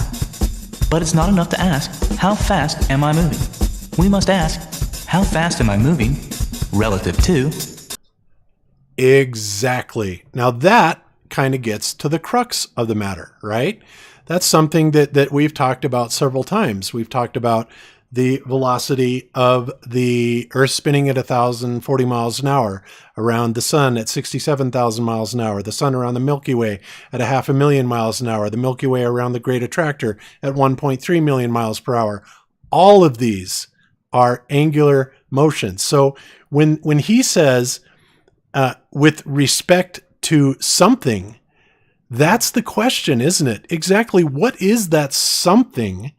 O: But it's not enough to ask, how fast am I moving? We must ask, how fast am I moving relative to?
D: Exactly. Now that kind of gets to the crux of the matter, right? That's something that we've talked about several times. We've talked about the velocity of the Earth spinning at 1,040 miles an hour, around the sun at 67,000 miles an hour, the sun around the Milky Way at 500,000 miles an hour, the Milky Way around the Great Attractor at 1.3 million miles per hour. All of these are angular motions. So when he says with respect to something, that's the question, isn't it? Exactly what is that something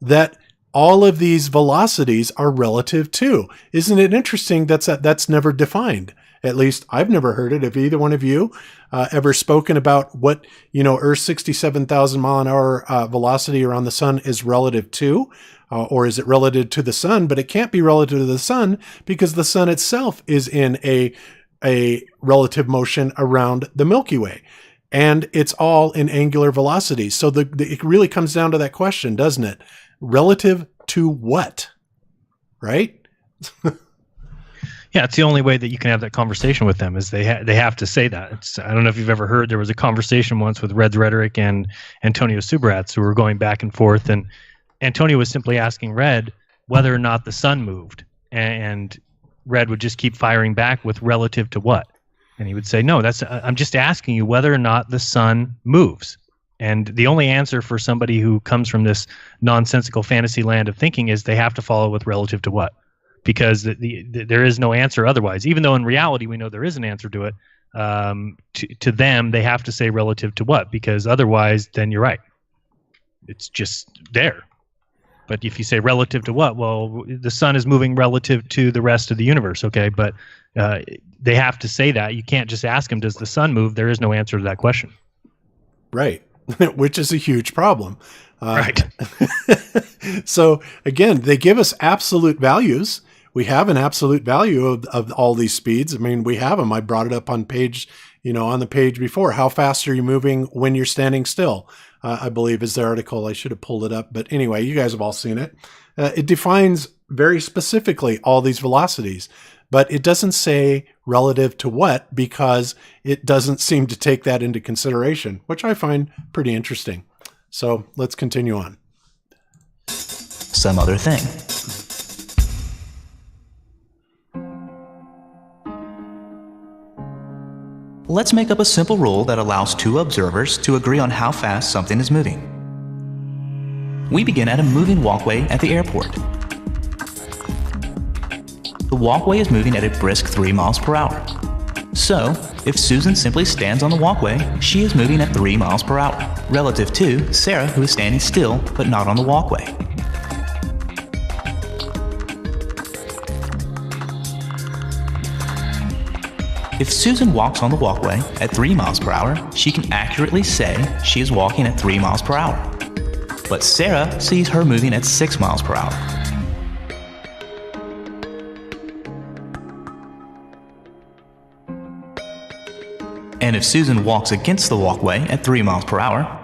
D: that all of these velocities are relative to? Isn't it interesting that's never defined? At least I've never heard it. Have either one of you ever spoken about what, Earth's 67,000 mile an hour velocity around the sun is relative to? Or is it relative to the sun? But it can't be relative to the sun because the sun itself is in a relative motion around the Milky Way. And it's all in angular velocities. So it really comes down to that question, doesn't it? Relative to what? Right?
E: Yeah, it's the only way that you can have that conversation with them is they have to say that. I don't know if you've ever heard, there was a conversation once with Red's Rhetoric and Antonio Subrats who were going back and forth, and Antonio was simply asking Red whether or not the sun moved, and Red would just keep firing back with relative to what? And he would say, no, I'm just asking you whether or not the sun moves. And the only answer for somebody who comes from this nonsensical fantasy land of thinking is they have to follow with relative to what? Because there is no answer otherwise. Even though in reality we know there is an answer to it, to them they have to say relative to what? Because otherwise, then you're right. It's just there. But if you say relative to what? Well, the sun is moving relative to the rest of the universe, okay? But they have to say that. You can't just ask them, does the sun move? There is no answer to that question.
D: Right. Which is a huge problem.
E: Right.
D: So again, they give us absolute values. We have an absolute value of all these speeds. I mean, we have them. I brought it up on on the page before. How fast are you moving when you're standing still? I believe is the article. I should have pulled it up. But anyway, you guys have all seen it. It defines very specifically all these velocities. But it doesn't say relative to what, because it doesn't seem to take that into consideration, which I find pretty interesting. So let's continue on.
O: Some other thing. Let's make up a simple rule that allows two observers to agree on how fast something is moving. We begin at a moving walkway at the airport. The walkway is moving at a brisk 3 miles per hour. So, if Susan simply stands on the walkway, she is moving at 3 miles per hour, relative to Sarah, who is standing still but not on the walkway. If Susan walks on the walkway at 3 miles per hour, she can accurately say she is walking at 3 miles per hour. But Sarah sees her moving at 6 miles per hour. And if Susan walks against the walkway at 3 miles per hour,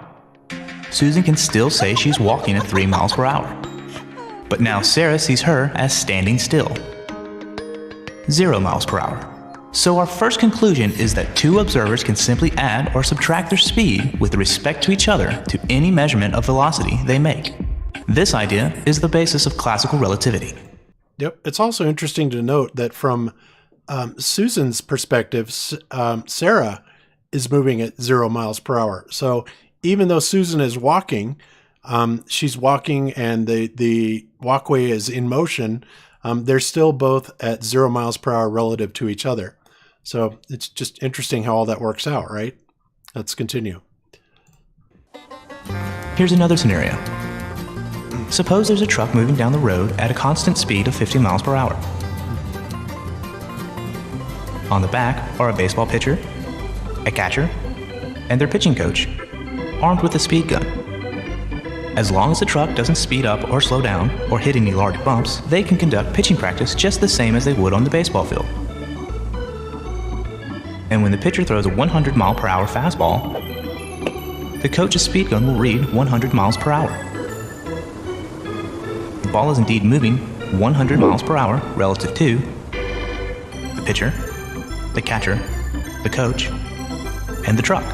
O: Susan can still say she's walking at 3 miles per hour. But now Sarah sees her as standing still, 0 miles per hour. So our first conclusion is that two observers can simply add or subtract their speed with respect to each other to any measurement of velocity they make. This idea is the basis of classical relativity.
D: Yep. It's also interesting to note that from Susan's perspective, Sarah is moving at 0 miles per hour. So even though Susan is walking, she's walking and the walkway is in motion, they're still both at 0 miles per hour relative to each other. So it's just interesting how all that works out, right? Let's continue.
O: Here's another scenario. Suppose there's a truck moving down the road at a constant speed of 50 miles per hour. On the back are a baseball pitcher, a catcher, and their pitching coach, armed with a speed gun. As long as the truck doesn't speed up or slow down or hit any large bumps, they can conduct pitching practice just the same as they would on the baseball field. And when the pitcher throws a 100 mile per hour fastball, the coach's speed gun will read 100 miles per hour. The ball is indeed moving 100 miles per hour relative to the pitcher, the catcher, the coach, and the truck.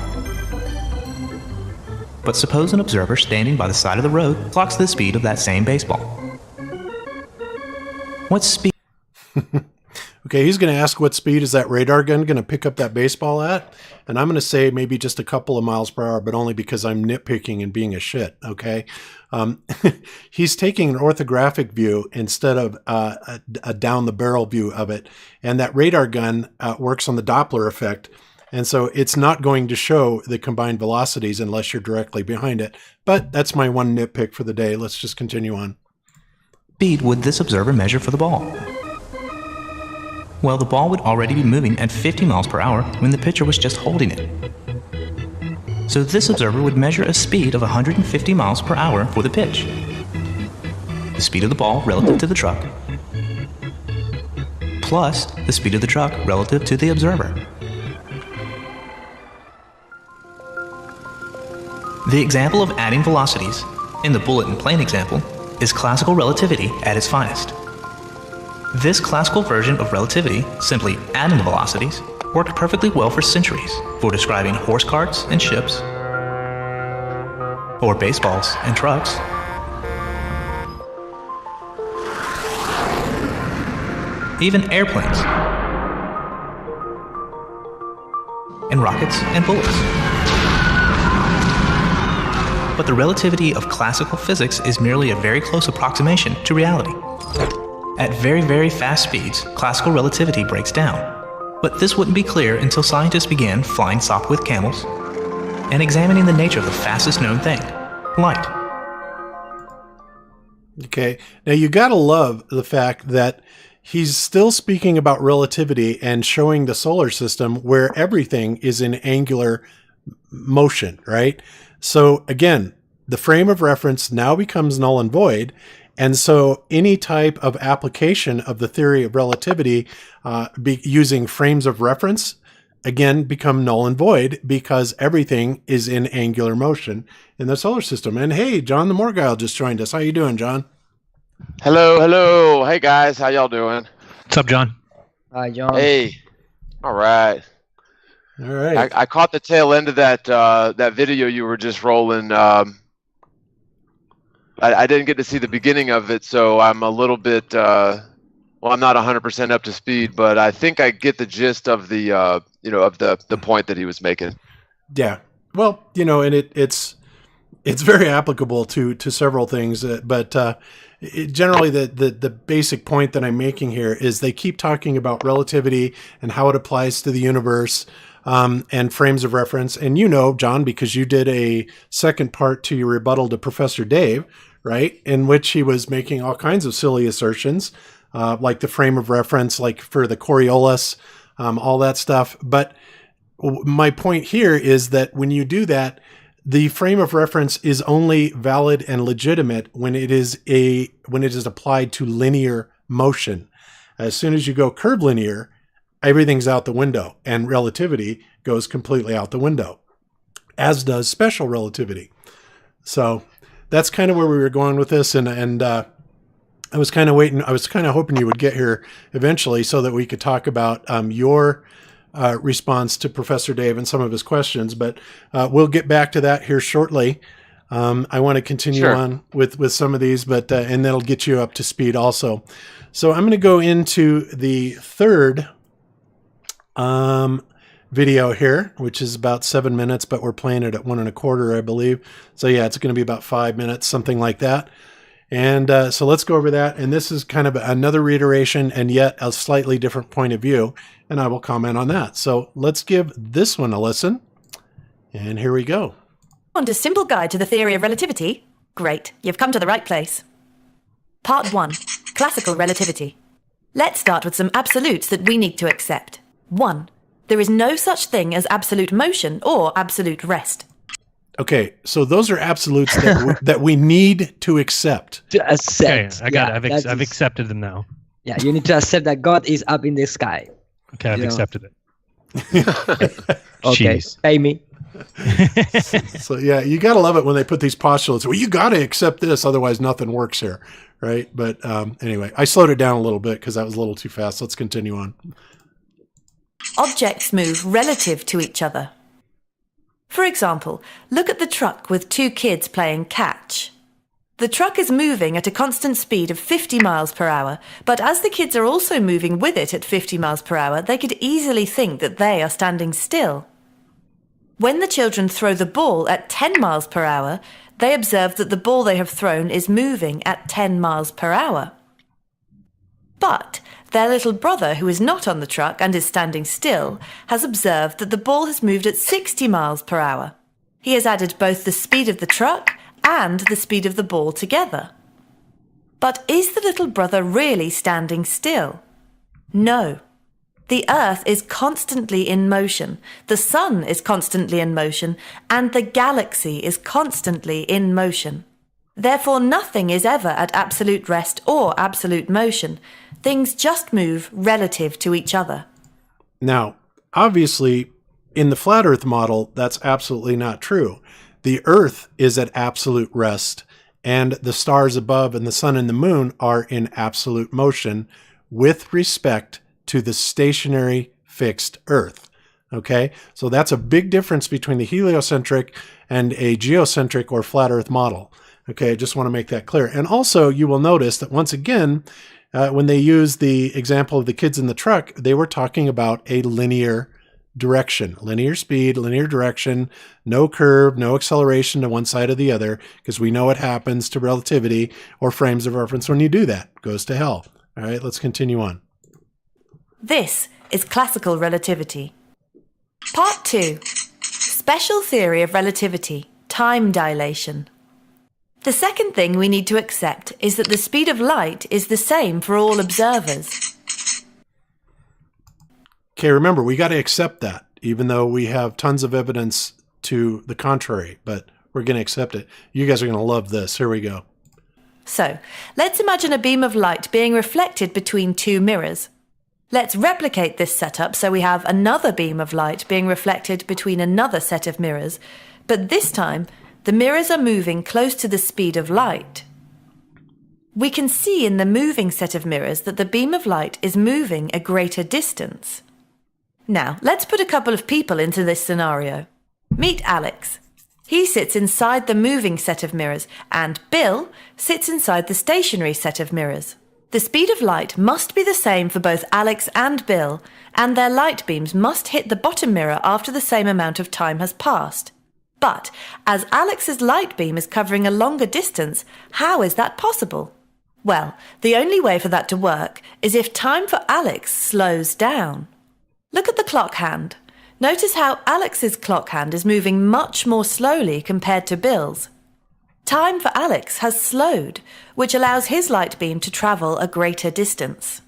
O: But suppose an observer standing by the side of the road clocks the speed of that same baseball. What speed?
D: Okay, he's going to ask what speed is that radar gun going to pick up that baseball at? And I'm going to say maybe just a couple of miles per hour, but only because I'm nitpicking and being a shit, okay? He's taking an orthographic view instead of a down-the-barrel view of it. And that radar gun works on the Doppler effect. And so it's not going to show the combined velocities unless you're directly behind it. But that's my one nitpick for the day. Let's just continue on.
O: Speed would this observer measure for the ball? Well, the ball would already be moving at 50 miles per hour when the pitcher was just holding it. So this observer would measure a speed of 150 miles per hour for the pitch. The speed of the ball relative to the truck, plus the speed of the truck relative to the observer. The example of adding velocities, in the bullet and plane example, is classical relativity at its finest. This classical version of relativity, simply adding the velocities, worked perfectly well for centuries for describing horse carts and ships, or baseballs and trucks, even airplanes, and rockets and bullets. But the relativity of classical physics is merely a very close approximation to reality. At very, very fast speeds, classical relativity breaks down. But this wouldn't be clear until scientists began flying Sopwith camels and examining the nature of the fastest known thing, light.
D: Okay, now you gotta love the fact that he's still speaking about relativity and showing the solar system where everything is in angular motion, right? So again, the frame of reference now becomes null and void. And so any type of application of the theory of relativity using frames of reference, again, become null and void because everything is in angular motion in the solar system. And hey, John the Morgile just joined us. How you doing, John?
Q: Hello. Hey, guys. How y'all doing?
E: What's up, John?
C: Hi, John.
Q: Hey. All right.
D: All right.
Q: I caught the tail end of that video you were just rolling. I didn't get to see the beginning of it, so I'm a little bit, I'm not 100% up to speed, but I think I get the gist of the, of the point that he was making.
D: Yeah. Well, and it's very applicable to several things, but generally the basic point that I'm making here is they keep talking about relativity and how it applies to the universe, and frames of reference. And John, because you did a second part to your rebuttal to Professor Dave, right, in which he was making all kinds of silly assertions, like the frame of reference, like for the Coriolis, all that stuff. But my point here is that when you do that, the frame of reference is only valid and legitimate when it is applied to linear motion. As soon as you go curvilinear, everything's out the window, and relativity goes completely out the window, as does special relativity. So that's kind of where we were going with this, and I was kind of waiting. I was kind of hoping you would get here eventually so that we could talk about your response to Professor Dave and some of his questions. But we'll get back to that here shortly. I want to continue on with some of these, but and that'll get you up to speed also. So I'm going to go into the third video here, which is about 7 minutes, but we're playing it at 1 1/4, I believe. So yeah, it's going to be about 5 minutes, something like that. And so let's go over that. And this is kind of another reiteration and yet a slightly different point of view. And I will comment on that. So let's give this one a listen. And here we go.
R: Want a simple guide to the theory of relativity? Great, you've come to the right place. Part 1, Classical Relativity. Let's start with some absolutes that we need to accept. 1. There is no such thing as absolute motion or absolute rest.
D: Okay, so those are absolutes that we need to accept.
C: To accept.
E: Okay, I got it. I've accepted them now.
C: Yeah, you need to accept that God is up in the sky.
E: Okay, I've accepted it.
C: Okay,
E: Jeez.
C: pay me.
D: So yeah, you got to love it when they put these postulates. Well, you got to accept this, otherwise nothing works here, right? But anyway, I slowed it down a little bit because that was a little too fast. Let's continue on.
R: Objects move relative to each other. For example, look at the truck with two kids playing catch. The truck is moving at a constant speed of 50 miles per hour, but as the kids are also moving with it at 50 miles per hour, they could easily think that they are standing still. When the children throw the ball at 10 miles per hour, they observe that the ball they have thrown is moving at 10 miles per hour. But their little brother, who is not on the truck and is standing still, has observed that the ball has moved at 60 miles per hour. He has added both the speed of the truck and the speed of the ball together. But is the little brother really standing still? No. The Earth is constantly in motion, the Sun is constantly in motion, and the galaxy is constantly in motion. Therefore, nothing is ever at absolute rest or absolute motion. Things just move relative to each other.
D: Now, obviously, in the flat Earth model, that's absolutely not true. The Earth is at absolute rest, and the stars above and the sun and the moon are in absolute motion with respect to the stationary fixed Earth. Okay, so that's a big difference between the heliocentric and a geocentric or flat Earth model. Okay, I just want to make that clear. And also, you will notice that once again, when they use the example of the kids in the truck, they were talking about a linear direction, linear speed, linear direction, no curve, no acceleration to one side or the other, because we know what happens to relativity or frames of reference when you do that. It goes to hell. All right, let's continue on.
R: This is classical relativity. Part 2. Special theory of relativity, time dilation. The second thing we need to accept is that the speed of light is the same for all observers.
D: Okay, remember, we got to accept that, even though we have tons of evidence to the contrary, but we're going to accept it. You guys are going to love this. Here we go.
R: So, let's imagine a beam of light being reflected between two mirrors. Let's replicate this setup so we have another beam of light being reflected between another set of mirrors, but this time, the mirrors are moving close to the speed of light. We can see in the moving set of mirrors that the beam of light is moving a greater distance. Now, let's put a couple of people into this scenario. Meet Alex. He sits inside the moving set of mirrors, and Bill sits inside the stationary set of mirrors. The speed of light must be the same for both Alex and Bill, and their light beams must hit the bottom mirror after the same amount of time has passed. But, as Alex's light beam is covering a longer distance, how is that possible? Well, the only way for that to work is if time for Alex slows down. Look at the clock hand. Notice how Alex's clock hand is moving much more slowly compared to Bill's. Time for Alex has slowed, which allows his light beam to travel a greater distance.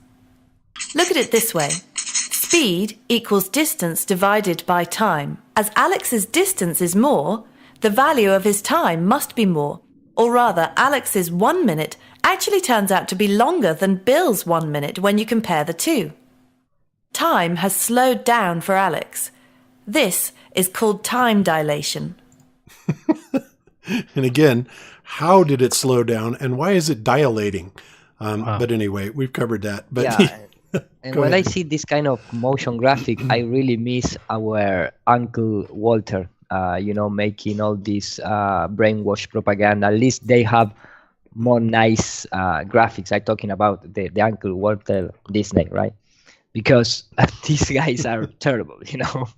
R: Look at it this way. Speed equals distance divided by time. As Alex's distance is more, the value of his time must be more. Or rather, Alex's 1 minute actually turns out to be longer than Bill's 1 minute when you compare the two. Time has slowed down for Alex. This is called time dilation.
D: And again, how did it slow down and why is it dilating? But anyway, we've covered that. But
C: yeah. And when I see this kind of motion graphic, I really miss our Uncle Walter, making all this brainwash propaganda. At least they have more nice graphics. I'm talking about the Uncle Walter Disney, right? Because these guys are terrible,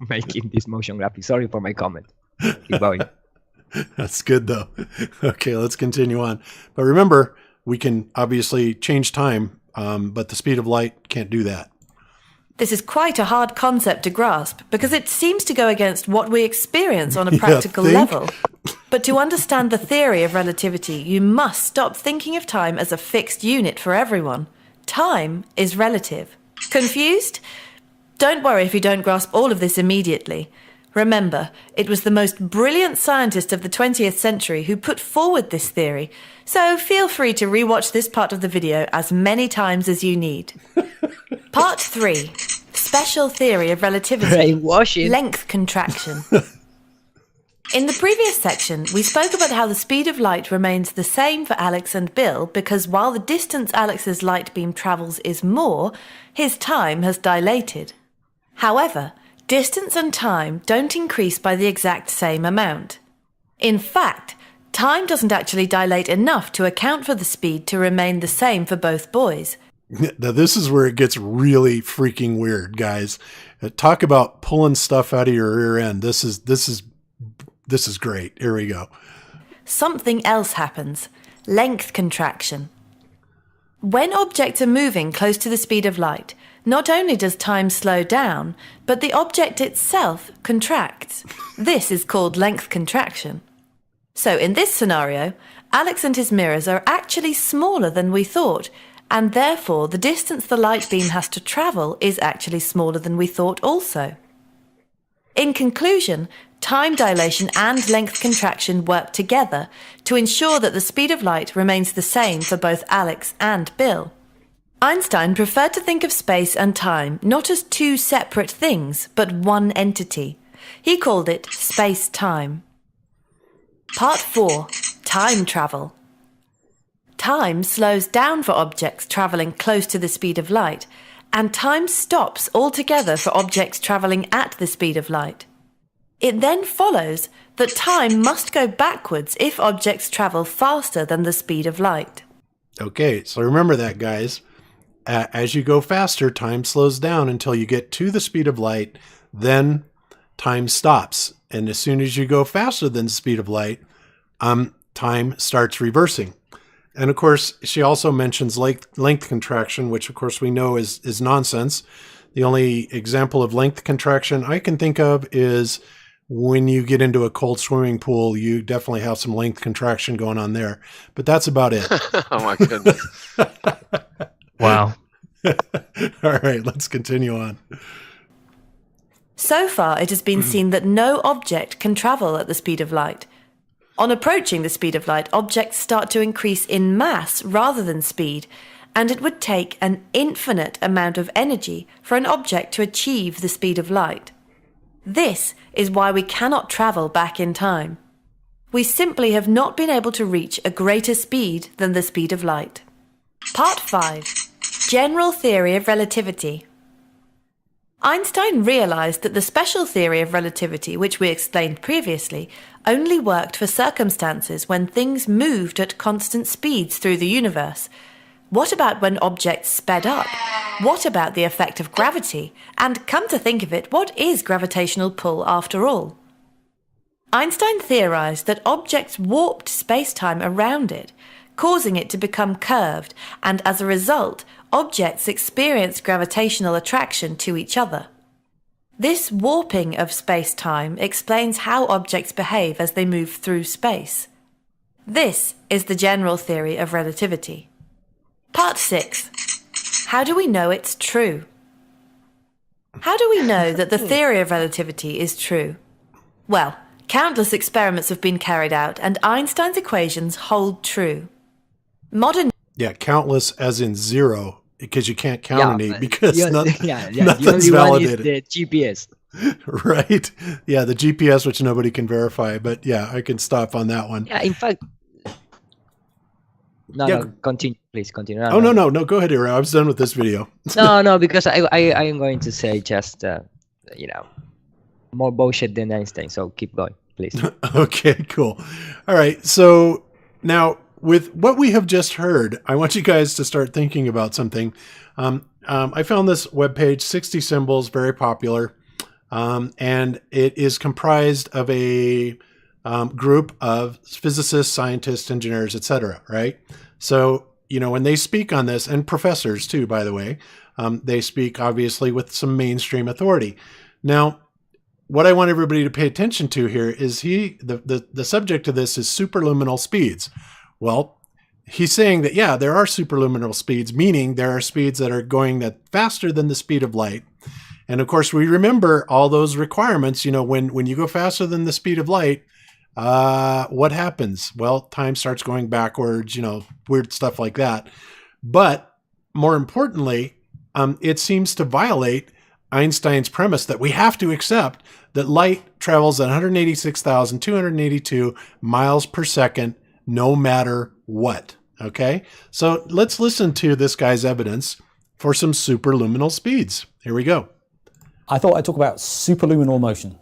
C: making this motion graphic. Sorry for my comment. Keep going.
D: That's good, though. Okay, let's continue on. But remember, we can obviously change time, but the speed of light can't do that.
R: This is quite a hard concept to grasp because it seems to go against what we experience on a practical level. But to understand the theory of relativity, you must stop thinking of time as a fixed unit for everyone. Time is relative. Confused? Don't worry if you don't grasp all of this immediately. Remember, it was the most brilliant scientist of the 20th century who put forward this theory, so feel free to rewatch this part of the video as many times as you need. Part 3. Special theory of relativity.
C: Brainwashing.
R: Length contraction. In the previous section, we spoke about how the speed of light remains the same for Alex and Bill because while the distance Alex's light beam travels is more, his time has dilated. However, distance and time don't increase by the exact same amount. In fact, time doesn't actually dilate enough to account for the speed to remain the same for both boys.
D: Now, this is where it gets really freaking weird, guys. Talk about pulling stuff out of your rear end. This is great. Here we go.
R: Something else happens. Length contraction. When objects are moving close to the speed of light, not only does time slow down, but the object itself contracts. This is called length contraction. So in this scenario, Alex and his mirrors are actually smaller than we thought, and therefore the distance the light beam has to travel is actually smaller than we thought also. In conclusion, time dilation and length contraction work together to ensure that the speed of light remains the same for both Alex and Bill. Einstein preferred to think of space and time not as two separate things, but one entity. He called it space-time. Part 4. Time travel. Time slows down for objects travelling close to the speed of light, and time stops altogether for objects travelling at the speed of light. It then follows that time must go backwards if objects travel faster than the speed of light.
D: Okay, so remember that, guys. As you go faster, time slows down until you get to the speed of light, then time stops. And as soon as you go faster than the speed of light, time starts reversing. And of course, she also mentions length contraction, which of course we know is nonsense. The only example of length contraction I can think of is when you get into a cold swimming pool, you definitely have some length contraction going on there. But that's about it.
Q: Oh my goodness.
E: Wow.
D: All right, let's continue on.
R: So far, it has been seen that no object can travel at the speed of light. On approaching the speed of light, objects start to increase in mass rather than speed, and it would take an infinite amount of energy for an object to achieve the speed of light. This is why we cannot travel back in time. We simply have not been able to reach a greater speed than the speed of light. Part 5. General Theory of Relativity. Einstein realized that the special theory of relativity, which we explained previously, only worked for circumstances when things moved at constant speeds through the universe. What about when objects sped up? What about the effect of gravity? And come to think of it, what is gravitational pull after all? Einstein theorized that objects warped space-time around it, causing it to become curved, and as a result, objects experienced gravitational attraction to each other. This warping of space-time explains how objects behave as they move through space. This is the general theory of relativity. Part 6. How do we know it's true? How do we know that the theory of relativity is true? Well, countless experiments have been carried out, and Einstein's equations hold true. Modern
D: Yeah, countless as in zero, because you can't count any because
C: the
D: nothing's
C: only one is
D: validated.
C: the GPS.
D: Right? Yeah, the GPS, which nobody can verify. But yeah, I can stop on that one.
C: Yeah, in fact. No, continue, please continue.
D: No. Go ahead, Ira. I was done with this video.
C: No, because I am going to say just, more bullshit than Einstein. So keep going, please.
D: Okay, cool. All right. So now with what we have just heard, I want you guys to start thinking about something. I found this webpage, 60 Symbols, very popular. And it is comprised of a group of physicists, scientists, engineers, etc. Right? So, when they speak on this, and professors too, by the way, they speak obviously with some mainstream authority. Now, what I want everybody to pay attention to here is the subject of this is superluminal speeds. Well, he's saying that, yeah, there are superluminal speeds, meaning there are speeds that are going faster than the speed of light. And of course, we remember all those requirements. When you go faster than the speed of light, what happens? Well, time starts going backwards, weird stuff like that. But more importantly, it seems to violate Einstein's premise that we have to accept that light travels at 186,282 miles per second, no matter what. Okay, so let's listen to this guy's evidence for some superluminal speeds. Here we go.
S: I thought I'd talk about superluminal motion.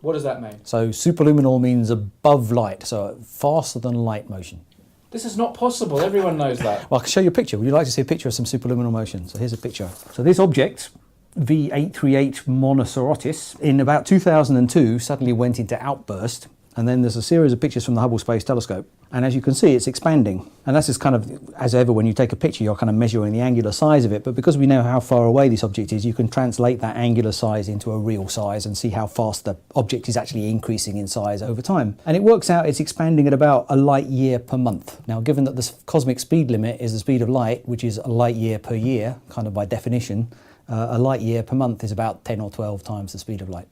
S: What does that mean?
T: So superluminal means above light, so faster than light motion.
S: This is not possible. Everyone knows that.
T: Well, I can show you a picture. Would you like to see a picture of some superluminal motion? So here's a picture. So this object, V838 Monocerotis, in about 2002 suddenly went into outburst. And then there's a series of pictures from the Hubble Space Telescope. And as you can see, it's expanding. And that's just kind of, as ever, when you take a picture, you're kind of measuring the angular size of it. But because we know how far away this object is, you can translate that angular size into a real size and see how fast the object is actually increasing in size over time. And it works out it's expanding at about a light year per month. Now, given that the cosmic speed limit is the speed of light, which is a light year per year, kind of by definition, a light year per month is about 10 or 12 times the speed of light.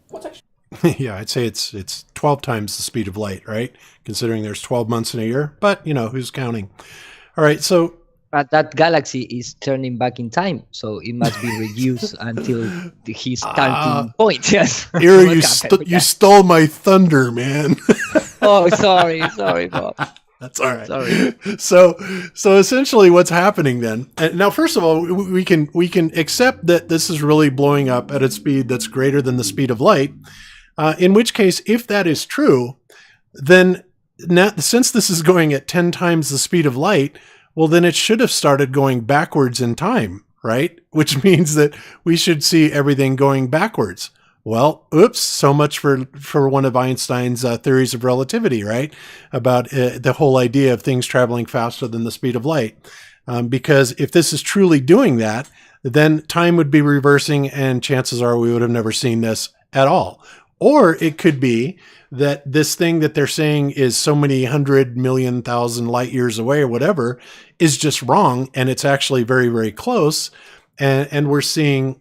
D: Yeah, I'd say it's 12 times the speed of light, right? Considering there's 12 months in a year, but who's counting? All right, so
C: But that galaxy is turning back in time, so it must be reduced until his starting point. Yes.
D: Ira, you stole my thunder, man.
C: Oh, sorry, Bob.
D: That's all right.
C: Sorry.
D: So essentially, what's happening then? Now, first of all, we can accept that this is really blowing up at a speed that's greater than the speed of light. In which case, if that is true, then now, since this is going at 10 times the speed of light, well, then it should have started going backwards in time, right? Which means that we should see everything going backwards. Well, oops, so much for one of Einstein's theories of relativity, right? About the whole idea of things traveling faster than the speed of light. Because if this is truly doing that, then time would be reversing and chances are we would have never seen this at all. Or it could be that this thing that they're saying is so many 100,000,000 light years away or whatever is just wrong. And it's actually very, very close. And we're seeing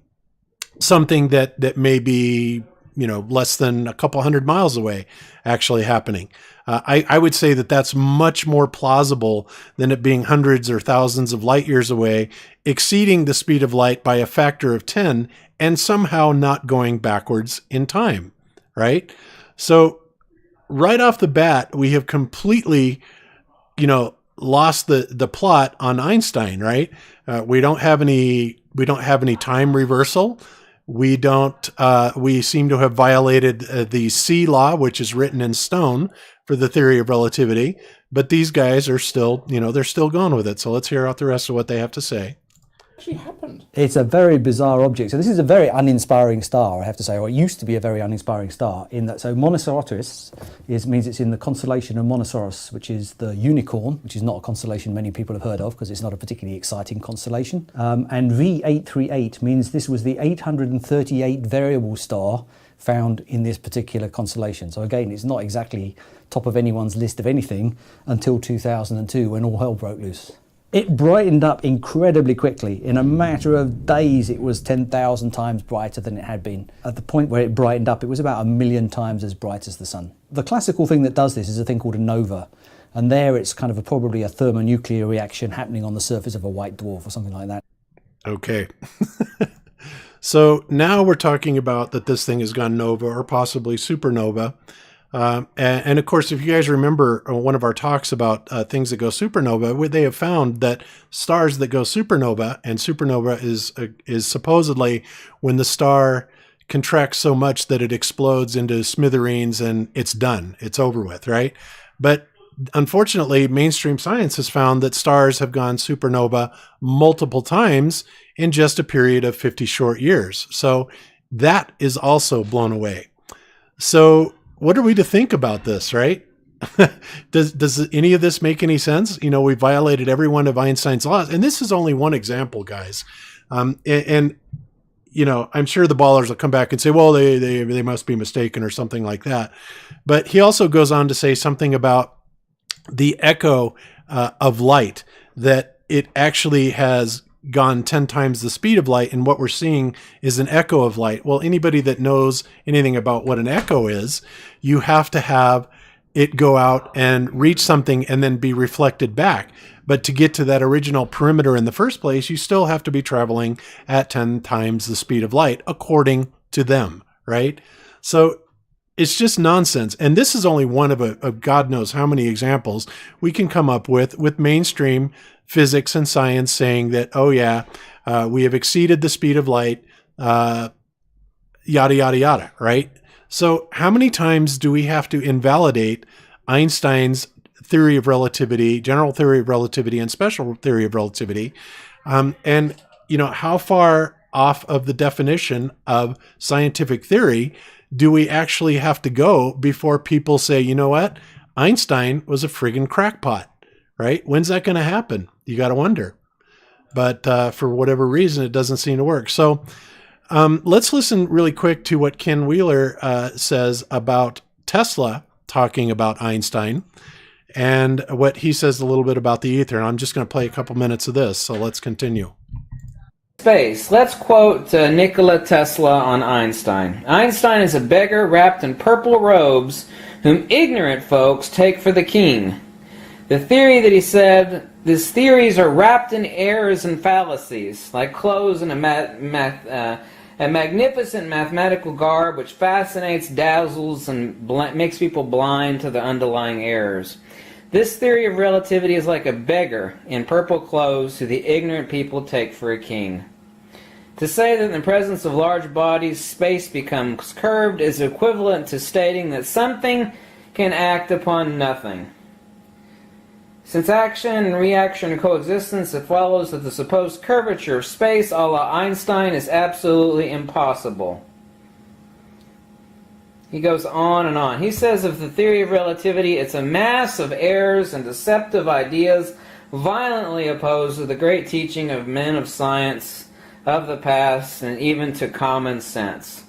D: something that may be, less than a couple 100 miles away actually happening. I would say that that's much more plausible than it being hundreds or thousands of light years away, exceeding the speed of light by a factor of 10 and somehow not going backwards in time. Right? So right off the bat, we have completely, lost the plot on Einstein, right? We don't have any time reversal. We seem to have violated the C law, which is written in stone for the theory of relativity, but these guys are still, they're still going with it. So let's hear out the rest of what they have to say.
S: Actually happened.
T: It's a very bizarre object. So this is a very uninspiring star, I have to say, or it used to be a very uninspiring star in that. So Monocerotis means it's in the constellation of Monoceros, which is the unicorn, which is not a constellation many people have heard of because it's not a particularly exciting constellation. And V838 means this was the 838 variable star found in this particular constellation. So again, it's not exactly top of anyone's list of anything until 2002 when all hell broke loose. It brightened up incredibly quickly. In a matter of days, it was 10,000 times brighter than it had been. At the point where it brightened up, it was about 1,000,000 times as bright as the sun. The classical thing that does this is a thing called a nova. And there it's kind of probably a thermonuclear reaction happening on the surface of a white dwarf or something like that.
D: Okay. So now we're talking about that this thing has gone nova or possibly supernova. And of course, if you guys remember one of our talks about things that go supernova, they have found that stars that go supernova, and supernova is supposedly when the star contracts so much that it explodes into smithereens and it's done, it's over with, right? But unfortunately, mainstream science has found that stars have gone supernova multiple times in just a period of 50 short years. So that is also blown away. So what are we to think about this, right? Does any of this make any sense? We violated every one of Einstein's laws, and this is only one example, guys. I'm sure the ballers will come back and say, well, they must be mistaken or something like that. But he also goes on to say something about the echo of light, that it actually has gone 10 times the speed of light, and what we're seeing is an echo of light. Well, anybody that knows anything about what an echo is, you have to have it go out and reach something and then be reflected back. But to get to that original perimeter in the first place, you still have to be traveling at 10 times the speed of light, according to them, right? So it's just nonsense. And this is only one of God knows how many examples we can come up with mainstream physics and science saying that, oh yeah, we have exceeded the speed of light, yada, yada, yada, right? So how many times do we have to invalidate Einstein's theory of relativity, general theory of relativity, and special theory of relativity? And, how far off of the definition of scientific theory do we actually have to go before people say, you know what? Einstein was a friggin' crackpot, right? When's that going to happen? You got to wonder. But for whatever reason, it doesn't seem to work. So let's listen really quick to what Ken Wheeler says about Tesla talking about Einstein and what he says a little bit about the ether. And I'm just going to play a couple minutes of this. So let's continue.
U: Space. Let's quote Nikola Tesla on Einstein. Einstein is a beggar wrapped in purple robes whom ignorant folks take for the king. The theory that he said, these theories are wrapped in errors and fallacies, like clothes in a magnificent mathematical garb which fascinates, dazzles, and makes people blind to the underlying errors. This theory of relativity is like a beggar in purple clothes who the ignorant people take for a king. To say that in the presence of large bodies, space becomes curved is equivalent to stating that something can act upon nothing. Since action and reaction are coexistence, it follows that the supposed curvature of space a la Einstein is absolutely impossible. He goes on and on. He says of the theory of relativity, it's a mass of errors and deceptive ideas violently opposed to the great teaching of men of science of the past and even to common sense.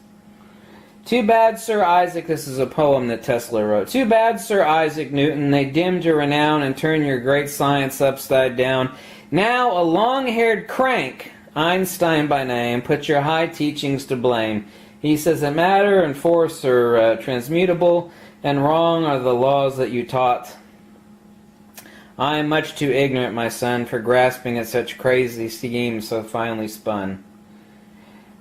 U: Too bad, Sir Isaac, this is a poem that Tesla wrote. Too bad, Sir Isaac Newton, they dimmed your renown and turned your great science upside down. Now a long-haired crank, Einstein by name, put your high teachings to blame. He says that matter and force are transmutable, and wrong are the laws that you taught. I am much too ignorant, my son, for grasping at such crazy schemes so finely spun.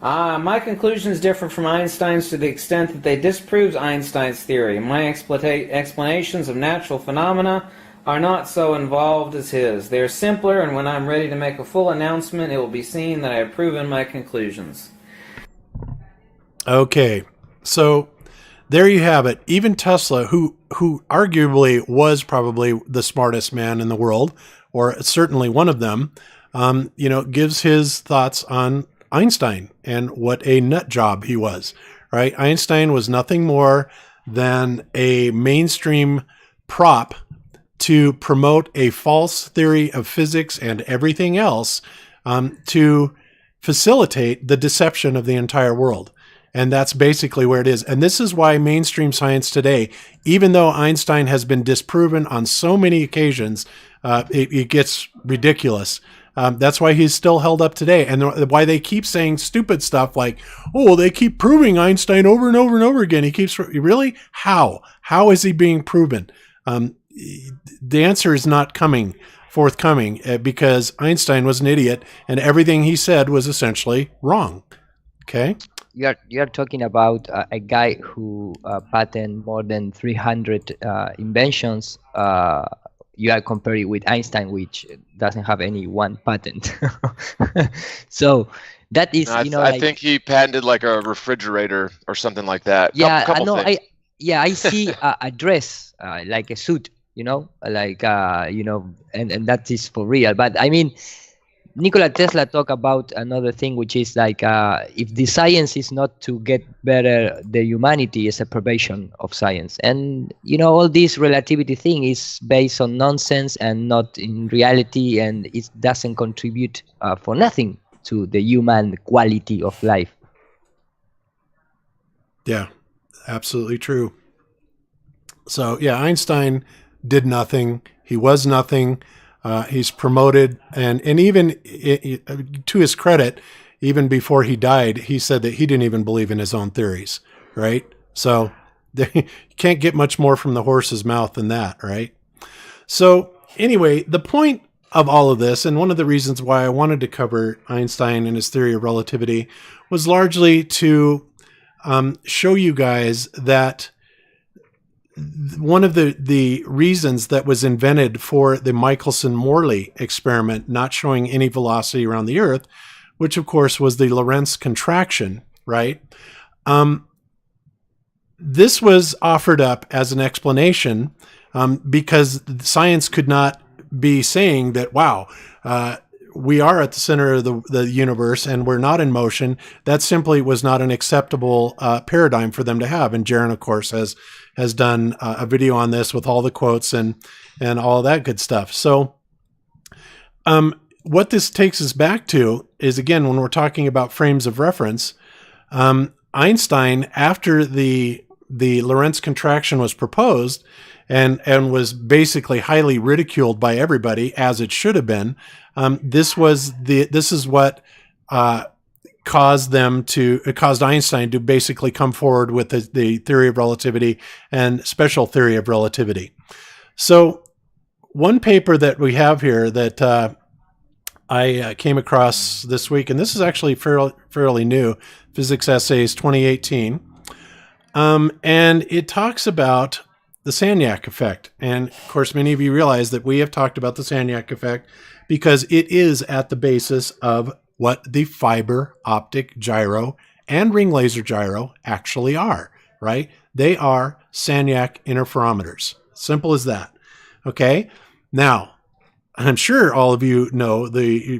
U: My conclusions differ from Einstein's to the extent that they disprove Einstein's theory. My explanations of natural phenomena are not so involved as his. They are simpler, and when I'm ready to make a full announcement, it will be seen that I have proven my conclusions.
D: Okay, so there you have it. Even Tesla, who arguably was probably the smartest man in the world, or certainly one of them, gives his thoughts on Einstein and what a nut job he was, right? Einstein was nothing more than a mainstream prop to promote a false theory of physics and everything else to facilitate the deception of the entire world. And that's basically where it is. And this is why mainstream science today, even though Einstein has been disproven on so many occasions, it gets ridiculous. That's why he's still held up today. And why they keep saying stupid stuff like, oh, they keep proving Einstein over and over and over again. He keeps, really? How? How is he being proven? The answer is not forthcoming because Einstein was an idiot and everything he said was essentially wrong. Okay?
C: You're talking about a guy who patented more than 300 inventions. You are comparing with Einstein, which doesn't have any one patent. So that is,
Q: I think he patented like a refrigerator or something like that.
C: Yeah,
Q: couple things.
C: I see a dress like a suit, and that is for real. But I mean, Nikola Tesla talked about another thing, which is like if the science is not to get better, the humanity is a probation of science. And, all this relativity thing is based on nonsense and not in reality, and it doesn't contribute for nothing to the human quality of life.
D: Yeah, absolutely true. So, yeah, Einstein did nothing. He was nothing. He's promoted, and even to his credit, even before he died, he said that he didn't even believe in his own theories, right? So you can't get much more from the horse's mouth than that, right? So anyway, the point of all of this, and one of the reasons why I wanted to cover Einstein and his theory of relativity, was largely to show you guys that one of the reasons that was invented for the Michelson-Morley experiment not showing any velocity around the Earth, which of course was the Lorentz contraction, right? this was offered up as an explanation because science could not be saying that, wow, we are at the center of the universe and we're not in motion. That simply was not an acceptable paradigm for them to have. And Jaron, of course, has done a video on this with all the quotes and all that good stuff. So what this takes us back to is, again, when we're talking about frames of reference, Einstein, after the Lorentz contraction was proposed and was basically highly ridiculed by everybody, as it should have been, this is what caused Einstein to basically come forward with the theory of relativity and special theory of relativity. So one paper that we have here that I came across this week, and this is actually fairly new, Physics Essays 2018, and it talks about the Sagnac effect. And of course, many of you realize that we have talked about the Sagnac effect because it is at the basis of what the fiber optic gyro and ring laser gyro actually are, right? They are Sagnac interferometers. Simple as that. Okay. Now, I'm sure all of you know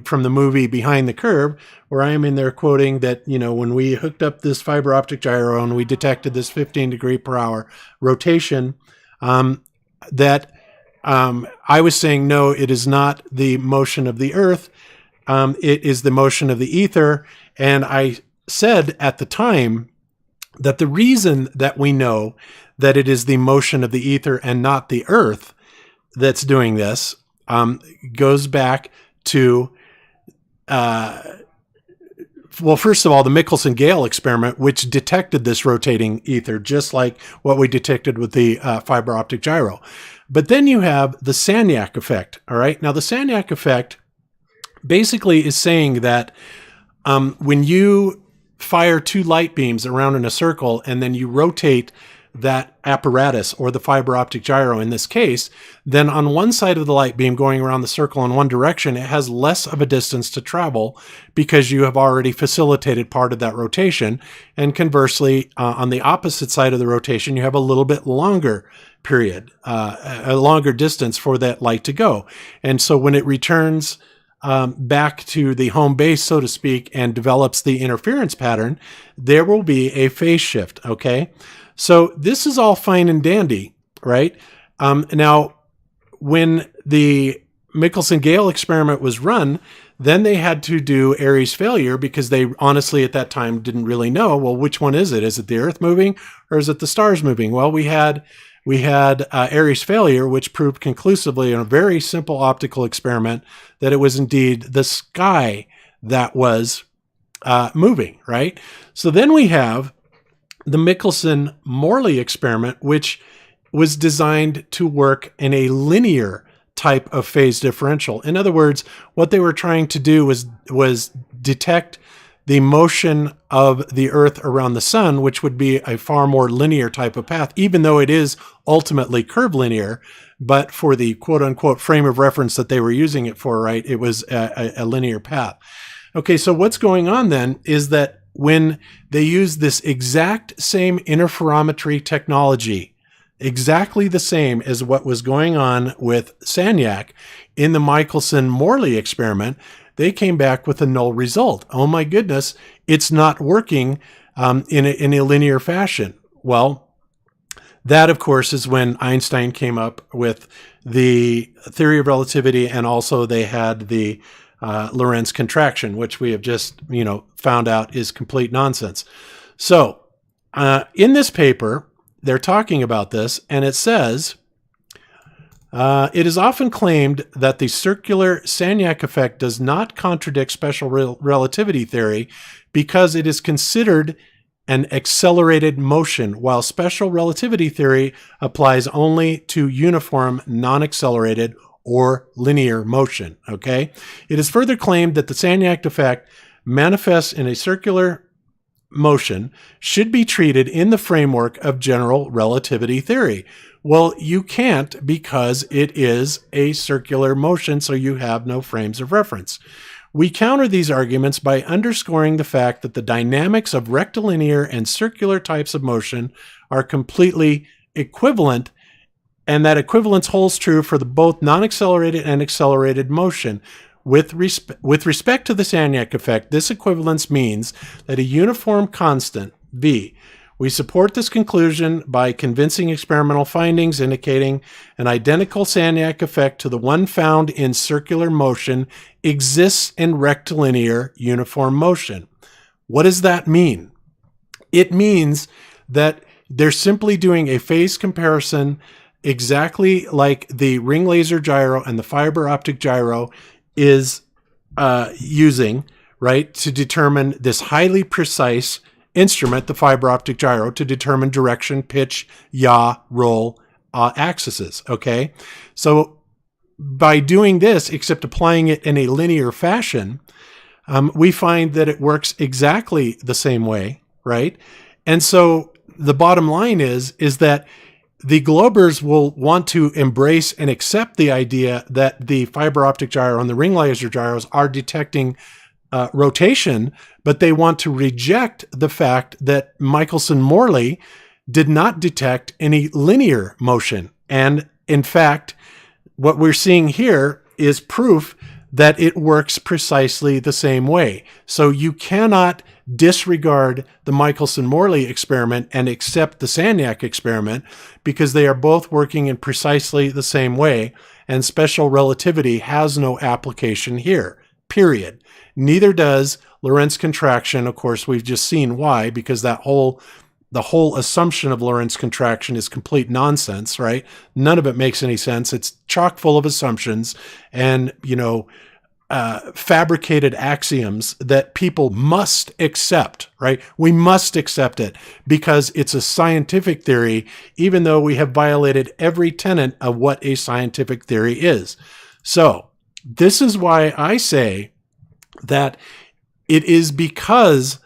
D: from the movie Behind the Curve, where I am in there quoting that, when we hooked up this fiber optic gyro and we detected this 15 degree per hour rotation, that I was saying, no, it is not the motion of the Earth. It is the motion of the ether. And I said at the time that the reason that we know that it is the motion of the ether and not the Earth that's doing this goes back to, first of all, the Michelson-Gale experiment, which detected this rotating ether, just like what we detected with the fiber optic gyro. But then you have the Sagnac effect. All right. Now, the Sagnac effect basically is saying that when you fire two light beams around in a circle and then you rotate that apparatus, or the fiber optic gyro in this case, then on one side of the light beam going around the circle in one direction, it has less of a distance to travel because you have already facilitated part of that rotation. And conversely, on the opposite side of the rotation, you have a little bit longer period, a longer distance for that light to go. And so when it returns back to the home base, so to speak, and develops the interference pattern, there will be a phase shift. Okay. So this is all fine and dandy, right? Now, when the Michelson-Gale experiment was run, then they had to do Airy's failure because they honestly at that time didn't really know, well, which one is it? Is it the Earth moving or is it the stars moving? Well, we had Airy's failure, which proved conclusively in a very simple optical experiment that it was indeed the sky that was moving, right? So then we have the Michelson-Morley experiment, which was designed to work in a linear type of phase differential. In other words, what they were trying to do was detect the motion of the Earth around the sun, which would be a far more linear type of path, even though it is ultimately curvilinear. But for the quote unquote frame of reference that they were using it for, right, it was a linear path. Okay, so what's going on then is that when they use this exact same interferometry technology, exactly the same as what was going on with Sagnac in the Michelson-Morley experiment, they came back with a null result. Oh my goodness, it's not working in a linear fashion. Well, that, of course, is when Einstein came up with the theory of relativity, and also they had the Lorentz contraction, which we have just, found out is complete nonsense. So in this paper, they're talking about this, and it says, it is often claimed that the circular Sagnac effect does not contradict special relativity theory because it is considered an accelerated motion, while special relativity theory applies only to uniform, non-accelerated or linear motion. Okay. It is further claimed that the Sagnac effect manifests in a circular motion should be treated in the framework of general relativity theory. Well, you can't, because it is a circular motion, so you have no frames of reference. We counter these arguments by underscoring the fact that the dynamics of rectilinear and circular types of motion are completely equivalent, and that equivalence holds true for the both non-accelerated and accelerated motion. With respect to the Sagnac effect, this equivalence means that a uniform constant, v. We support this conclusion by convincing experimental findings indicating an identical Sagnac effect to the one found in circular motion exists in rectilinear uniform motion. What does that mean? It means that they're simply doing a phase comparison exactly like the ring laser gyro and the fiber optic gyro is using, right, to determine this highly precise instrument, the fiber optic gyro, to determine direction, pitch, yaw, roll axes. Okay, so by doing this, except applying it in a linear fashion, we find that it works exactly the same way, right? And so the bottom line is that the Globers will want to embrace and accept the idea that the fiber optic gyro and the ring laser gyros are detecting rotation, but they want to reject the fact that Michelson-Morley did not detect any linear motion. And in fact, what we're seeing here is proof that it works precisely the same way. So you cannot disregard the Michelson-Morley experiment and accept the Sagnac experiment, because they are both working in precisely the same way, and special relativity has no application here, period. Neither does Lorentz contraction. Of course, we've just seen why, because the whole assumption of Lorentz contraction is complete nonsense, right? None of it makes any sense. It's chock full of assumptions and, fabricated axioms that people must accept, right? We must accept it because it's a scientific theory, even though we have violated every tenet of what a scientific theory is. So this is why I say that it is because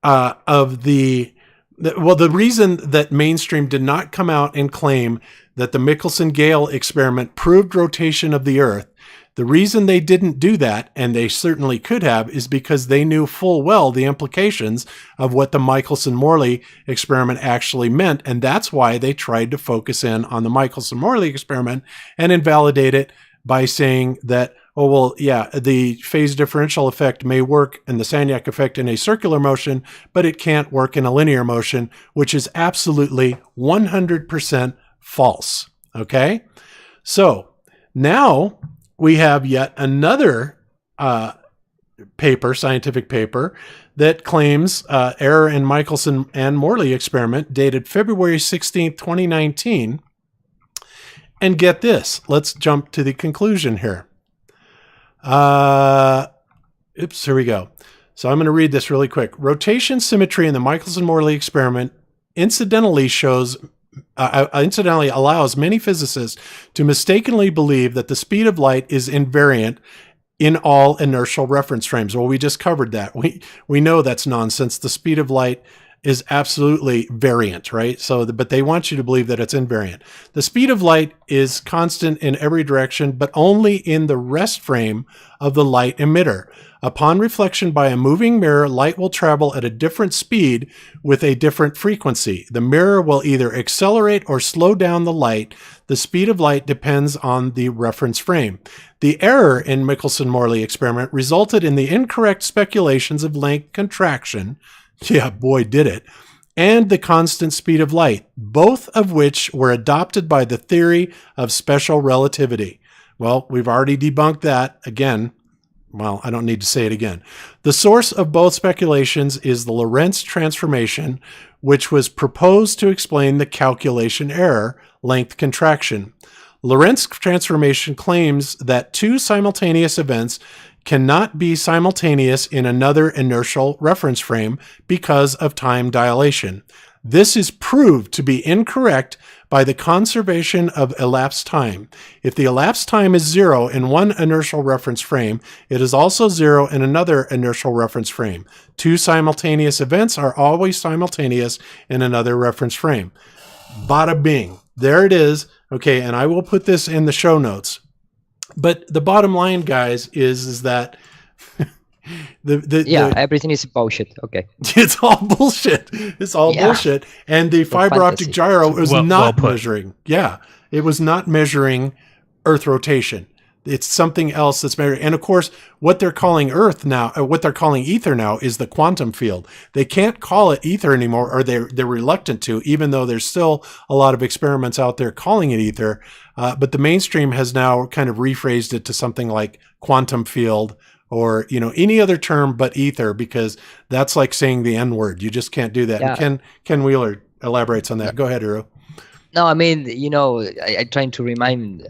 D: of the reason that mainstream did not come out and claim that the Michelson-Gale experiment proved rotation of the Earth. The reason they didn't do that, and they certainly could have, is because they knew full well the implications of what the Michelson-Morley experiment actually meant, and that's why they tried to focus in on the Michelson-Morley experiment and invalidate it by saying that, oh, well, yeah, the phase differential effect may work and the Sagnac effect in a circular motion, but it can't work in a linear motion, which is absolutely 100% false. Okay? So now we have yet another scientific paper, that claims error in Michelson and Morley experiment dated February 16th, 2019. And get this, let's jump to the conclusion here. Here we go. So I'm going to read this really quick. Rotation symmetry in the Michelson-Morley experiment incidentally allows many physicists to mistakenly believe that the speed of light is invariant in all inertial reference frames. Well, we just covered that. We know that's nonsense. The speed of light is absolutely variant, right? But they want you to believe that it's invariant. The speed of light is constant in every direction, but only in the rest frame of the light emitter. Upon reflection by a moving mirror, light will travel at a different speed with a different frequency. The mirror will either accelerate or slow down the light. The speed of light depends on the reference frame. The error in Michelson-Morley experiment resulted in the incorrect speculations of length contraction. Yeah, boy, did it. And the constant speed of light, both of which were adopted by the theory of special relativity. Well, we've already debunked that again. Well, I don't need to say it again. The source of both speculations is the Lorentz transformation, which was proposed to explain the calculation error, length contraction. Lorentz transformation claims that two simultaneous events cannot be simultaneous in another inertial reference frame because of time dilation. This is proved to be incorrect by the conservation of elapsed time. If the elapsed time is 0 in one inertial reference frame, it is also 0 in another inertial reference frame. Two simultaneous events are always simultaneous in another reference frame. Bada bing. There it is. Okay, and I will put this in the show notes. But the bottom line, guys, is that
C: Everything is bullshit. Okay.
D: It's all bullshit. It's all bullshit. And the fiber optic gyro was not measuring. Yeah, it was not measuring Earth rotation. It's something else that's measuring. And of course, what they're calling Earth now, what they're calling ether now, is the quantum field. They can't call it ether anymore, or they're reluctant to, even though there's still a lot of experiments out there calling it ether. But the mainstream has now kind of rephrased it to something like quantum field, or any other term but ether, because that's like saying the N word. You just can't do that.
C: Yeah.
D: And Ken Wheeler elaborates on that. Go ahead, Hiro.
C: No, I mean, I trying to remind,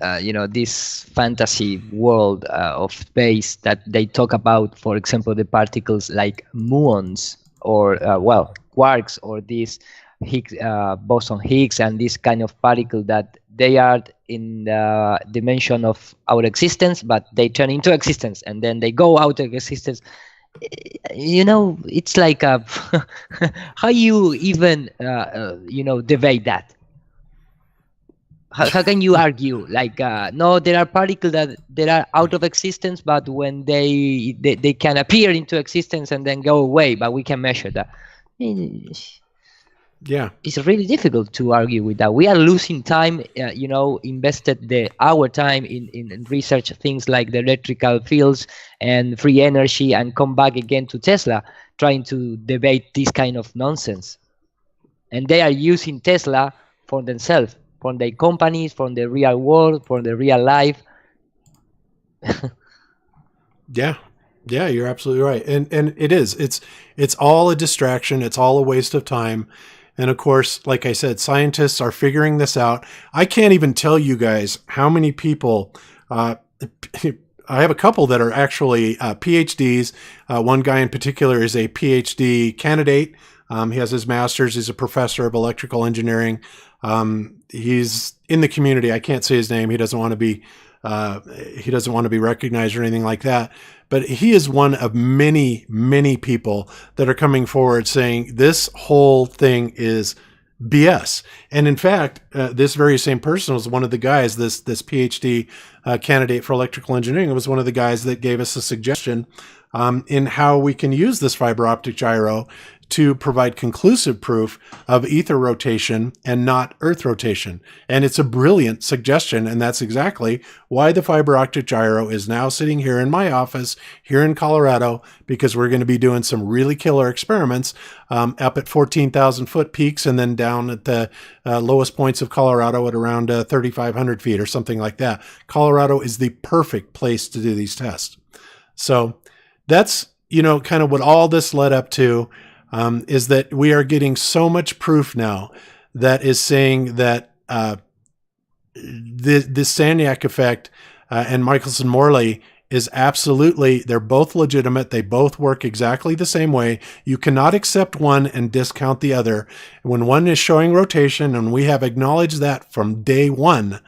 C: this fantasy world of space that they talk about, for example, the particles like muons or, quarks, or this Higgs, boson Higgs, and this kind of particle that they are in the dimension of our existence, but they turn into existence and then they go out of existence. It's like how you even debate that. How can you argue like no, there are particles that are out of existence, but when they can appear into existence and then go away, but we can measure that.
D: Yeah,
C: it's really difficult to argue with that. We are losing time, invested our time in research things like the electrical fields and free energy, and come back again to Tesla trying to debate this kind of nonsense. And they are using Tesla for themselves, for their companies, for the real world, for the real life.
D: Yeah, you're absolutely right. And it is. It's all a distraction. It's all a waste of time. And of course, like I said, scientists are figuring this out. I can't even tell you guys how many people, I have a couple that are actually PhDs. One guy in particular is a PhD candidate. He has his master's. He's a professor of electrical engineering. He's in the community. I can't say his name. He doesn't want to be recognized or anything like that. But he is one of many, many people that are coming forward saying this whole thing is BS. And in fact, this very same person was one of the guys, this PhD candidate for electrical engineering, was one of the guys that gave us a suggestion in how we can use this fiber optic gyro to provide conclusive proof of ether rotation and not Earth rotation. And it's a brilliant suggestion, and that's exactly why the fiber optic gyro is now sitting here in my office here in Colorado, because we're going to be doing some really killer experiments up at 14,000 foot peaks, and then down at the lowest points of Colorado at around 3,500 feet or something like that. Colorado is the perfect place to do these tests. So that's, kind of what all this led up to. Is that we are getting so much proof now that is saying that the Sagnac effect and Michelson-Morley is absolutely, they're both legitimate. They both work exactly the same way. You cannot accept one and discount the other. When one is showing rotation, and we have acknowledged that from day one,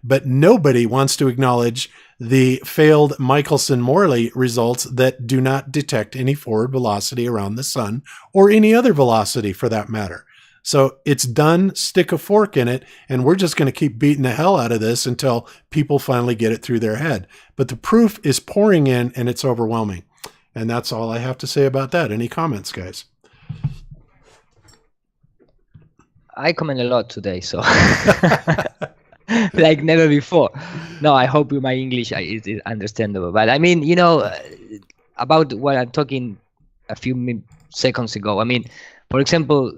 D: but nobody wants to acknowledge the failed Michelson-Morley results that do not detect any forward velocity around the sun, or any other velocity for that matter. So it's done, stick a fork in it, and we're just going to keep beating the hell out of this until people finally get it through their head. But the proof is pouring in, and it's overwhelming. And that's all I have to say about that. Any comments, guys?
C: I comment a lot today, so... like never before. No, I hope my English is understandable. But I mean, about what I'm talking a few seconds ago. I mean, for example,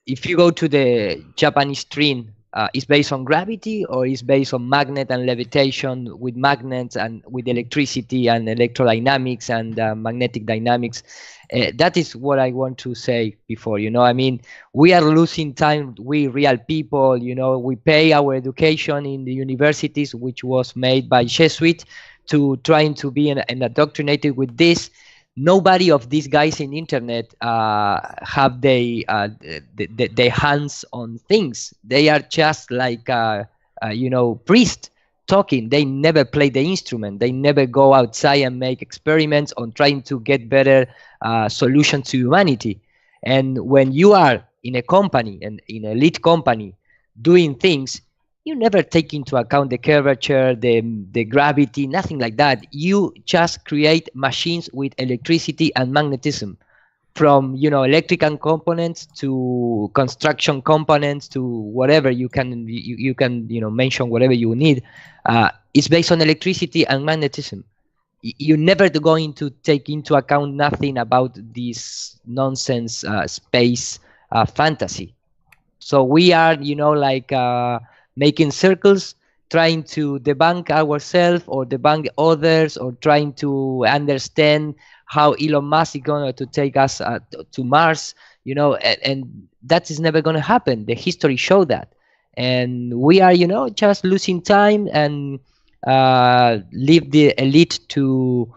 C: if you go to the Japanese train, it's based on gravity, or it's based on magnet and levitation with magnets and with electricity and electrodynamics and magnetic dynamics. That is what I want to say before. I mean, we are losing time. We real people, we pay our education in the universities, which was made by Jesuit, to trying to be indoctrinated with this. Nobody of these guys in internet have their hands on things. They are just like priests talking. They never play the instrument. They never go outside and make experiments on trying to get better solutions to humanity. And when you are in a company, and in an elite company, doing things, you never take into account the curvature, the gravity, nothing like that. You just create machines with electricity and magnetism, from electrical components to construction components to whatever you can mention, whatever you need. It's based on electricity and magnetism. You're never going to take into account nothing about this nonsense space fantasy. So we are making circles, trying to debunk ourselves or debunk others, or trying to understand how Elon Musk is going to take us to Mars, and that is never going to happen. The history showed that. And we are, just losing time and leave the elite to,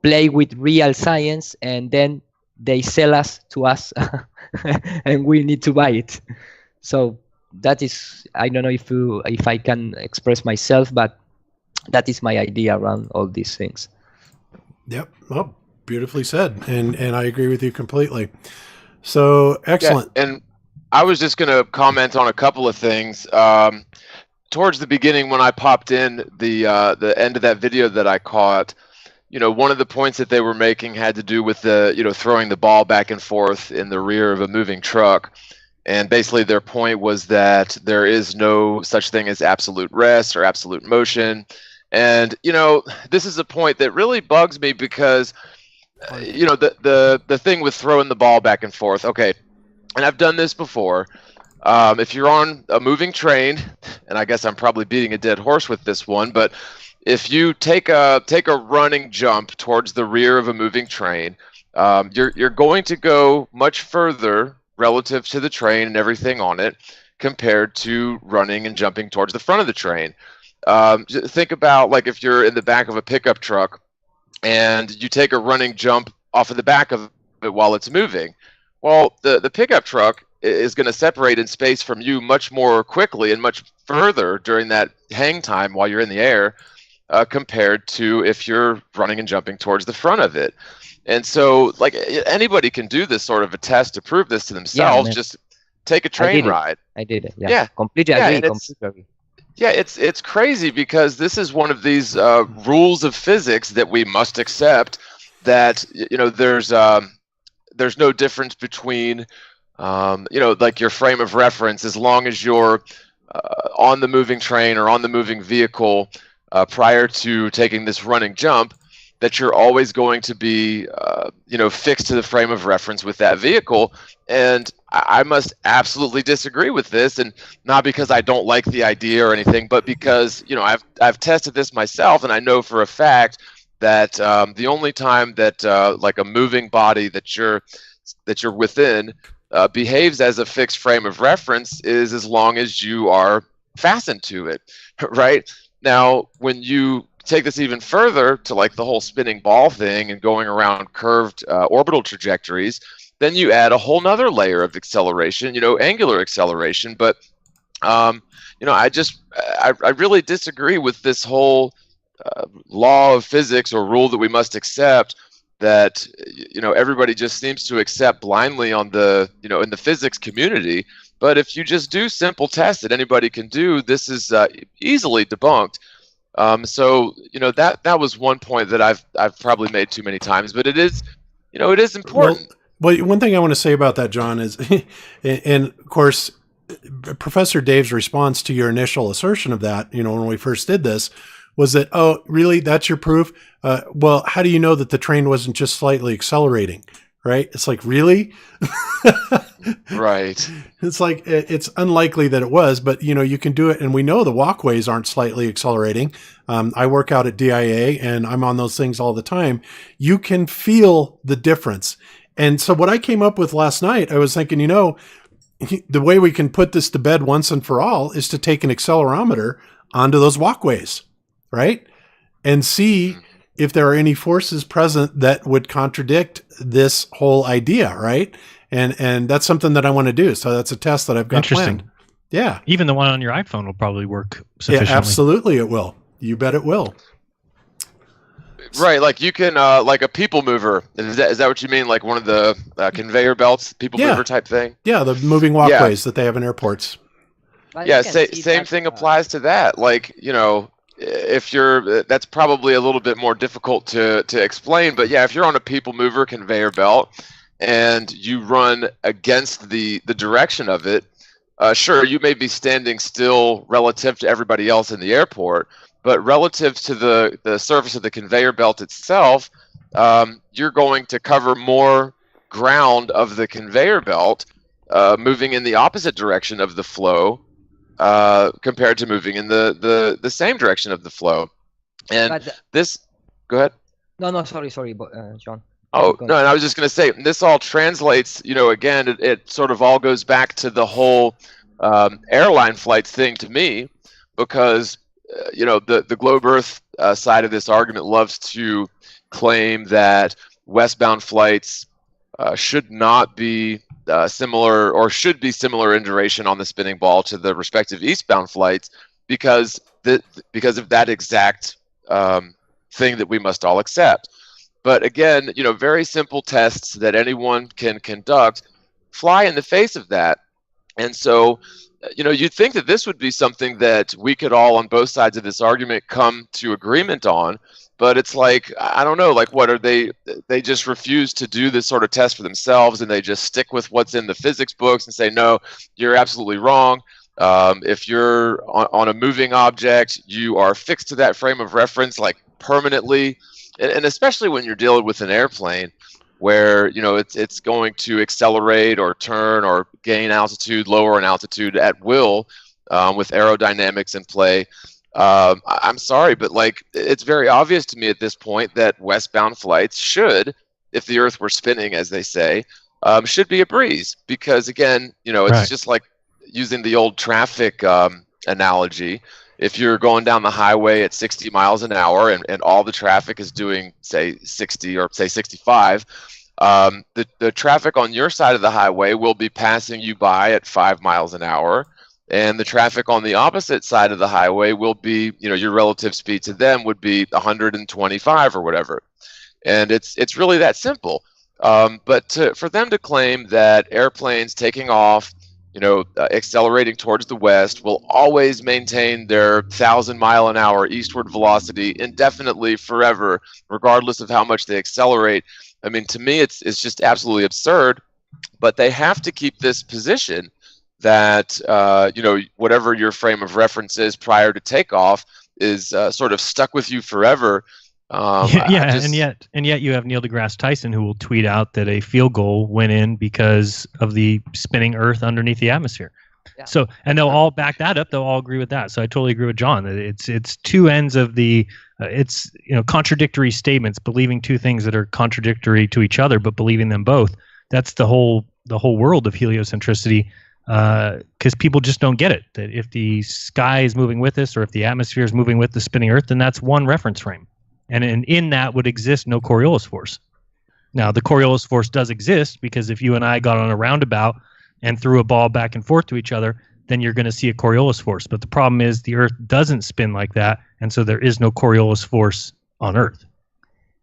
C: play with real science, and then they sell us to us and we need to buy it. So that is, I don't know if I can express myself, but that is my idea around all these things.
D: Yep. Well, beautifully said. And I agree with you completely. So excellent.
Q: Yeah, and I was just going to comment on a couple of things. Towards the beginning, when I popped in the end of that video that I caught, one of the points that they were making had to do with the, throwing the ball back and forth in the rear of a moving truck. And basically their point was that there is no such thing as absolute rest or absolute motion. And, this is a point that really bugs me because, the thing with throwing the ball back and forth, okay, and I've done this before. If you're on a moving train, and I guess I'm probably beating a dead horse with this one, but if you take a running jump towards the rear of a moving train, you're going to go much further relative to the train and everything on it compared to running and jumping towards the front of the train. Think about, like, if you're in the back of a pickup truck and you take a running jump off of the back of it while it's moving. Well, the pickup truck is going to separate in space from you much more quickly and much further during that hang time while you're in the air, compared to if you're running and jumping towards the front of it. And so, like, anybody can do this sort of a test to prove this to themselves.
C: Yeah,
Q: just take a train ride.
C: I did it. Yeah. Completely agree. Completely agree.
Q: Yeah, it's crazy because this is one of these rules of physics that we must accept, that there's no difference between like your frame of reference, as long as you're on the moving train or on the moving vehicle prior to taking this running jump, that you're always going to be fixed to the frame of reference with that vehicle. And I must absolutely disagree with this, and not because I don't like the idea or anything, but because I've tested this myself, and I know for a fact that the only time that like a moving body that you're within behaves as a fixed frame of reference is as long as you are fastened to it, right? Now, when you take this even further to like the whole spinning ball thing and going around curved orbital trajectories, then you add a whole nother layer of acceleration, angular acceleration. But I really disagree with this whole law of physics or rule that we must accept, that everybody just seems to accept blindly on the in the physics community. But if you just do simple tests that anybody can do, this is easily debunked. So that was one point that I've probably made too many times, but it is it is important.
D: Well, one thing I want to say about that, John, is, and of course, Professor Dave's response to your initial assertion of that, when we first did this, was that, oh, really, that's your proof? Well, how do you know that the train wasn't just slightly accelerating? Right? It's like, really?
Q: Right.
D: It's like, it's unlikely that it was, but you can do it. And we know the walkways aren't slightly accelerating. I work out at DIA and I'm on those things all the time. You can feel the difference. And so what I came up with last night, I was thinking, the way we can put this to bed once and for all is to take an accelerometer onto those walkways, right? And see if there are any forces present that would contradict this whole idea, right? And that's something that I want to do. So that's a test that I've got planned. Yeah.
E: Even the one on your iPhone will probably work sufficiently.
D: Yeah, absolutely it will. You bet it will.
Q: Right, like you can, like a people mover. Is that what you mean? Like one of the conveyor belts, people mover type thing?
D: Yeah, the moving walkways that they have in airports.
C: But
Q: Yeah,
C: you can see
Q: same
C: that,
Q: thing applies to that. Like, if you're, that's probably a little bit more difficult to explain, but yeah, if you're on a people mover conveyor belt and you run against the direction of it, sure, you may be standing still relative to everybody else in the airport, but relative to the surface of the conveyor belt itself, you're going to cover more ground of the conveyor belt, moving in the opposite direction of the flow, compared to moving in the same direction of the flow. And
C: But
Q: this, go ahead.
C: no, sorry, John.
Q: Oh,
C: Keep going.
Q: no, and I was just going to say, this all translates, again, it sort of all goes back to the whole airline flights thing to me, because, the Globe Earth side of this argument loves to claim that westbound flights should not be similar, or should be similar in duration on the spinning ball to the respective eastbound flights, because of that exact thing that we must all accept. But again, very simple tests that anyone can conduct fly in the face of that. And so, you'd think that this would be something that we could all, on both sides of this argument, come to agreement on. But it's like, I don't know, like, what are they just refuse to do this sort of test for themselves, and they just stick with what's in the physics books and say, no, you're absolutely wrong. If you're on a moving object, you are fixed to that frame of reference, like, permanently. And especially when you're dealing with an airplane where, it's going to accelerate or turn or gain altitude, lower in altitude at will, with aerodynamics in play. I'm sorry, but like, it's very obvious to me at this point that westbound flights should, if the Earth were spinning, as they say, should be a breeze. Because again, it's
E: Right.
Q: just like using the old traffic analogy. If you're going down the highway at 60 miles an hour and all the traffic is doing, say, 60 or say 65, the traffic on your side of the highway will be passing you by at 5 miles an hour. And the traffic on the opposite side of the highway will be, your relative speed to them would be 125 or whatever. And it's really that simple. But for them to claim that airplanes taking off, accelerating towards the west will always maintain their 1,000-mile-an-hour eastward velocity indefinitely, forever, regardless of how much they accelerate. I mean, to me, it's just absolutely absurd. But they have to keep this position that whatever your frame of reference is prior to takeoff is sort of stuck with you forever.
E: And yet you have Neil deGrasse Tyson, who will tweet out that a field goal went in because of the spinning Earth underneath the atmosphere.
C: Yeah.
E: So, and they'll all back that up. They'll all agree with that. So I totally agree with John. It's two ends of the contradictory statements, believing two things that are contradictory to each other, but believing them both. That's the whole world of heliocentricity. Because people just don't get it. That if the sky is moving with us, or if the atmosphere is moving with the spinning Earth, then that's one reference frame. And in that would exist no Coriolis force. Now, the Coriolis force does exist, because if you and I got on a roundabout and threw a ball back and forth to each other, then you're going to see a Coriolis force. But the problem is the Earth doesn't spin like that, and so there is no Coriolis force on Earth.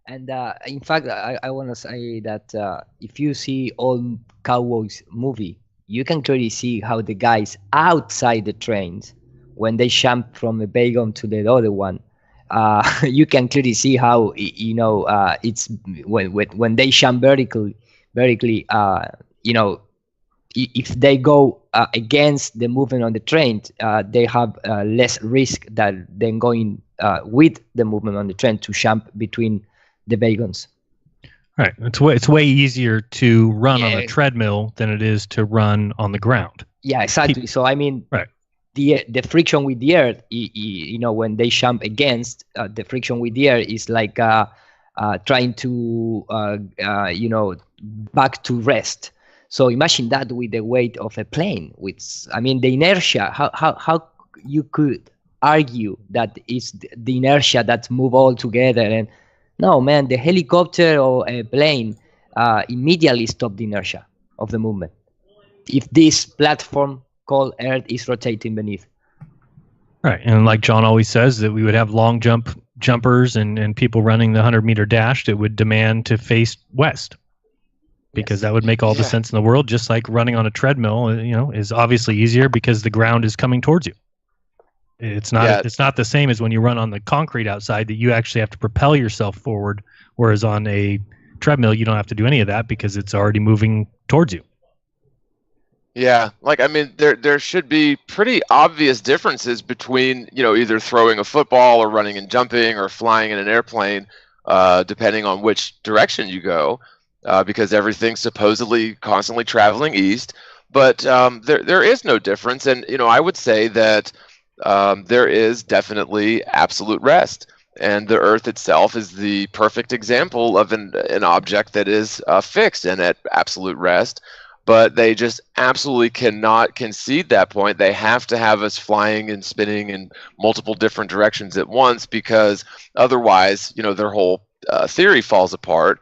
C: And in fact, I want to say that if you see old cowboys movie, you can clearly see how the guys outside the trains, when they jump from a wagon to the other one, you can clearly see how it's when they jump vertically, if they go against the movement on the train, they have less risk than going with the movement on the train to jump between the wagons.
E: Right. It's way easier to run on a treadmill than it is to run on the ground.
C: Yeah, exactly. So I mean,
E: right.
C: The friction with the Earth, when they jump against, the friction with the Earth is like trying to back to rest. So imagine that with the weight of a plane. The inertia. How you could argue that it's the inertia that move all together? And no, man, the helicopter or a plane immediately stop the inertia of the movement if this platform called Earth is rotating beneath.
E: Right, and like John always says, that we would have long jumpers and people running the 100-meter dash that would demand to face west. because that would make all the sense in the world. Just like running on a treadmill, is obviously easier because the ground is coming towards you. It's not it's not the same as when you run on the concrete outside that you actually have to propel yourself forward, whereas on a treadmill you don't have to do any of that because it's already moving towards you.
Q: Yeah, there should be pretty obvious differences between, either throwing a football or running and jumping or flying in an airplane, depending on which direction you go, because everything's supposedly constantly traveling east. But there is no difference, and I would say that there is definitely absolute rest, and the Earth itself is the perfect example of an object that is fixed and at absolute rest. But they just absolutely cannot concede that point. They have to have us flying and spinning in multiple different directions at once, because otherwise, their whole theory falls apart.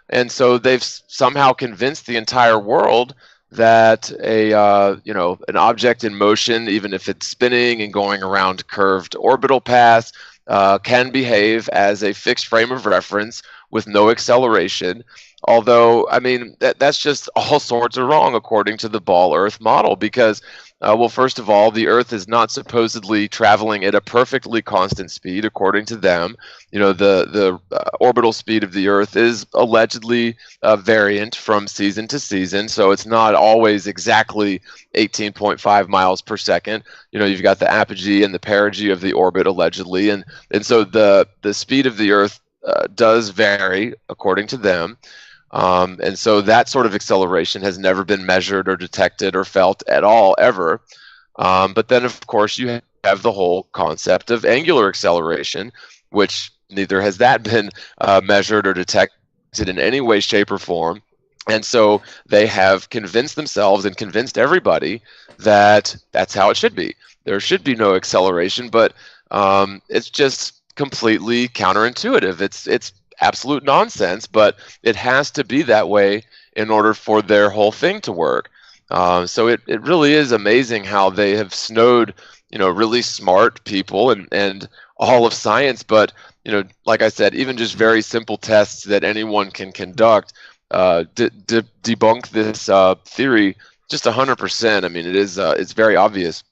Q: And so they've somehow convinced the entire world that an object in motion, even if it's spinning and going around curved orbital paths, can behave as a fixed frame of reference with no acceleration. Although, that's just all sorts of wrong according to the ball Earth model, because, first of all, the Earth is not supposedly traveling at a perfectly constant speed according to them. The orbital speed of the Earth is allegedly variant from season to season, so it's not always exactly 18.5 miles per second. You've got the apogee and the perigee of the orbit allegedly, and so the speed of the Earth does vary according to them. And so that sort of acceleration has never been measured or detected or felt at all, ever. But then, of course, you have the whole concept of angular acceleration, which neither has that been measured or detected in any way, shape, or form. And so they have convinced themselves and convinced everybody that that's how it should be. There should be no acceleration, but it's just completely counterintuitive. It's absolute nonsense, but it has to be that way in order for their whole thing to work. So it really is amazing how they have snowed, really smart people and all of science. But, like I said, even just very simple tests that anyone can conduct debunk this theory just 100%. It's very obvious.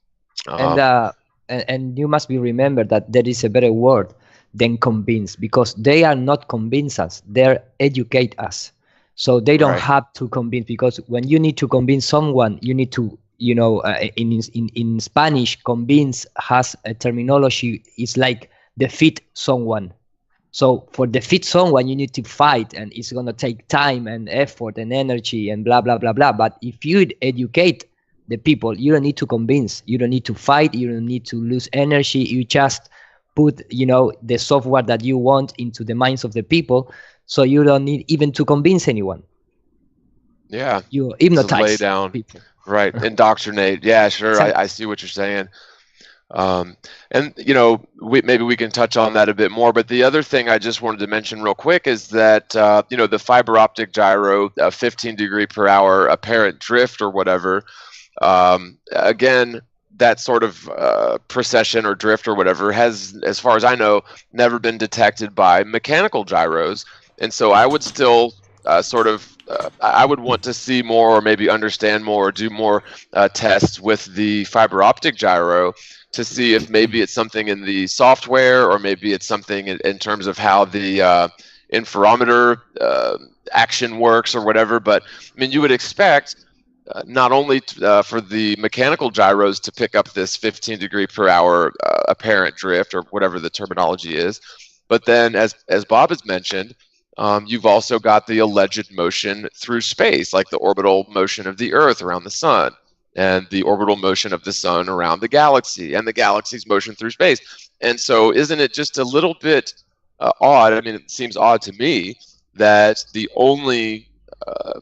C: And you must be remembered that there is a better word than convince, because they are not convince us, they educate us. So they don't have to convince, because when you need to convince someone, you need to, in Spanish, convince has a terminology. It's like defeat someone. So for defeat someone, you need to fight, and it's going to take time and effort and energy and blah, blah, blah, blah. But if you educate the people, you don't need to convince, you don't need to fight, you don't need to lose energy. You just put the software that you want into the minds of the people, so you don't need even to convince anyone.
Q: Yeah,
C: you hypnotize
Q: lay down
C: people.
Q: Right, indoctrinate. Yeah, sure.
C: Exactly.
Q: I see what you're saying. And maybe we can touch on that a bit more, but the other thing I just wanted to mention real quick is that the fiber optic gyro, 15 degree per hour apparent drift or whatever, again, that sort of precession or drift or whatever has, as far as I know, never been detected by mechanical gyros. And so I would still I would want to see more, or maybe understand more, or do more tests with the fiber optic gyro to see if maybe it's something in the software, or maybe it's something in terms of how the interferometer action works or whatever. But you would expect not only for the mechanical gyros to pick up this 15 degree per hour apparent drift, or whatever the terminology is, but then as Bob has mentioned, you've also got the alleged motion through space, like the orbital motion of the Earth around the sun, and the orbital motion of the sun around the galaxy, and the galaxy's motion through space. And so isn't it just a little bit odd? It seems odd to me that the only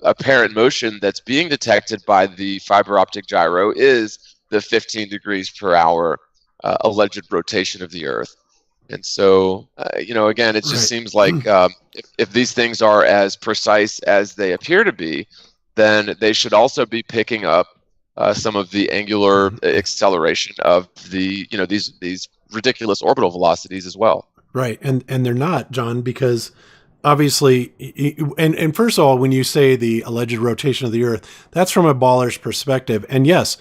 Q: apparent motion that's being detected by the fiber optic gyro is the 15 degrees per hour alleged rotation of the Earth. And so, again, it just seems like if these things are as precise as they appear to be, then they should also be picking up some of the angular acceleration of the, these ridiculous orbital velocities as well.
D: Right, and they're not, John, because obviously, and first of all, when you say the alleged rotation of the Earth, that's from a baller's perspective. And yes,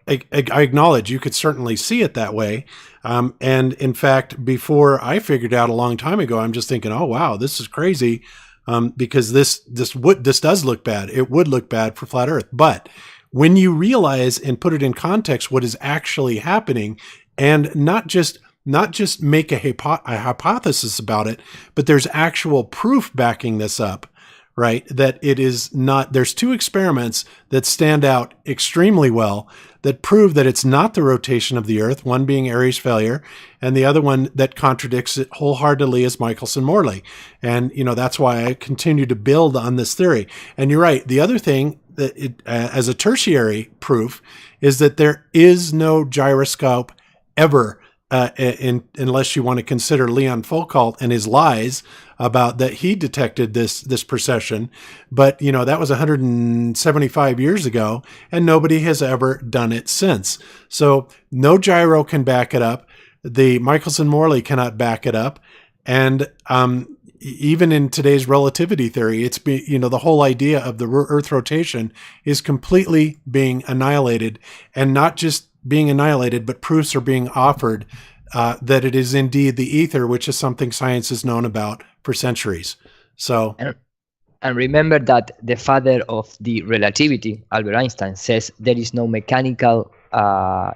D: I acknowledge you could certainly see it that way. And in fact, before I figured out a long time ago, I'm just thinking, oh, wow, this is crazy. Because this does look bad. It would look bad for flat Earth. But when you realize and put it in context what is actually happening, and not just make a hypothesis about it, but there's actual proof backing this up, right? That it is not, there's two experiments that stand out extremely well that prove that it's not the rotation of the Earth, one being Airy's failure, and the other one that contradicts it wholeheartedly is Michelson-Morley. And, that's why I continue to build on this theory. And you're right. The other thing that as a tertiary proof is that there is no gyroscope ever, unless you want to consider Leon Foucault and his lies about that he detected this precession. But, that was 175 years ago, and nobody has ever done it since. So no gyro can back it up. The Michelson-Morley cannot back it up. And even in today's relativity theory, the whole idea of the Earth rotation is completely being annihilated, and not just being annihilated, but proofs are being offered that it is indeed the ether, which is something science has known about for centuries. So,
C: and remember that the father of the relativity, Albert Einstein, says there is no mechanical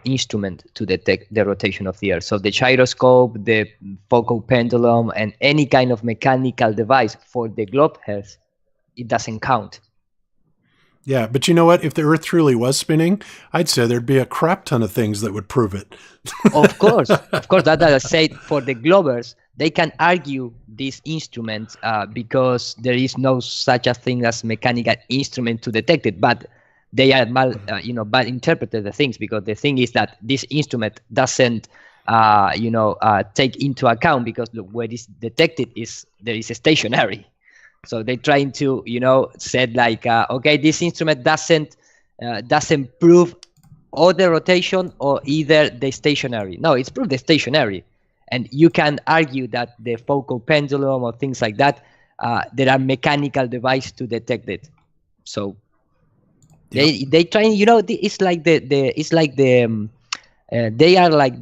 C: instrument to detect the rotation of the Earth. So the gyroscope, the Foucault pendulum, and any kind of mechanical device for the globe Earth, it doesn't count.
D: Yeah, but you know what? If the Earth truly was spinning, I'd say there'd be a crap ton of things that would prove it.
C: Of course. That I said, for the Globers, they can argue these instruments because there is no such a thing as mechanical instrument to detect it. But they are bad interpreted the things, because the thing is that this instrument doesn't take into account, because where it's detected there is a stationary. So they're trying to, said like, okay, this instrument doesn't prove or the rotation or either the stationary. No, it's proved the stationary. And you can argue that the Foucault pendulum or things like that, there are mechanical devices to detect it. So they try, it's like they are like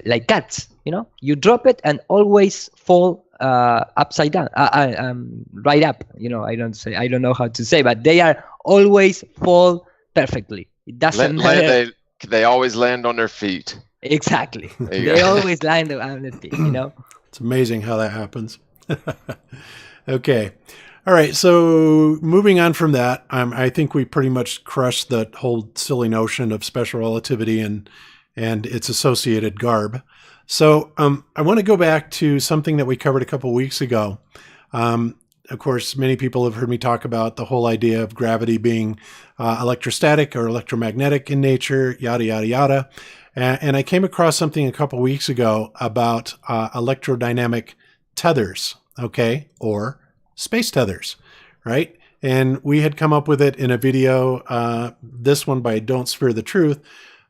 C: like cats, you drop it and always fall upside down, right up. I don't know how to say, but they are always fall perfectly. It doesn't matter.
Q: They always land on their feet.
C: Exactly. They always land on their feet.
D: It's amazing how that happens. Okay. All right. So moving on from that, I think we pretty much crushed the whole silly notion of special relativity and its associated garb. So I want to go back to something that we covered a couple weeks ago. Of course, many people have heard me talk about the whole idea of gravity being electrostatic or electromagnetic in nature, yada, yada, yada. And I came across something a couple weeks ago about electrodynamic tethers, okay, or space tethers, right? And we had come up with it in a video, this one by Don't Sphere the Truth,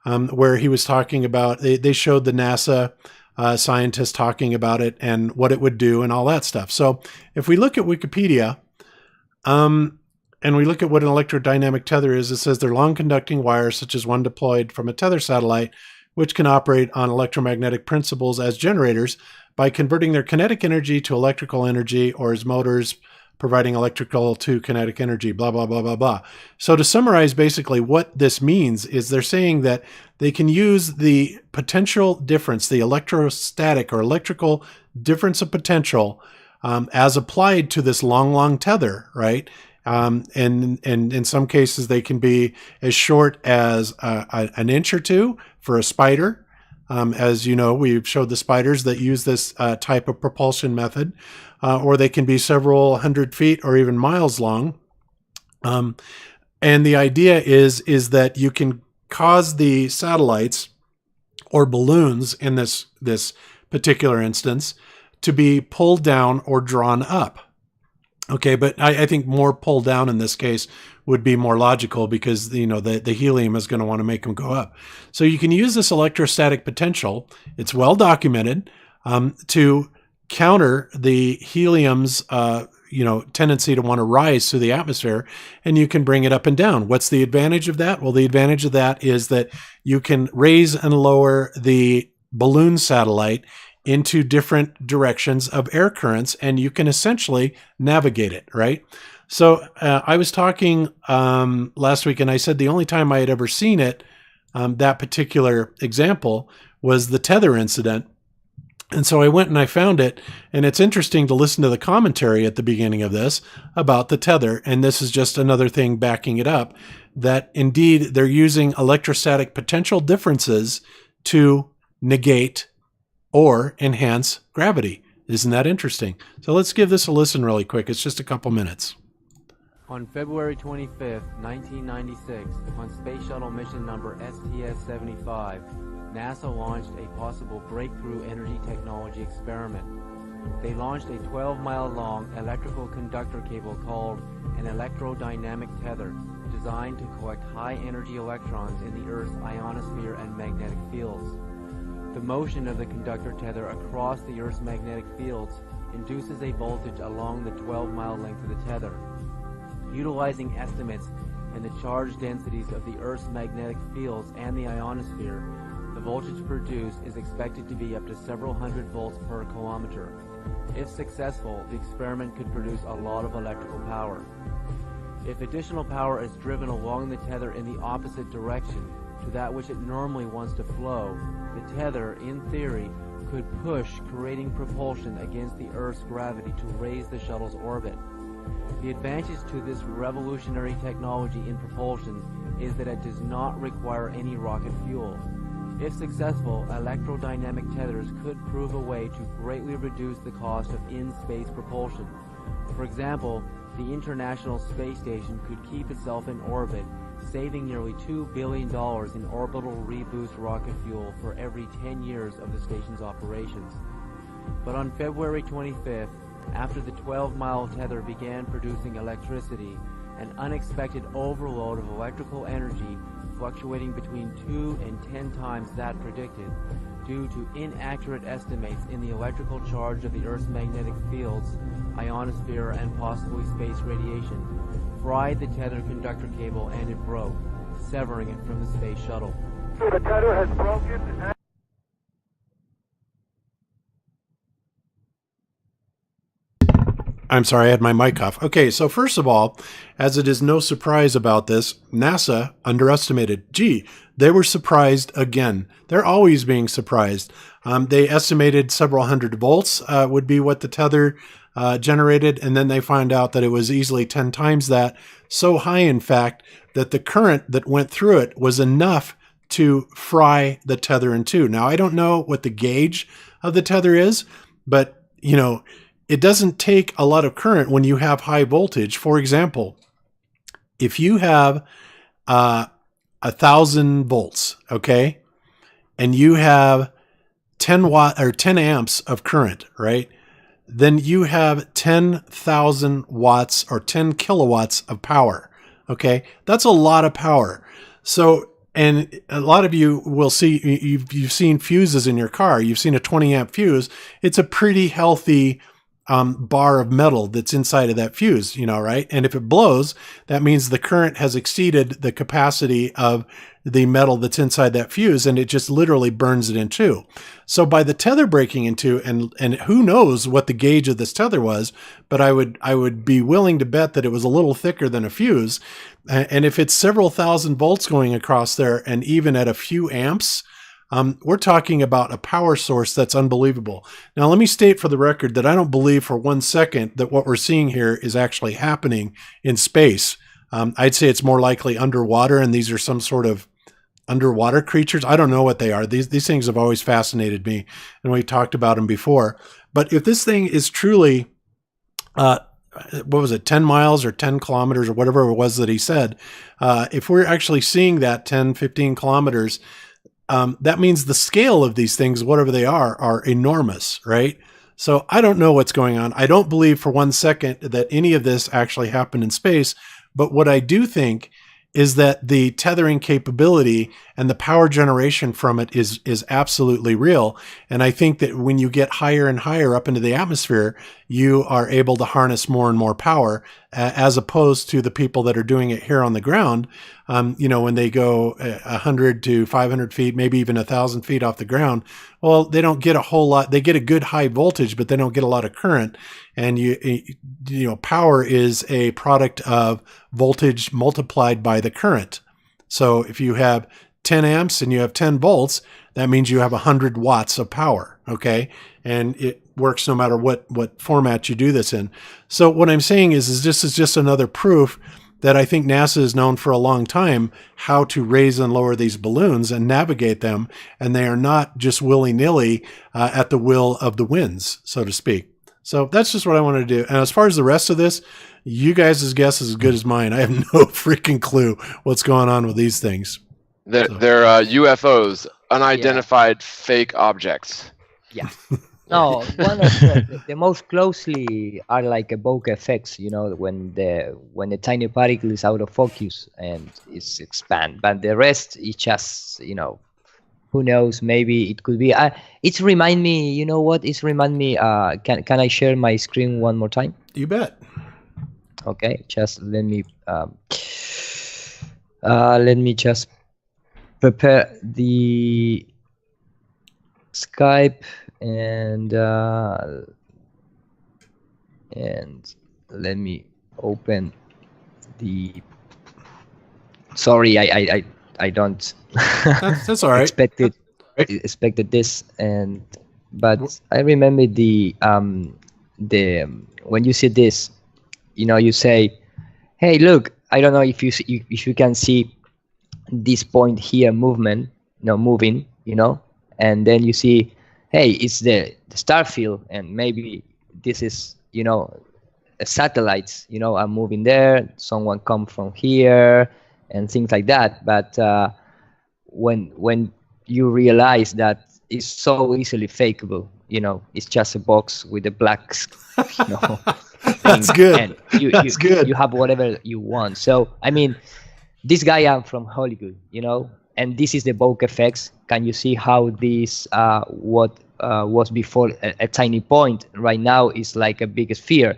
D: where he was talking about, they showed the NASA scientists talking about it and what it would do and all that stuff. So if we look at Wikipedia, and we look at what an electrodynamic tether is, it says they're long conducting wires, such as one deployed from a tether satellite, which can operate on electromagnetic principles as generators by converting their kinetic energy to electrical energy, or as motors providing electrical to kinetic energy, blah, blah, blah, blah, blah. So to summarize basically what this means is they're saying that they can use the potential difference, the electrostatic or electrical difference of potential as applied to this long tether, right? And in some cases, they can be as short as an inch or two for a spider. As you know, we've showed the spiders that use this type of propulsion method, or they can be several hundred feet or even miles long. And the idea is that you can cause the satellites or balloons in this particular instance to be pulled down or drawn up. Okay, but I think more pulled down in this case would be more logical, because the helium is going to want to make them go up. So you can use this electrostatic potential. It's well documented to counter the helium's tendency to want to rise through the atmosphere, and you can bring it up and down. What's the advantage of that? Well, the advantage of that is that you can raise and lower the balloon satellite into different directions of air currents, and you can essentially navigate it, right? So I was talking last week, and I said the only time I had ever seen it, that particular example, was the tether incident. And so I went and I found it, and it's interesting to listen to the commentary at the beginning of this about the tether, and this is just another thing backing it up, that indeed they're using electrostatic potential differences to negate or enhance gravity. Isn't that interesting? So let's give this a listen really quick. It's just a couple minutes.
A: On February 25th, 1996, on Space Shuttle mission number STS-75, NASA launched a possible breakthrough energy technology experiment. They launched a 12-mile-long electrical conductor cable called an electrodynamic tether, designed to collect high-energy electrons in the Earth's ionosphere and magnetic fields. The motion of the conductor tether across the Earth's magnetic fields induces a voltage along the 12-mile length of the tether. Utilizing estimates in the charge densities of the Earth's magnetic fields and the ionosphere, the voltage produced is expected to be up to several hundred volts per kilometer. If successful, the experiment could produce a lot of electrical power. If additional power is driven along the tether in the opposite direction to that which it normally wants to flow, the tether, in theory, could push, creating propulsion against the Earth's gravity to raise the shuttle's orbit. The advantage to this revolutionary technology in propulsion is that it does not require any rocket fuel. If successful, electrodynamic tethers could prove a way to greatly reduce the cost of in-space propulsion. For example, the International Space Station could keep itself in orbit, saving nearly $2 billion in orbital reboost rocket fuel for every 10 years of the station's operations. But on February 25th, after the 12-mile tether began producing electricity, an unexpected overload of electrical energy fluctuating between 2 and 10 times that predicted, due to inaccurate estimates in the electrical charge of the Earth's magnetic fields, ionosphere, and possibly space radiation, fried the tether conductor cable and it broke, severing it from the space shuttle.
V: The tether has broken.
D: I'm sorry, I had my mic off. Okay, so first of all, as it is no surprise about this, NASA underestimated. Gee, they were surprised again. They're always being surprised. They estimated several hundred volts would be what the tether generated, and then they find out that it was easily 10 times that. So high, in fact, that the current that went through it was enough to fry the tether in two. Now, I don't know what the gauge of the tether is, but, you know, it doesn't take a lot of current when you have high voltage. For example, if you have 1,000 volts, okay, and you have 10 amps of current, right? Then you have 10,000 watts or 10 kilowatts of power. Okay, that's a lot of power. So, and a lot of you will see, you've seen fuses in your car. You've seen a 20 amp fuse. It's a pretty healthy bar of metal that's inside of that fuse, you know, right? And if it blows, that means the current has exceeded the capacity of the metal that's inside that fuse, and it just literally burns it in two. So by the tether breaking in two, and who knows what the gauge of this tether was, but I would be willing to bet that it was a little thicker than a fuse. And if it's several thousand volts going across there, and even at a few amps, we're talking about a power source that's unbelievable. Now, let me state for the record that I don't believe for 1 second that what we're seeing here is actually happening in space. I'd say it's more likely underwater, and these are some sort of underwater creatures. I don't know what they are. These things have always fascinated me, and we talked about them before. But if this thing is truly, what was it, 10 miles or 10 kilometers or whatever it was that he said, if we're actually seeing that 10, 15 kilometers, that means the scale of these things, whatever they are enormous, right? So I don't know what's going on. I don't believe for 1 second that any of this actually happened in space. But what I do think is that the tethering capability and the power generation from it is absolutely real. And I think that when you get higher and higher up into the atmosphere, you are able to harness more and more power, as opposed to the people that are doing it here on the ground. When they go 100 to 500 feet, maybe even 1,000 feet off the ground, well, they don't get a whole lot. They get a good high voltage, but they don't get a lot of current. And power is a product of voltage multiplied by the current. So if you have 10 amps and you have 10 volts, that means you have 100 watts of power. Okay. And it works no matter what format you do this in. So what I'm saying is this is just another proof that I think NASA has known for a long time how to raise and lower these balloons and navigate them. And they are not just willy-nilly at the will of the winds, so to speak. So that's just what I wanted to do. And as far as the rest of this, you guys' guess is as good as mine. I have no freaking clue what's going on with these things.
Q: They're UFOs, unidentified fake objects.
C: Yeah. No, one of the most closely are like a bokeh effects, when the tiny particle is out of focus and it's expand. But the rest is just, who knows? Maybe it could be. It's remind me. You know what? It's remind me. Can I share my screen one more time?
D: You bet.
C: Okay, just let me just prepare the Skype and let me open the. Sorry, I don't.
D: That's all right.
C: expected this, but I remember the when you see this, you say, hey, look, I don't know if you can see this point here moving, and then you see, hey, it's the star field, and maybe this is, satellites, are moving there, someone come from here, and things like that. But when you realize that it's so easily fakeable, it's just a box with a black,
D: That's good.
C: And
D: That's good.
C: You have whatever you want. So, I mean, this guy I'm from Hollywood, and this is the bokeh effects. Can you see how this, what was before a tiny point, right now is like a big sphere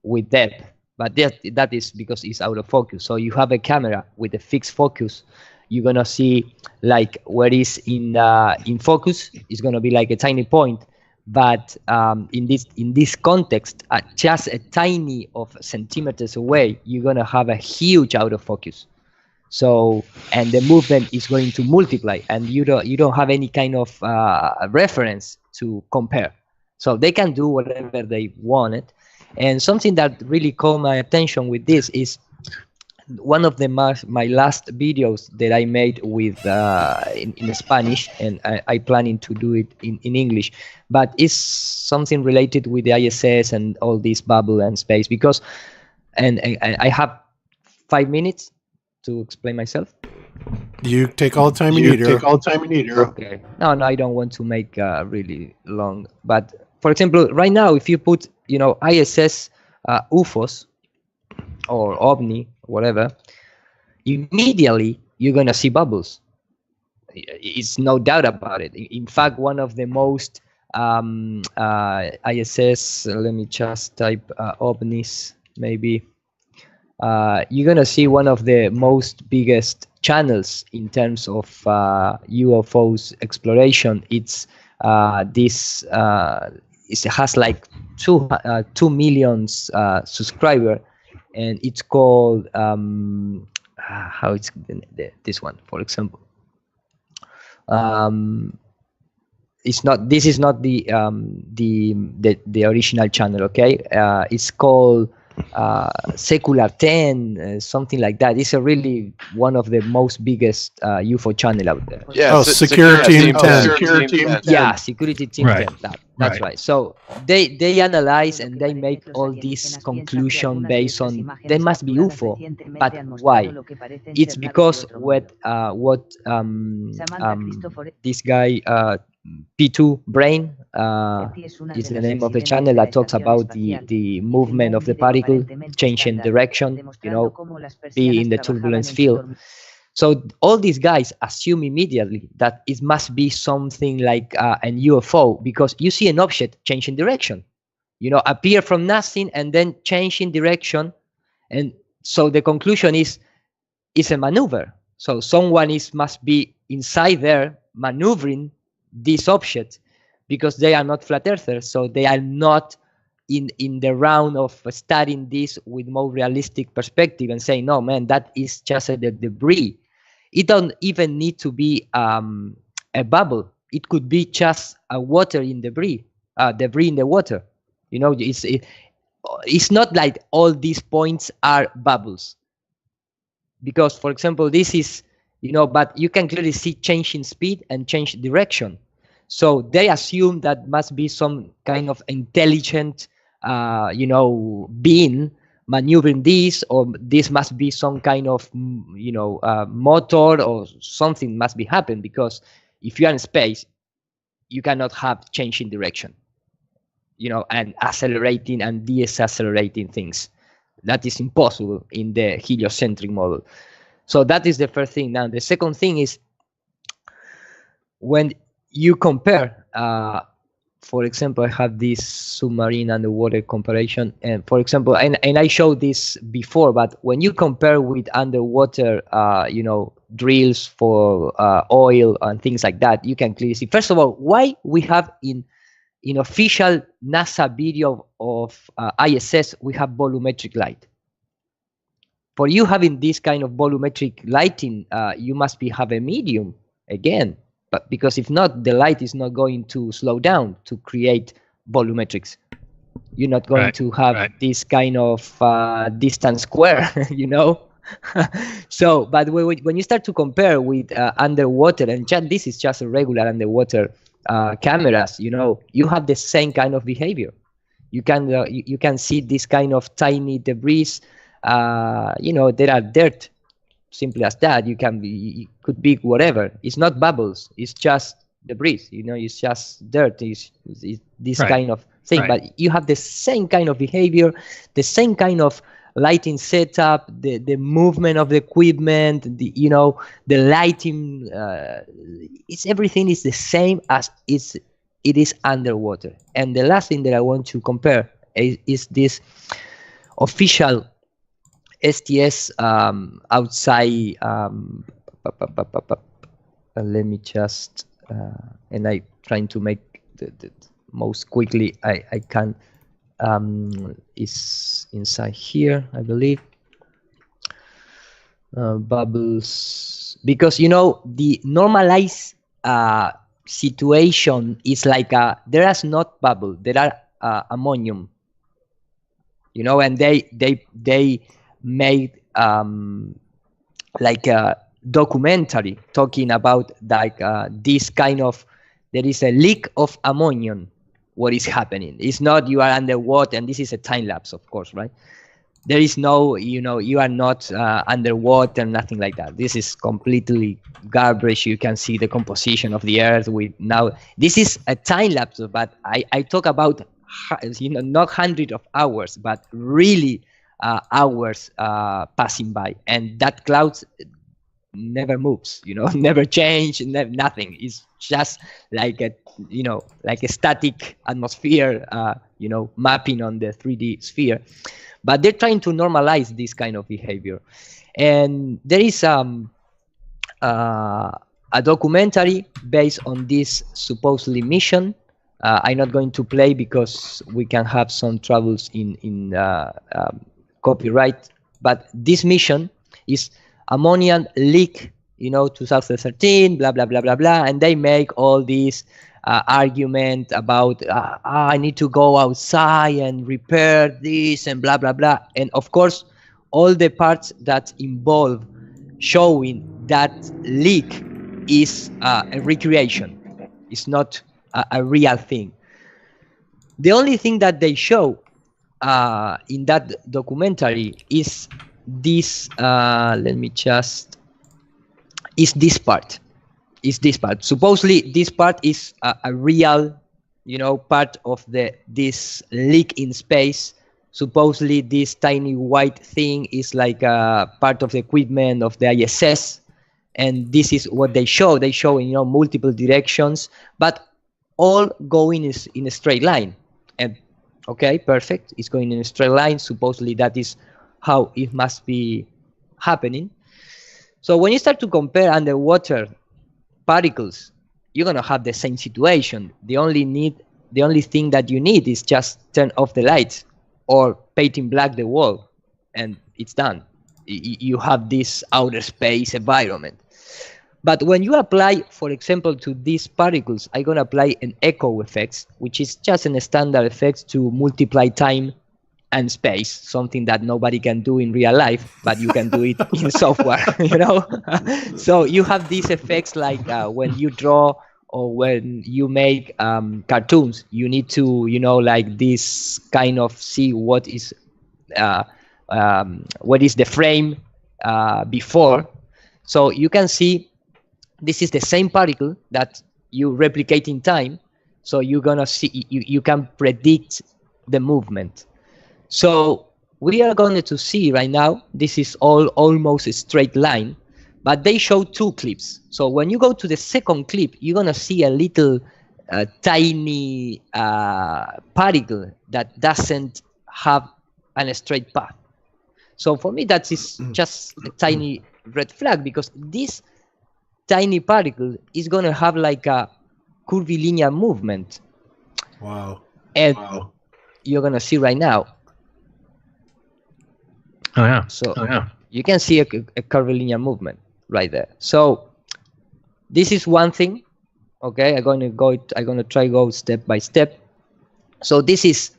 C: with depth. But that is because it's out of focus. So you have a camera with a fixed focus. You're gonna see like where it's in focus. It's gonna be like a tiny point. But in this context, just a tiny of centimeters away, you're gonna have a huge out of focus. So, and the movement is going to multiply, and you don't have any kind of reference to compare. So they can do whatever they wanted. And something that really caught my attention with this is one of my last videos that I made with in Spanish, and I planning to do it in English, but it's something related with the ISS and all this bubble and space, because and I have 5 minutes to explain myself.
D: You take all the time you need. Take all the time you need.
C: Okay. No, I don't want to make really long. But for example, right now, if you put ISS UFOs or OVNI, whatever, immediately you're gonna see bubbles. It's no doubt about it. In fact, one of the most ISS. Let me just type OVNIs maybe. You're gonna see one of the most biggest channels in terms of UFOs exploration. It's this. It has like 2 million subscribers, and it's called how it's this one, for example. It's not. This is not the original channel. Okay, it's called Secular 10, something like that. It's a really one of the most biggest UFO channel out there.
Q: Yeah,
D: Security Team 10.
Q: Security Team 10.
C: Yeah, Security Team
E: Right.
C: 10. That's right. So they analyze and they make all this conclusion based on there must be UFO, but why? It's because what this guy P2 Brain is the name of the channel that talks about the movement of the particle, changing direction, be in the turbulence field. So all these guys assume immediately that it must be something like an UFO, because you see an object changing direction, appear from nothing and then change in direction. And so the conclusion is a maneuver. So someone must be inside there maneuvering this object, because they are not flat earthers, so they are not in the round of studying this with more realistic perspective and saying, no man, that is just a debris. It don't even need to be a bubble. It could be just a water in debris in the water. It's not like all these points are bubbles, because for example this is, but you can clearly see change in speed and change direction. So they assume that must be some kind of intelligent being maneuvering this, or this must be some kind of motor or something must be happening, because if you are in space you cannot have change in direction, and accelerating and deaccelerating things. That is impossible in the heliocentric model. So that is the first thing. Now the second thing is, when you compare for example, I have this submarine underwater comparison, and for example, and I showed this before, but when you compare with underwater drills for oil and things like that, you can clearly see, first of all, why we have in official NASA video of ISS, we have volumetric light. For you having this kind of volumetric lighting, you must have a medium again. But because if not, the light is not going to slow down to create volumetrics. You're not going to have this kind of distance square, So, but when you start to compare with underwater, and this is just a regular underwater cameras, you have the same kind of behavior. You can see this kind of tiny debris. There are dirt. Simply as that. It could be whatever. It's not bubbles. It's just debris. It's just dirt. It's this kind of thing. But you have the same kind of behavior, the same kind of lighting setup, the movement of the equipment, the lighting. Everything is the same as it is underwater. And the last thing that I want to compare is this official STS outside. Let me just and I trying to make the most quickly I can. Is inside here, I believe. Bubbles, because the normalized situation is like there is not bubble, there are ammonium. And they made like a documentary talking about like this kind of, there is a leak of ammonium. What is happening? It's not you are underwater, and this is a time lapse, of course, right? There is no, you are not underwater, nothing like that. This is completely garbage. You can see the composition of the Earth with now. This is a time lapse, but I talk about not hundreds of hours, but really hours passing by, and that cloud never moves, never change, nothing. It's just like a like a static atmosphere, mapping on the 3D sphere. But they're trying to normalize this kind of behavior. And there is a documentary based on this supposedly mission. I'm not going to play because we can have some troubles in copyright. But this mission is ammonia leak, 2013, blah, blah, blah, blah, blah. And they make all these argument about, I need to go outside and repair this and blah, blah, blah. And of course, all the parts that involve showing that leak is a recreation. It's not a real thing. The only thing that they show in that documentary is this, is this part. is this part. Supposedly, this part is a real, part of this leak in space. Supposedly, this tiny white thing is like a part of the equipment of the ISS, and this is what they show. They show in multiple directions, but all going is in a straight line. And okay, perfect. It's going in a straight line. Supposedly, that is how it must be happening. So when you start to compare underwater particles, you're gonna have the same situation. The only thing that you need is just turn off the lights or paint in black the wall, and it's done. You have this outer space environment. But when you apply, for example, to these particles, I'm gonna apply an echo effect, which is just a standard effect to multiply time and space, something that nobody can do in real life, but you can do it in software, So you have these effects like when you draw or when you make cartoons, you need to, like this kind of see what is the frame before. So you can see this is the same particle that you replicate in time. So you're gonna see, you can predict the movement. So we are going to see right now, this is almost a straight line, but they show two clips. So when you go to the second clip, you're going to see a little tiny particle that doesn't have a straight path. So for me, that is just a tiny red flag, because this tiny particle is going to have like a curvilinear movement.
D: Wow.
C: And you're going to see right now.
E: Oh yeah.
C: So you can see a curvilinear movement right there. So this is one thing. Okay, I'm gonna try go step by step. So this is,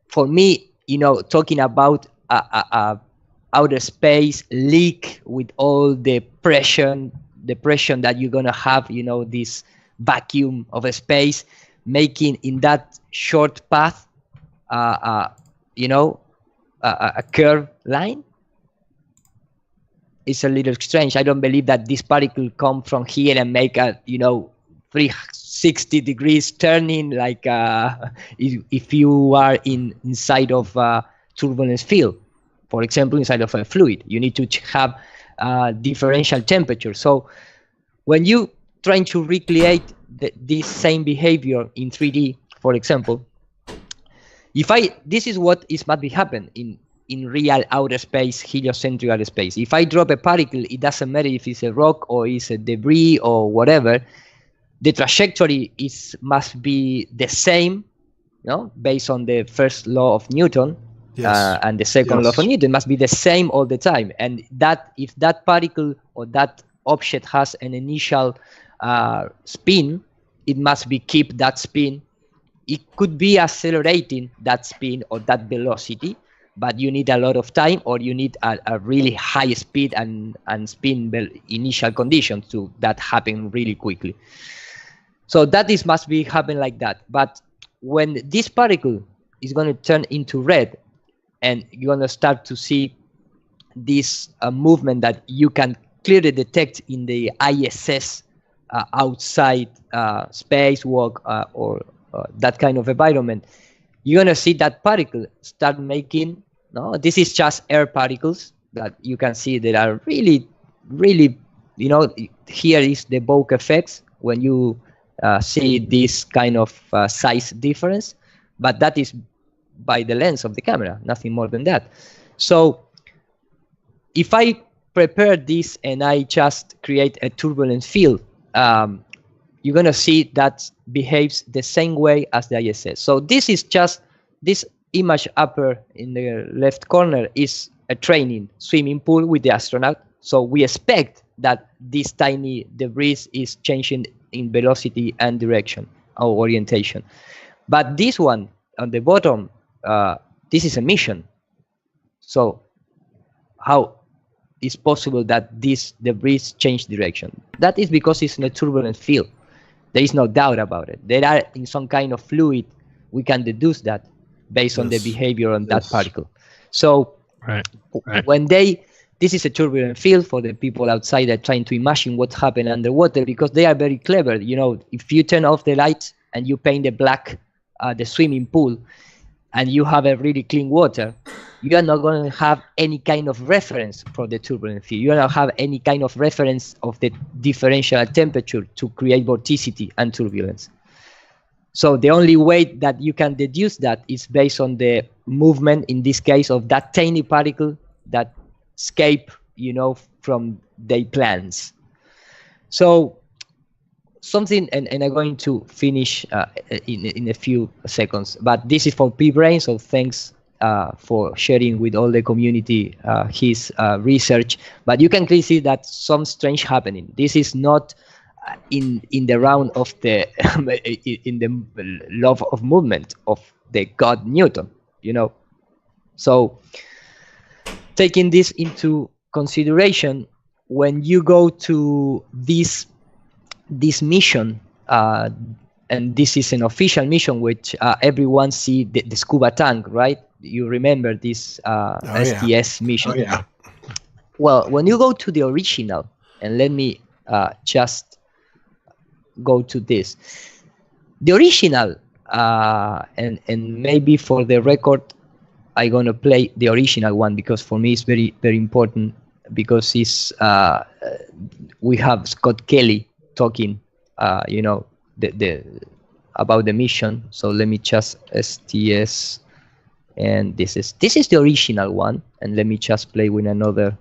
C: for me, talking about outer space leak with all the pressure that you're gonna have. This vacuum of a space, making in that short path, a curved line. It's a little strange. I don't believe that this particle come from here and make a 360 degrees turning, like if you are inside of a turbulence field, for example, inside of a fluid. You need to have differential temperature. So when you trying to recreate this same behavior in 3D, for example, this is what must be happen in real outer space, heliocentric outer space. If I drop a particle, it doesn't matter if it's a rock or it's a debris or whatever, the trajectory must be the same, based on the first law of Newton.
D: Yes.
C: And the second law of Newton must be the same all the time. And that if that particle or that object has an initial spin, it must be keep that spin. It could be accelerating that spin or that velocity, but you need a lot of time, or you need a really high speed and spin initial conditions to that happen really quickly. So that must be happen like that. But when this particle is going to turn into red, and you're going to start to see this movement that you can clearly detect in the ISS outside spacewalk or that kind of environment, you're going to see that particle start making, this is just air particles that you can see that are really, really, here is the Bokeh effects when you see this kind of size difference, but that is by the lens of the camera, nothing more than that. So if I prepare this and I just create a turbulence field, you're going to see that behaves the same way as the ISS. So this is just, this image upper in the left corner is a training swimming pool with the astronaut. So we expect that this tiny debris is changing in velocity and direction or orientation. But this one on the bottom, this is a mission. So how is possible that this debris change direction? That is because it's in a turbulent field. There is no doubt about it. There are in some kind of fluid, we can deduce that based on the behavior on that particle. So when they This is a turbulent field for the people outside that are trying to imagine what happened underwater, because they are very clever. You know, if you turn off the lights and you paint the black, the swimming pool, and you have a really clean water, you are not going to have any kind of reference for the turbulent field. You are not have any kind of reference of the differential temperature to create vorticity and turbulence. So the only way that you can deduce that is based on the movement, in this case, of that tiny particle that escape, you know, from their plans. So something, and I'm going to finish in a few seconds, but this is for P-Brain, so thanks for sharing with all the community his research. But you can clearly see that some strange happening. This is not in the round of the in the law of movement of the God Newton, you know. So taking this into consideration, when you go to this mission, and this is an official mission, which everyone see the scuba tank, right? You remember this STS mission?
D: Oh, yeah.
C: Well, when you go to the original, and let me just go to this, the original, and maybe for the record, I'm gonna play the original one, because for me it's very, very important, because it's we have Scott Kelly talking, you know, the about the mission. So let me just STS, and this is the original one, and let me just play with another.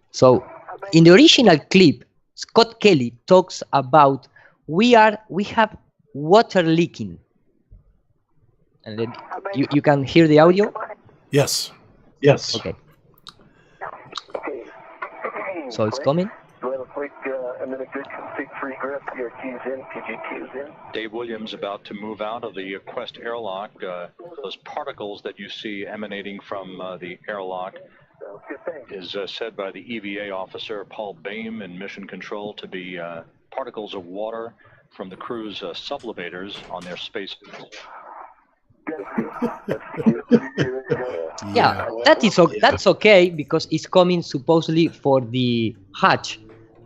C: So in the original clip, Scott Kelly talks about we have water leaking, and then you can hear the audio.
D: Yes.
C: Okay. So it's coming.
B: Dave Williams about to move out of the Quest airlock. Those particles that you see emanating from the airlock is said by the EVA officer Paul Baim in Mission Control to be particles of water from the crew's sublimators on their space.
C: Yeah, that's okay, because it's coming supposedly for the hatch.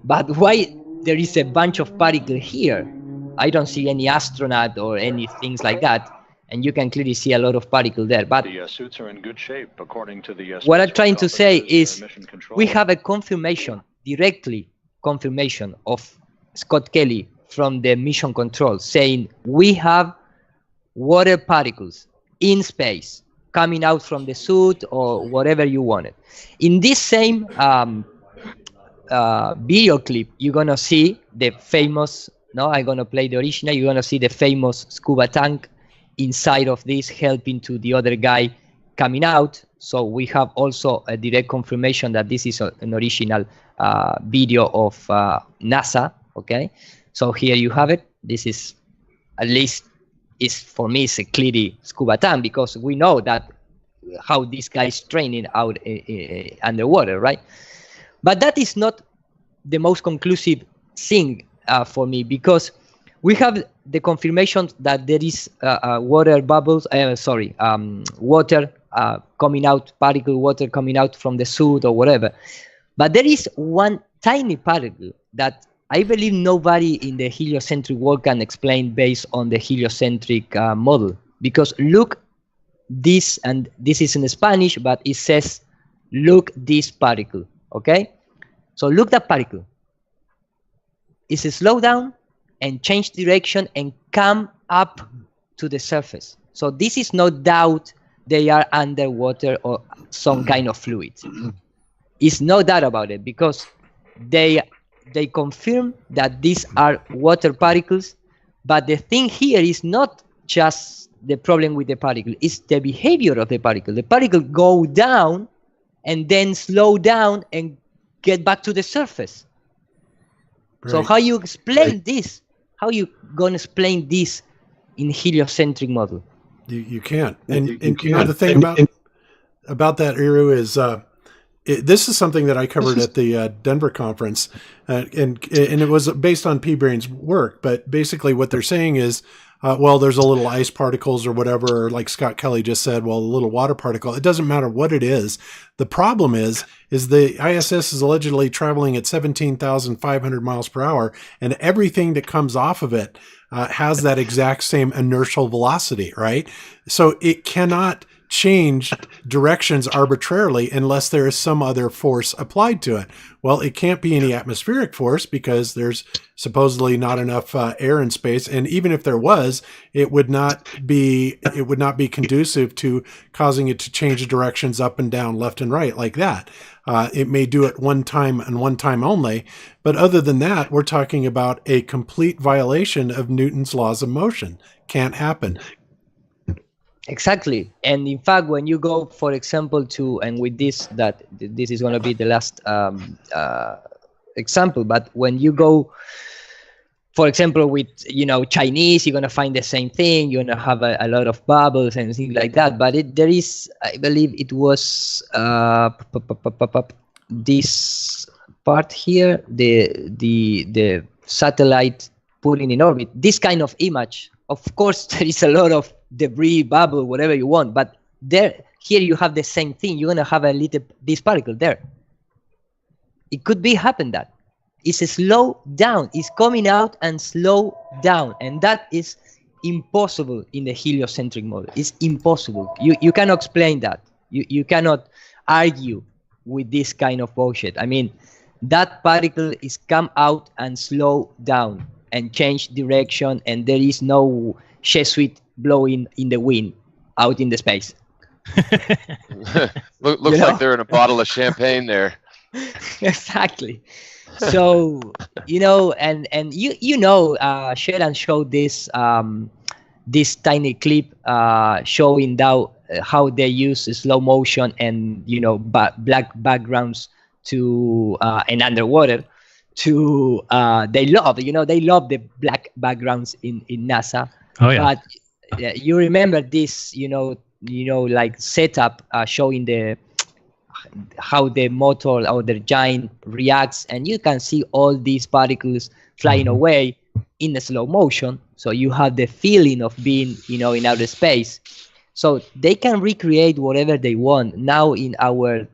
C: But why there is a bunch of particles here? I don't see any astronaut or any things like that, and you can clearly see a lot of particles there. But
B: the suits are in good shape, according to the.
C: What I'm trying to say is, we have a confirmation, directly confirmation of Scott Kelly from the mission control, saying we have water particles in space coming out from the suit or whatever you wanted. In this same video clip, you're gonna see the famous, I'm gonna play the original, you're gonna see the famous scuba tank inside of this, helping to the other guy coming out. So we have also a direct confirmation that this is an original video of NASA. Okay, so here you have it. This is, at least for me, it's a clearly scuba tank, because we know that how this guy is training out underwater, right? But that is not the most conclusive thing for me, because we have the confirmation that there is water bubbles, water coming out, particle water coming out from the suit or whatever. But there is one tiny particle that I believe nobody in the heliocentric world can explain based on the heliocentric model. Because look this, and this is in Spanish, but it says, look this particle, okay? So look that particle. It's a slow down and change direction and come up to the surface. So this is no doubt they are underwater or some kind of fluid. It's no doubt about it, because they confirm that these are water particles. But the thing here is not just the problem with the particle, it's the behavior of the particle. The particle go down and then slow down and get back to the surface. Right. So how you explain this? How you gonna explain this in heliocentric model?
D: You can't. And you know the thing about that, Iru, is this is something that I covered at the Denver conference, and it was based on P-Brain's work. But basically, what they're saying is well, there's a little ice particles or whatever, or like Scott Kelly just said, well, a little water particle. It doesn't matter what it is. The problem is the ISS is allegedly traveling at 17,500 miles per hour, and everything that comes off of it has that exact same inertial velocity, right? So it cannot change directions arbitrarily unless there is some other force applied to it. Well, it can't be any atmospheric force because there's supposedly not enough air in space, and even if there was, it would not be conducive to causing it to change directions up and down, left and right like that. It may do it one time and one time only, but other than that, we're talking about a complete violation of Newton's laws of motion. Can't happen.
C: Exactly. And in fact, when you go, for example, and with this is going to be the last example, but when you go, for example, with, Chinese, you're going to find the same thing. You're going to have a lot of bubbles and things like that. But there is, I believe it was this part here, the satellite putting in orbit, this kind of image. Of course, there is a lot of debris, bubble, whatever you want, but here you have the same thing. You're gonna have this particle there. It could happen that it's a slow down. It's coming out and slow down, and that is impossible in the heliocentric model. It's impossible. You cannot explain that. You cannot argue with this kind of bullshit. I mean, that particle is come out and slow down and change direction, and there is no Jesuit blowing in the wind out in the space.
Q: Looks like they're in a bottle of champagne there.
C: Exactly. So, and Sharon showed this tiny clip showing how they use slow motion and black backgrounds to and underwater to they love the black backgrounds in NASA.
E: Oh yeah.
C: But you remember this like setup showing how the motor or the giant reacts, and you can see all these particles flying away in the slow motion, so you have the feeling of being in outer space. So they can recreate whatever they want now in our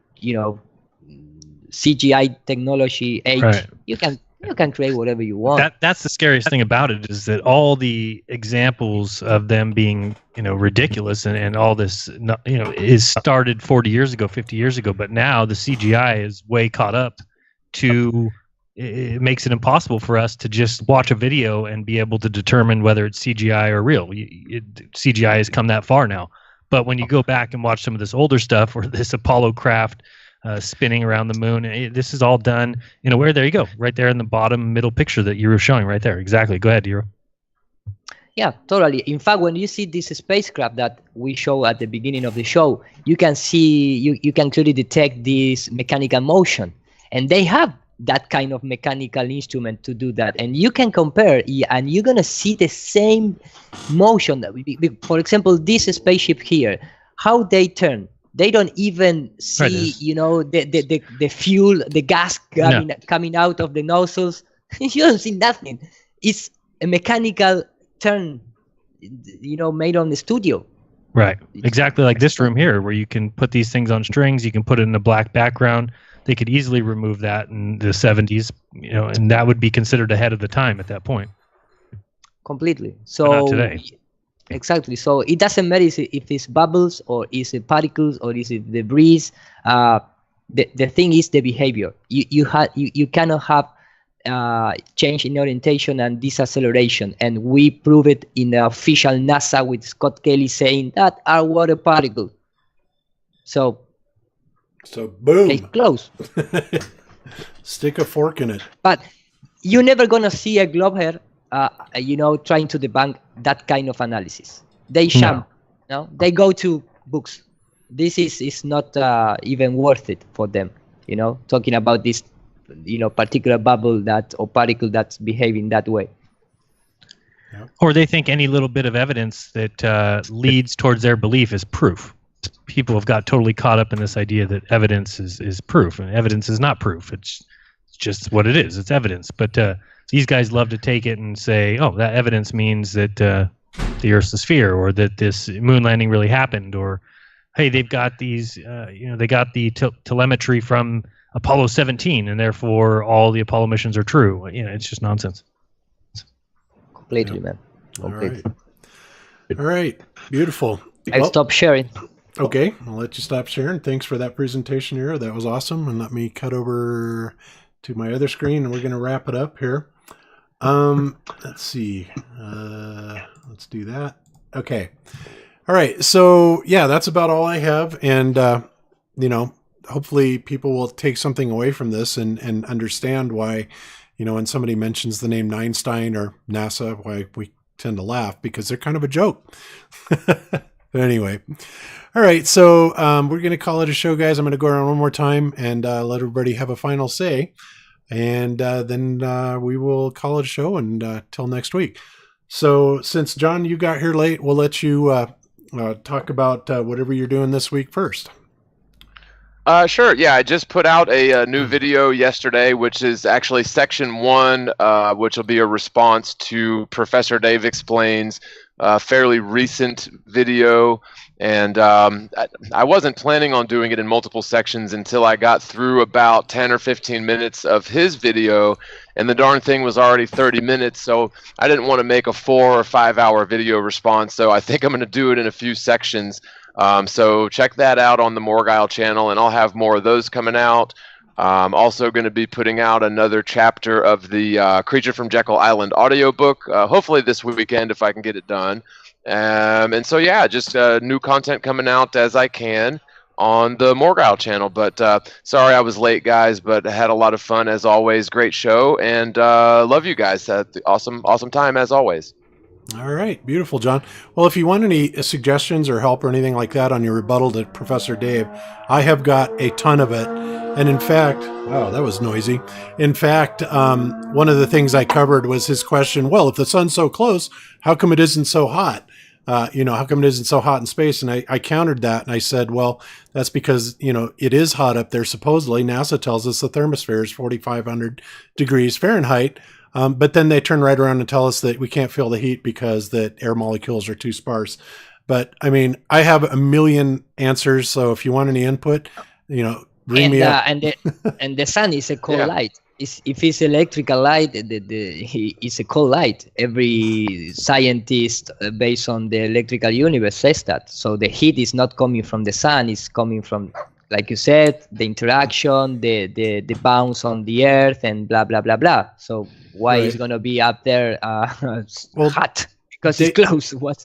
C: CGI technology age.
E: Right.
C: You can create whatever you want.
E: That's the scariest thing about it, is that all the examples of them being ridiculous and all this is started 40 years ago, 50 years ago, but now the CGI is way caught up to it makes it impossible for us to just watch a video and be able to determine whether it's CGI or real. CGI has come that far now. But when you go back and watch some of this older stuff, or this Apollo craft spinning around the moon, this is all done where, there you go, right there in the bottom middle picture that you were showing right there. Exactly. Go ahead, Hiro.
C: Yeah, totally. In fact, when you see this spacecraft that we show at the beginning of the show, you can see, you can clearly detect this mechanical motion, and they have that kind of mechanical instrument to do that, and you can compare, and you're gonna see the same motion. For example, this spaceship here, how they turn, they don't even see, the fuel, the gas coming out of the nozzles. You don't see nothing. It's a mechanical turn, made on the studio.
E: Right. Exactly like this room here, where you can put these things on strings. You can put it in a black background. They could easily remove that in the 70s, and that would be considered ahead of the time at that point.
C: Completely.
E: So but not today.
C: Exactly. So it doesn't matter if it's bubbles or is it particles or is it debris. The thing is the behavior. You cannot have change in orientation and deceleration, and we prove it in the official NASA with Scott Kelly saying that are water particles. So
D: boom.
C: Okay, close.
D: Stick a fork in it.
C: But you're never gonna see a globe here, trying to debunk that kind of analysis. They sham. No, they go to books. This is not even worth it for them. Talking about this, particular bubble or particle that's behaving that way.
E: Or they think any little bit of evidence that leads towards their belief is proof. People have got totally caught up in this idea that evidence is proof, and evidence is not proof. It's just what it is. It's evidence. But these guys love to take it and say, oh, that evidence means that the Earth's a sphere, or that this moon landing really happened, or hey, they've got these, they got the telemetry from Apollo 17, and therefore all the Apollo missions are true. It's just nonsense.
C: Completely, man.
D: Completely. All right. Beautiful.
C: I'll stop sharing.
D: Okay, I'll let you stop sharing. Thanks for that presentation here. That was awesome. And let me cut over to my other screen, and we're going to wrap it up here. Let's see. Let's do that. Okay. All right. So yeah, that's about all I have. And, hopefully people will take something away from this and understand why, when somebody mentions the name Einstein or NASA, why we tend to laugh, because they're kind of a joke. But anyway. All right. So, we're going to call it a show, guys. I'm going to go around one more time and, let everybody have a final say. And then we will call it a show and till next week. So since, John, you got here late, we'll let you talk about whatever you're doing this week first.
Q: Sure. Yeah, I just put out a new video yesterday, which is actually section 1, which will be a response to Professor Dave Explains, fairly recent video. And I wasn't planning on doing it in multiple sections until I got through about 10 or 15 minutes of his video, and the darn thing was already 30 minutes, so I didn't want to make a 4 or 5 hour video response, so I think I'm going to do it in a few sections. So check that out on the Morgile channel, and I'll have more of those coming out. I'm also going to be putting out another chapter of the Creature from Jekyll Island audiobook, hopefully this weekend if I can get it done. And so, yeah, just new content coming out as I can on the Morgile channel. But sorry I was late, guys, but I had a lot of fun as always. Great show, and love you guys. Had awesome time as always.
D: All right. Beautiful, John. Well, if you want any suggestions or help or anything like that on your rebuttal to Professor Dave, I have got a ton of it. And in fact, wow, that was noisy. In fact, one of the things I covered was his question, well, if the sun's so close, how come it isn't so hot? How come it isn't so hot in space? And I countered that and I said, well, that's because, it is hot up there. Supposedly, NASA tells us the thermosphere is 4,500 degrees Fahrenheit. But then they turn right around and tell us that we can't feel the heat because that air molecules are too sparse. But I mean, I have a million answers. So if you want any input, bring me up.
C: And the sun is a cold light. If it's electrical light, it's a cold light. Every scientist based on the electrical universe says that. So the heat is not coming from the sun; it's coming from, like you said, the interaction, the bounce on the Earth, and blah blah blah blah. So why is gonna be up there hot? Because it's close. What?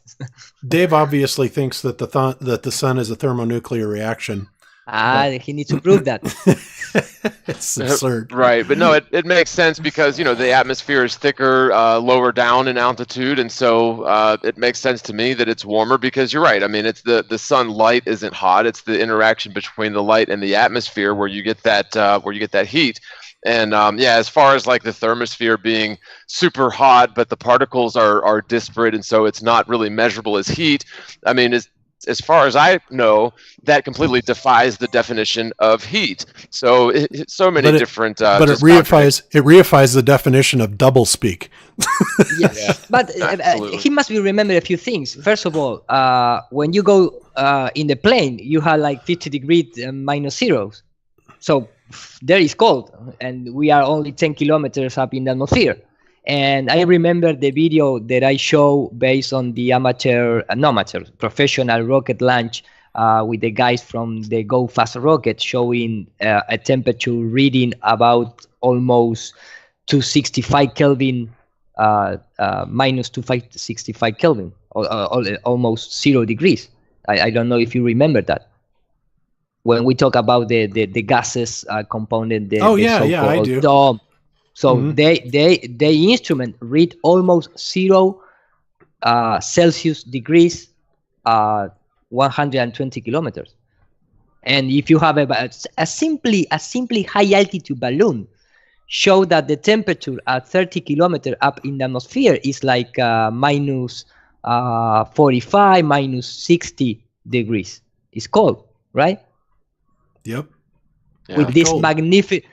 D: Dave obviously thinks that the sun is a thermonuclear reaction.
C: He needs to prove that.
D: It's absurd.
Q: Right, but no, it makes sense because, the atmosphere is thicker, lower down in altitude, and so it makes sense to me that it's warmer because you're right. I mean, it's the sunlight isn't hot. It's the interaction between the light and the atmosphere where you get that heat. And as far as like the thermosphere being super hot, but the particles are disparate, and so it's not really measurable as heat. I mean, as far as I know, that completely defies the definition of heat. So so many different.
D: But it reifies the definition of doublespeak.
C: Yes, yeah. But he must be remember a few things. First of all, when you go in the plane, you have like 50 degrees minus zeros. So there is cold, and we are only 10 kilometers up in the atmosphere. And I remember the video that I show based on the professional rocket launch with the guys from the Go Fast rocket, showing a temperature reading about almost 265 Kelvin, minus 265 Kelvin, almost 0 degrees. I don't know if you remember that. When we talk about the gases component,
D: I do.
C: Dome. So they instrument read almost 0 Celsius degrees, 120 kilometers. And if you have a simply high altitude balloon, show that the temperature at 30 kilometers up in the atmosphere is like minus 45, minus 60 degrees. It's cold, right?
D: Yep.
C: Yeah, with this magnificent,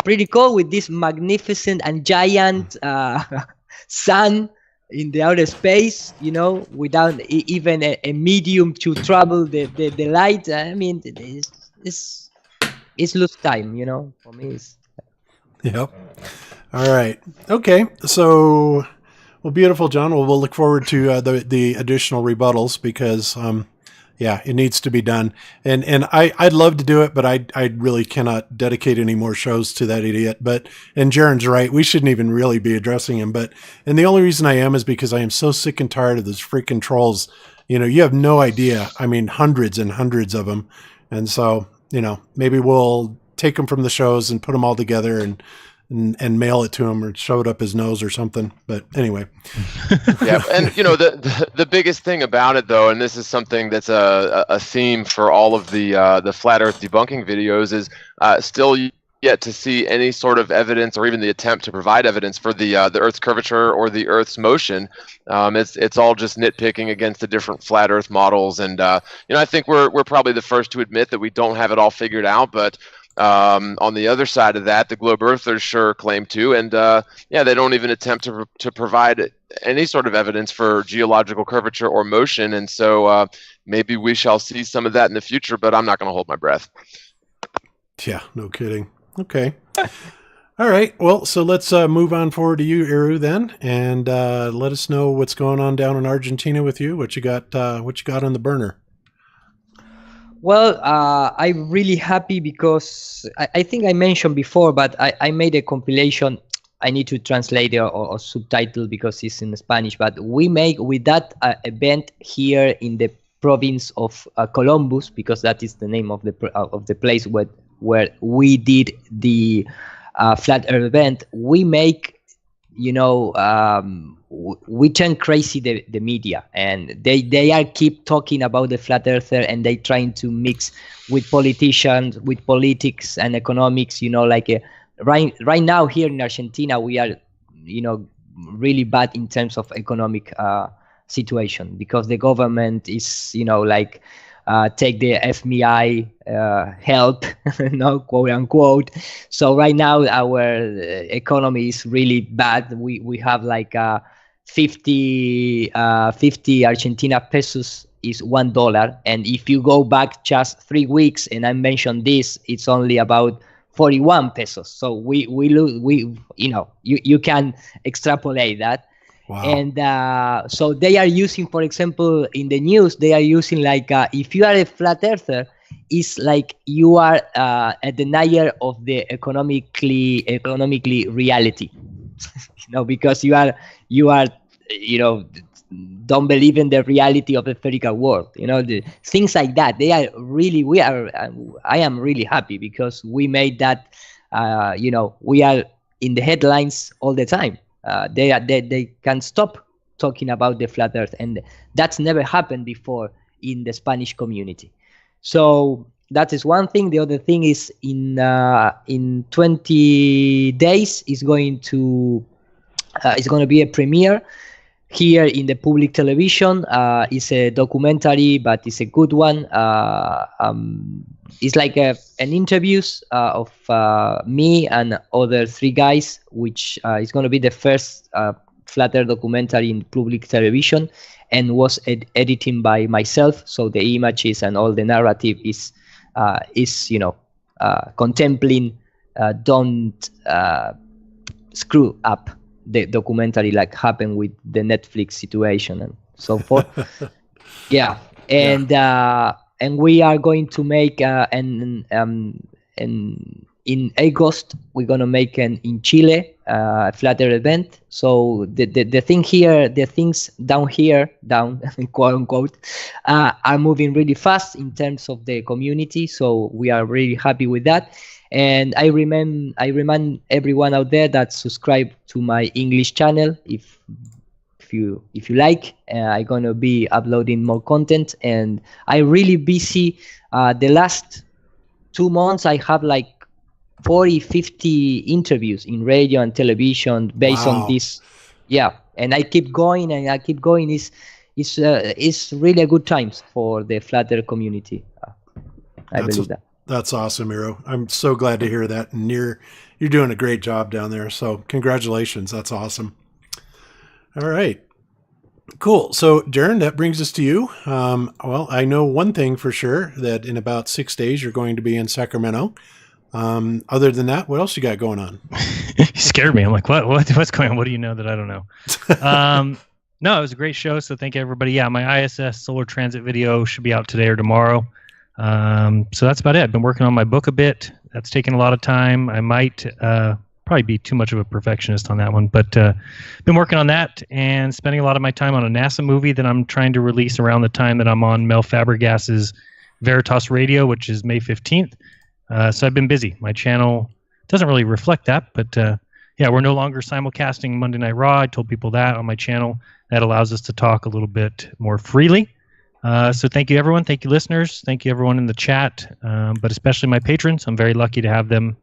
C: pretty cool with this magnificent and giant sun in the outer space, without even a medium to travel the light. I mean, it's lose time, for me.
D: Yep. All right. Okay. So, well, beautiful, John. Well, we'll look forward to the additional rebuttals because, yeah, it needs to be done. And I'd love to do it, but I really cannot dedicate any more shows to that idiot. And Jaron's right. We shouldn't even really be addressing him. And the only reason I am is because I am so sick and tired of those freaking trolls. You have no idea. I mean, hundreds and hundreds of them. And so, maybe we'll take them from the shows and put them all together and mail it to him or shove it up his nose or something. But anyway.
Q: Yeah. And the biggest thing about it though, and this is something that's a theme for all of the flat earth debunking videos, is still yet to see any sort of evidence or even the attempt to provide evidence for the earth's curvature or the earth's motion. It's all just nitpicking against the different flat earth models. And I think we're probably the first to admit that we don't have it all figured out, but on the other side of that, the globe earthers sure claim to, and they don't even attempt to provide any sort of evidence for geological curvature or motion. And so maybe we shall see some of that in the future, but I'm not going to hold my breath.
D: Yeah, no kidding. Okay. All right. Well, so let's move on forward to you, Eru, then, and let us know what's going on down in Argentina with you. What you got on the burner?
C: Well, I'm really happy because I think I mentioned before, but I made a compilation. I need to translate it or subtitle because it's in Spanish. But we make with that event here in the province of Columbus, because that is the name of the place where we did the flat earth event. We make, we turn crazy the media, and they are keep talking about the flat earther, and they trying to mix with politicians, with politics and economics. Right now here in Argentina we are, really bad in terms of economic situation, because the government is, take the FMI help, quote unquote. So right now our economy is really bad. We have 50 Argentina pesos is $1, and if you go back just 3 weeks, and I mentioned this, it's only about 41 pesos. So we lose. You can extrapolate that. Wow. And so they are using, for example, in the news, they are using if you are a flat earther, it's like you are a denier of the economically reality. Because you are don't believe in the reality of the spherical world. The things like that. I am really happy because we made that. We are in the headlines all the time. They can stop talking about the flat earth, and that's never happened before in the Spanish community. So that is one thing. The other thing is in 20 days is going to be a premiere here in the public television. It's a documentary, but it's a good one. It's like an interviews of me and other 3 guys, which is going to be the first flat earth documentary in public television, and was edited by myself. So the images and all the narrative is contemplating, don't screw up the documentary like happened with the Netflix situation and so forth. Yeah. And we are going to make in August we're going to make in Chile flat earth event. So the thing here, the things down quote unquote, are moving really fast in terms of the community. So we are really happy with that. And I remind everyone out there that subscribe to my English channel if you like. I'm gonna be uploading more content, and I'm really busy. The last 2 months I have 40-50 interviews in radio and television based on this. Yeah, and I keep going and I keep going. It's really a good times for the flat earth community. I believe that.
D: That's awesome, Miro. I'm so glad to hear that. And you're doing a great job down there. So congratulations. That's awesome. All right. Cool. So, Darren, that brings us to you. Well, I know one thing for sure, that in about 6 days you're going to be in Sacramento. Other than that, what else you got going on?
E: You scared me. I'm like, what's going on? What do you know that I don't know? No, it was a great show. So thank you, everybody. Yeah, my ISS solar transit video should be out today or tomorrow. So that's about it. I've been working on my book a bit. That's taken a lot of time. I might probably be too much of a perfectionist on that one, but been working on that and spending a lot of my time on a NASA movie that I'm trying to release around the time that I'm on Mel Fabregas's Veritas Radio, which is May 15th. So I've been busy. My channel doesn't really reflect that, but yeah, we're no longer simulcasting Monday Night Raw. I told people that on my channel. That allows us to talk a little bit more freely. So thank you, everyone. Thank you, listeners. Thank you, everyone in the chat, but especially my patrons. I'm very lucky to have them.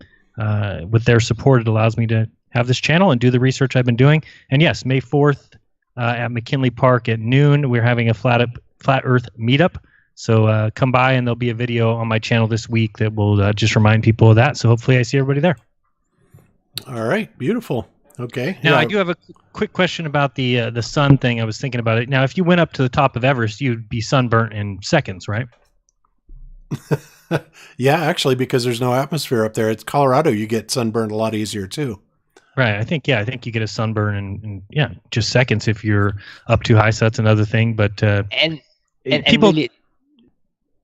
E: With their support, it allows me to have this channel and do the research I've been doing. And yes, May 4th at McKinley Park at noon, we're having a Flat Earth meetup. So come by, and there'll be a video on my channel this week that will just remind people of that. So hopefully I see everybody there.
D: All right. Beautiful. Okay.
E: Now, I do have a quick question about the sun thing. I was thinking about it. Now, if you went up to the top of Everest, you'd be sunburnt in seconds, right?
D: Yeah, actually, because there's no atmosphere up there. It's Colorado. You get sunburned a lot easier, too.
E: Right. I think you get a sunburn in just seconds if you're up too high. So that's another thing. But
C: and
E: people...
C: really,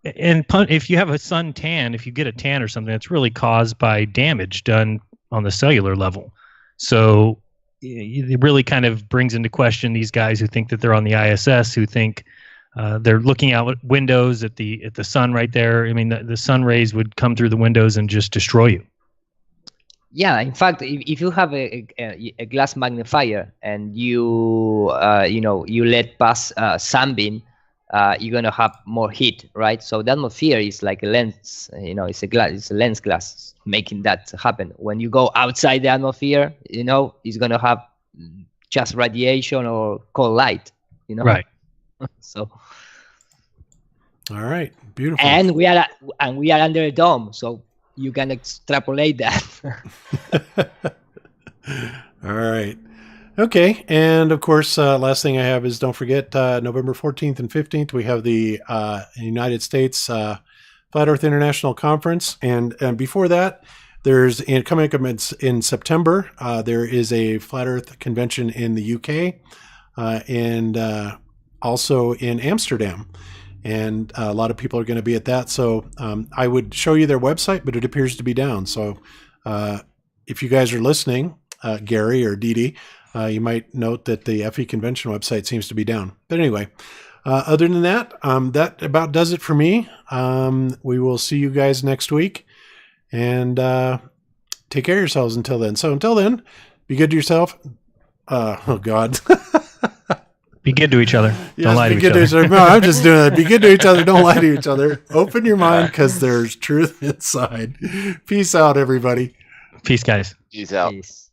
E: And if you have a sun tan, if you get a tan or something, it's really caused by damage done on the cellular level. So it really kind of brings into question these guys who think that they're on the ISS, who think they're looking out windows at the sun right there. I mean, the sun rays would come through the windows and just destroy you.
C: yeah, in fact, if you have a glass magnifier and you let pass sunbeam, you're gonna have more heat, right? So the atmosphere is like a lens, it's a lens glass making that happen. When you go outside the atmosphere, it's gonna have just radiation or cold light,
E: Right.
C: So.
D: All right, beautiful.
C: And we are under a dome, so you can extrapolate that.
D: All right. Okay, and of course, last thing I have is don't forget November 14th and 15th we have the United States Flat Earth International Conference, and before that, there's coming up in September. There is a Flat Earth convention in the UK, and also in Amsterdam, and a lot of people are going to be at that. So I would show you their website, but it appears to be down. So if you guys are listening, Gary or Dee Dee, you might note that the FE convention website seems to be down. But anyway, other than that, that about does it for me. We will see you guys next week, and take care of yourselves until then. So until then, be good to yourself. Oh God.
E: Be good to each other.
D: Yes,
E: don't lie to
D: be
E: each
D: good
E: other.
D: To each other. No, I'm just doing that. Be good to each other. Don't lie to each other. Open your mind, because there's truth inside. Peace out, everybody.
E: Peace, guys.
Q: Peace out.
C: Peace.